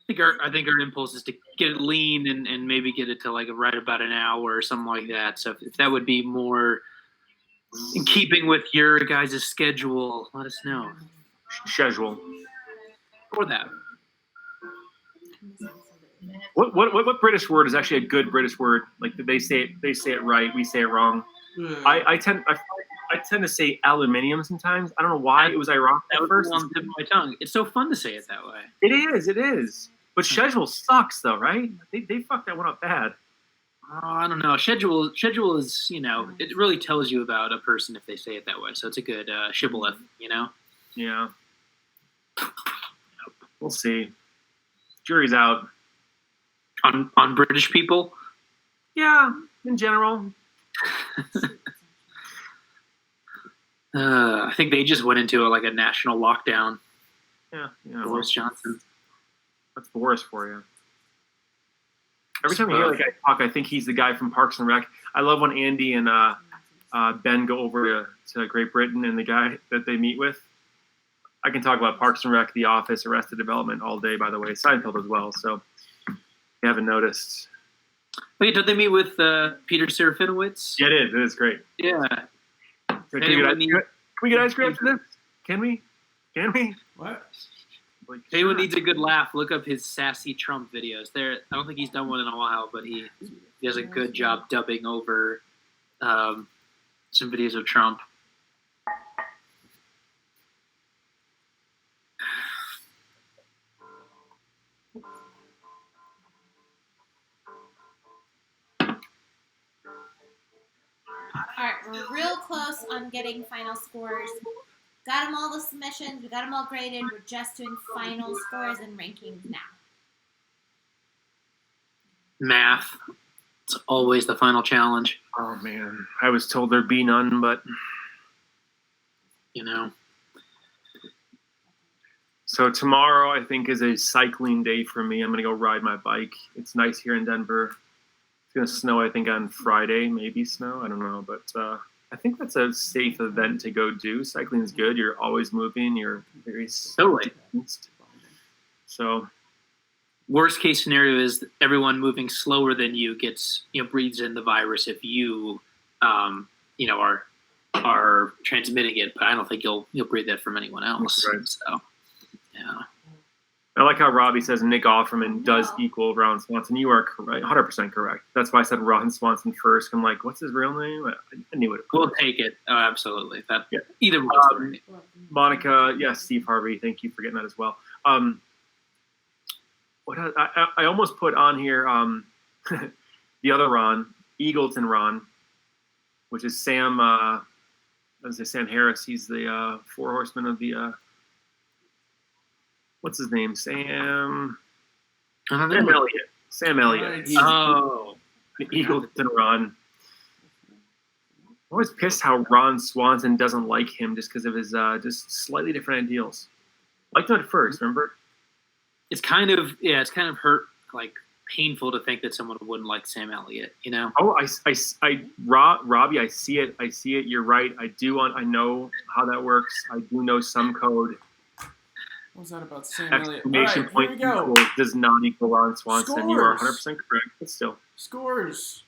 I think our impulse is to get it lean and maybe get it to like right about an hour or something like that. So if that would be more in keeping with your guys' schedule, let us know. Schedule. Or that. What British word is actually a good British word? Like they say it right, we say it wrong. I I tend to say aluminium sometimes. I don't know why. It was ironic That at was first. on the tip of my tongue. It's so fun to say it that way. It is. But schedule sucks, though, right? They fucked that one up bad. Oh, I don't know. Schedule is, it really tells you about a person if they say it that way. So it's a good shibboleth, Yeah. We'll see. Jury's out. On British people. Yeah, in general. I think they just went into a national lockdown. Yeah. Boris Johnson. That's Boris for you. Every time I hear that guy talk, I think he's the guy from Parks and Rec. I love when Andy and Ben go over to Great Britain and the guy that they meet with. I can talk about Parks and Rec, The Office, Arrested Development all day, by the way. Seinfeld as well, so if you haven't noticed. Wait, don't they meet with Peter Serafinowicz? Yeah, it is great. Yeah. Can we get ice cream after this? Can we? What? Like, If anyone needs a good laugh, look up his sassy Trump videos. I don't think he's done one in a while, but he does a good job dubbing over some videos of Trump. All right, we're real close on getting final scores. Got them all the submissions. We got them all graded. We're just doing final scores and rankings now. Math. It's always the final challenge. Oh, man. I was told there'd be none, but... So tomorrow, I think, is a cycling day for me. I'm going to go ride my bike. It's nice here in Denver. It's going to snow, I think, on Friday. Maybe snow. I don't know. But I think that's a safe event to go do. Cycling is good. You're always moving. You're very... Totally. So... Worst case scenario is everyone moving slower than you gets, breathes in the virus if you, are transmitting it. But I don't think you'll breathe that from anyone else. Right. So, yeah. I like how Robbie says Nick Offerman does equal Ron Swanson. You are correct, 100% correct. That's why I said Ron Swanson first. I'm like, what's his real name? I knew it. We'll take it. Oh, absolutely. Either one. Monica, yes, Steve Harvey. Thank you for getting that as well. What I almost put on here the other Ron, Eagleton Ron, which is Sam. Sam Harris. He's the Four Horsemen of the. What's his name? Sam Elliott. Sam Elliott. Oh, Eagleton Ron. I'm always pissed how Ron Swanson doesn't like him just because of his just slightly different ideals. Liked him at first, remember? It's kind of hurt, painful to think that someone wouldn't like Sam Elliott, Oh, Robbie, I see it. You're right. I know how that works. I do know some code. What was that about Sam Elliott? Exclamation All right, here we go. point does not equal Ron Swanson. Scores. You are 100% correct, but still. Scores.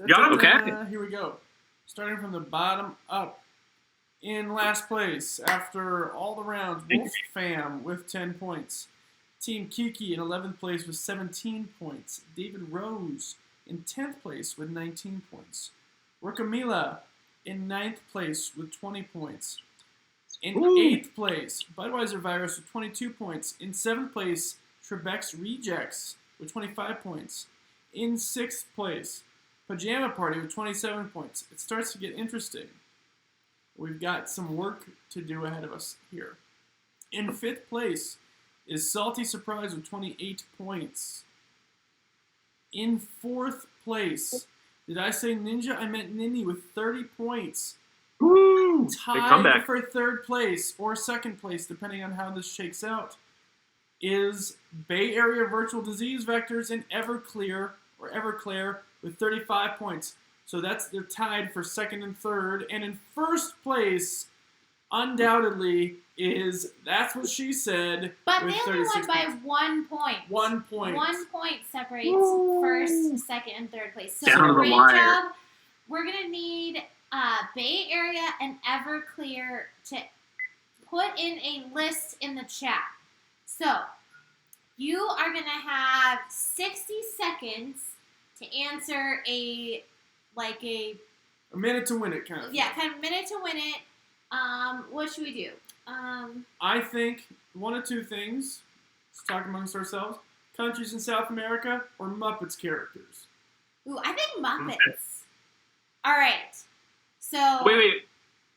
Got it. Okay. Here we go. Starting from the bottom up. In last place, after all the rounds, Wolf Fam with 10 points. Team Kiki in 11th place with 17 points. David Rose in 10th place with 19 points. Rookamila in 9th place with 20 points. In 8th place, Budweiser Virus with 22 points. In 7th place, Trebek's Rejects with 25 points. In 6th place, Pajama Party with 27 points. It starts to get interesting. We've got some work to do ahead of us here. In 5th place is Salty Surprise with 28 points. In 4th place, did I say Ninja? I meant Ninny with 30 points. Woo! Big Tied comeback. for 3rd place or 2nd place, depending on how this shakes out, is Bay Area Virtual Disease Vectors in Everclear with 35 points. So they're tied for 2nd and 3rd. And in 1st place, undoubtedly, is That's What She Said. But with they only 36 won by points. 1 point. 1 point. 1 point separates 1st, 2nd, and 3rd place. So Down to the great wire. job. We're going to need Bay Area and Everclear to put in a list in the chat. So you are going to have 60 seconds to answer a A minute to win it, kind of. Yeah, kind of minute to win it. What should we do? I think one of two things. Let's talk amongst ourselves. Countries in South America or Muppets characters. Ooh, I think Muppets. All right. So. Wait.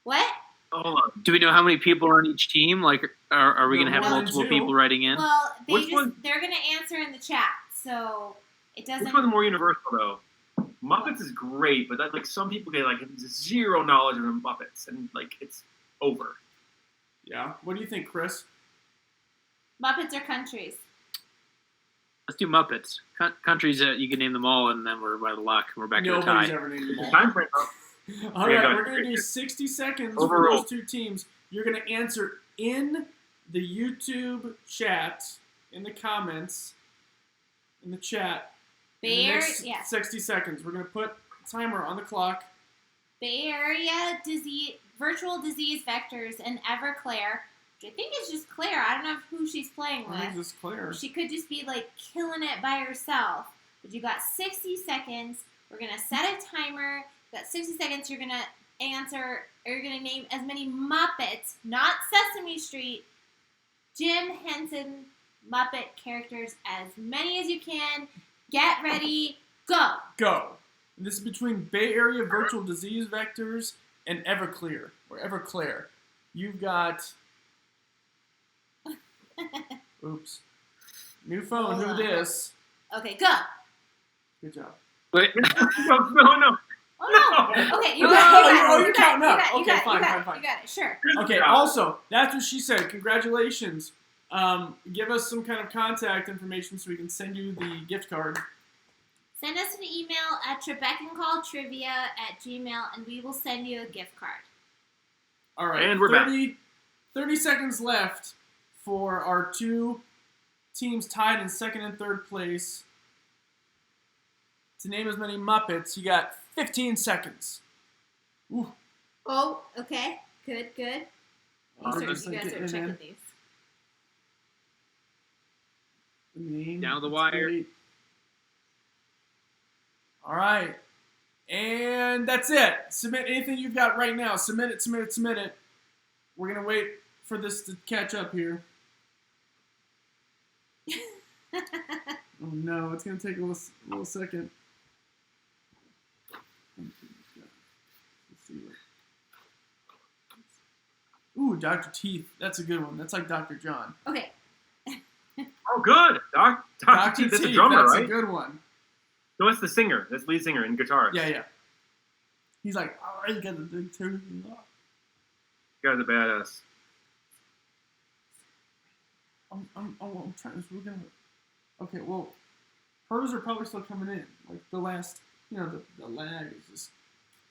What? Hold on. Do we know how many people are on each team? Like, are we going to have One and multiple two. people writing in? Well, Which one? they're gonna answer in the chat, so it doesn't. Which one's more universal though? Muppets is great, but that, like some people get like zero knowledge of the Muppets, and like it's over. Yeah. What do you think, Chris? Muppets are countries. Let's do Muppets. Countries, you can name them all, and then we're by the luck. We're back to a Nobody's tie. ever named them all. Time frame. All Yeah, right, go we're ahead. going to do 60 seconds for Overruled. those two teams. You're going to answer in the YouTube chat, in the comments, in the chat. In the Bay Area, next yes. 60 seconds. We're going to put a timer on the clock. Bay Area disease, virtual disease vectors, and Everclear. Which I think is just Claire. I don't know who she's playing I think with. this is clear. She could just be like killing it by herself. But you got 60 seconds. We're gonna set a timer. You got 60 seconds. You're gonna answer, or you're gonna name as many Muppets, not Sesame Street, Jim Henson Muppet characters, as many as you can. Get ready, go. Go. And this is between Bay Area virtual disease vectors and Everclear, or Everclear. You've got... Oops. New phone, Hold who on. this? Okay, go. Good job. Wait, no. Oh no. Okay, you Oh, got it. you're counting up. You Okay, got it. fine, You got it. fine. You got it. Sure. Okay, also, that's what she said. Congratulations. Give us some kind of contact information so we can send you the gift card. Send us an email at trebekncalltrivia@gmail, and we will send you a gift card. All right, And we're 30 seconds left for our two teams tied in second and third place. To name as many Muppets, you got 15 seconds. Ooh. Oh, okay. Good. You Oh, guys just are like getting checking in. these. The name. Down the That's wire. great. All right. And that's it. Submit anything you've got right now. Submit it. We're going to wait for this to catch up here. Oh, no. It's going to take a little second. Let's see what... Ooh, Dr. Teeth. That's a good one. That's like Dr. John. Okay. Oh, good. Dr. Dr. Teeth, that's Teeth. a drummer, That's right? a good one. No, that's the singer. That's the lead singer and guitarist. Yeah. He's like, oh, you got the big tooth. You guys are badass. I'm trying to. We're gonna. Okay, well, hers are probably still coming in. Like the last, the lag is just.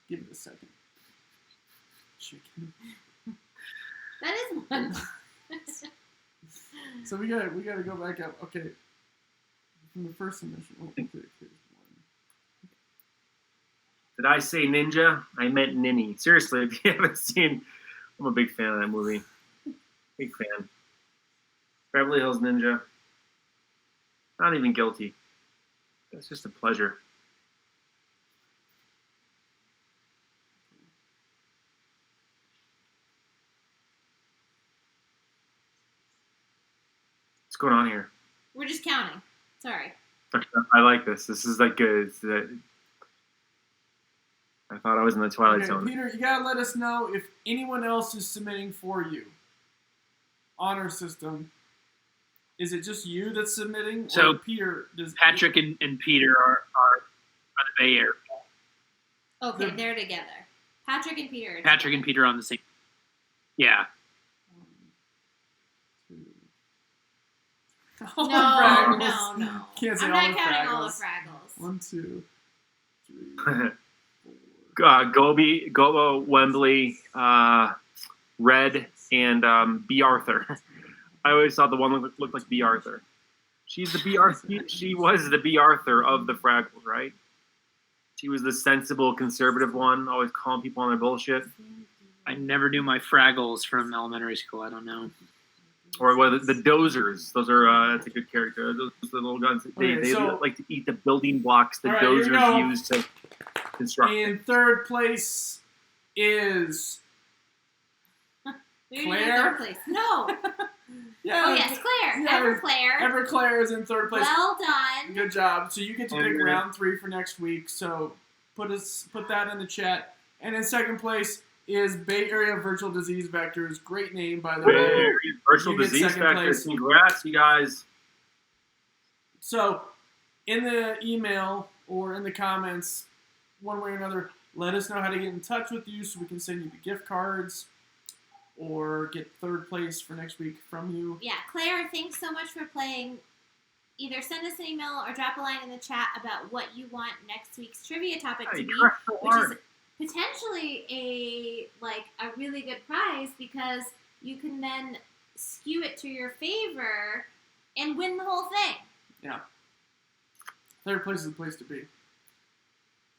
Give it a second. Chicken. That is one. So we gotta go back up. Okay. From the first submission. Oh, okay, here's one. Did I say ninja? I meant ninny. Seriously, if you haven't seen, I'm a big fan of that movie. Big fan. Beverly Hills Ninja. Not even guilty. It's just a pleasure. What's going on here? We're just counting. Sorry. I like this. This is like good. I thought I was in the Twilight Okay, Zone. Peter, you gotta let us know if anyone else is submitting for you. On our system. Is it just you that's submitting? So, or Peter does. Patrick and Peter are the Bay Area. Okay, they're together. Patrick and Peter. Are Patrick and Peter on the same. Yeah. All the No, Fraggles. no. Can't say I'm all not the counting all the Fraggles. Fraggles. 1, 2, 3, 4. Gobo, Wembley, Red, and B. Arthur. I always thought the one looked like B. Arthur. She's the B. Arthur. She was the B. Arthur of the Fraggles, right? She was the sensible, conservative one, always calling people on their bullshit. I never knew my Fraggles from elementary school. I don't know. Or what? The Dozers. Those are that's a good character. Those are the little guns. They Okay, so- like to eat the building blocks the All right, here we go. Dozers use to. construction. In third place is You're Claire? in third place. No. yeah. Oh yes, Claire. Yeah, Everclaire. Everclaire is in third place. Well done. Good job. So you get to pick Mhm. round 3 for next week. So put that in the chat. And in second place is Bay Area Virtual Disease Vectors. Great name, by the way. Virtual You get disease second factors. place. Congrats, you guys. So in the email or in the comments, one way or another, let us know how to get in touch with you so we can send you the gift cards or get third place for next week from you. Yeah, Claire, thanks so much for playing. Either send us an email or drop a line in the chat about what you want next week's trivia topic to Hey, be, crushed so which hard. is potentially a really good prize because you can then skew it to your favor and win the whole thing. Yeah. Third place is the place to be.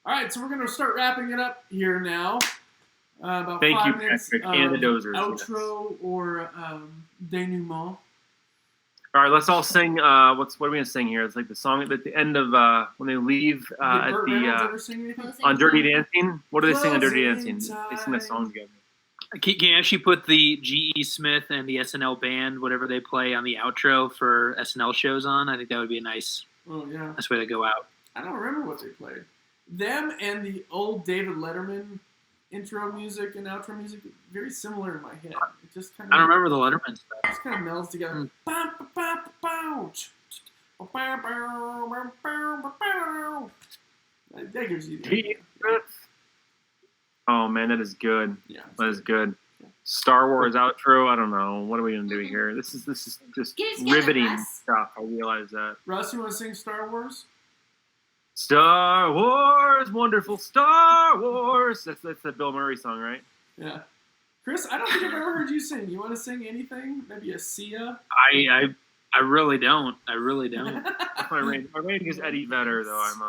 All right, so we're going to start wrapping it up here now. About Thank 5 you, minutes Patrick, and the dozers. outro or denouement. All right, let's all sing. What are we gonna sing here? It's like the song at the end of when they leave Did at Burt the Reynolds ever sing anything? Closing on Dirty time. Dancing. What do they sing on Dirty Closing Dancing? They sing a song together. Can you actually put the G.E. Smith and the SNL band, whatever they play on the outro for SNL shows on? I think that would be a nice Oh, yeah. way to go out. I don't remember what they played. Them and the old David Letterman intro music and outro music, very similar in my head. It just kind I don't of remember the Letterman stuff. just kind of melds together. That gives you the idea. Oh man, that is good. Yeah. That is good. Star Wars outro. I don't know. What are we gonna do here? This is just Get it together, riveting Russ. stuff. I realize that. Russ, you want to sing Star Wars? Star Wars, wonderful Star Wars. That's the Bill Murray song, right? Yeah. Chris, I don't think I've ever heard you sing. You want to sing anything? Maybe a Sia? I really don't. I really don't. That's my range. My range is Eddie Vedder, though. Let's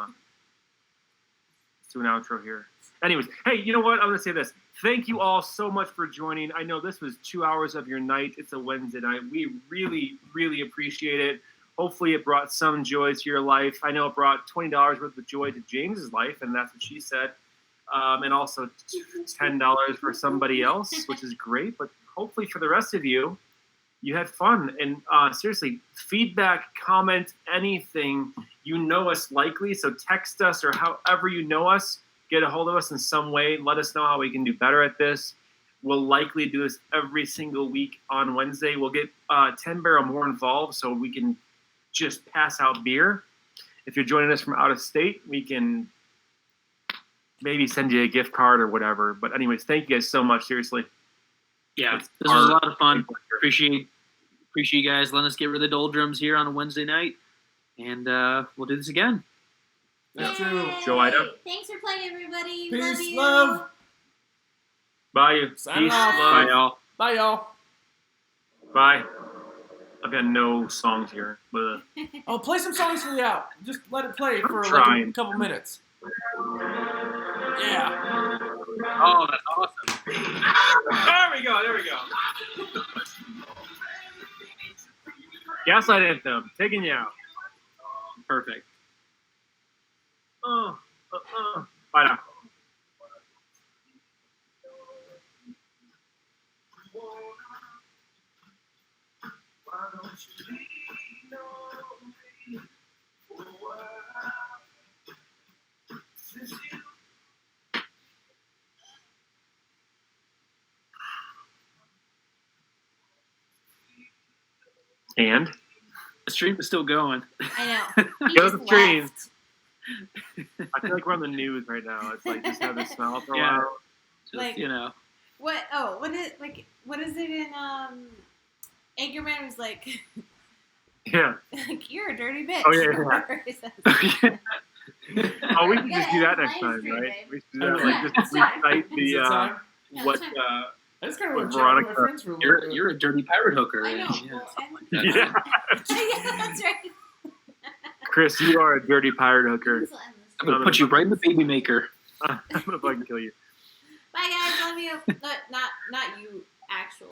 do an outro here. Anyways, hey, you know what? I'm gonna say this. Thank you all so much for joining. I know this was 2 hours of your night. It's a Wednesday night. We really, really appreciate it. Hopefully, it brought some joy to your life. I know it brought $20 worth of joy to James's life, and that's what she said. And also $10 for somebody else, which is great. But hopefully, for the rest of you, you had fun. And seriously, feedback, comment, anything. You know us likely, so text us or however you know us. Get a hold of us in some way. Let us know how we can do better at this. We'll likely do this every single week on Wednesday. We'll get 10 Barrel more involved so we can just pass out beer. If you're joining us from out of state, we can maybe send you a gift card or whatever. But anyways, thank you guys so much. Seriously. Yeah, It's this was a our- lot of fun. Appreciate you guys letting us get rid of the doldrums here on a Wednesday night. And we'll do this again. That's true. Yay! Joida. Thanks for playing, everybody. Peace, Love you. love. Bye. You. Signing Peace. off. Bye, y'all. Bye, y'all. Bye. I've got no songs here. But Oh, play some songs for the out. Just let it play for like a trying. couple minutes. Yeah. Oh, that's awesome. There we go. There we go. Gaslight Anthem. Taking you out. Perfect. Bye now. Why don't you lean on me for a while? Since you And The stream is still going. I know. He Go just to the stream. left. I feel like we're on the news right now. It's like just have this smile for a Yeah. while. Just, Like- you know. What? Oh, what is it in Anchorman? Was like, Yeah. like you're a dirty bitch. Oh, yeah, or yeah. whatever he says. Oh, we can just do that Yeah, next time, stream, right? babe. We should do that. Yeah, Like just it's fine. recite Is it the time? Yeah, what it's fine. I just kind of With want to chat with my Veronica. friends for a little bit. You're a dirty pirate hooker. I know. Yeah. Well, yeah. yeah, that's right. Chris, you are a dirty pirate hooker. This will end this. I'm gonna put you right in the baby maker. I'm gonna fucking kill you. Bye guys, love you. Not you, actual.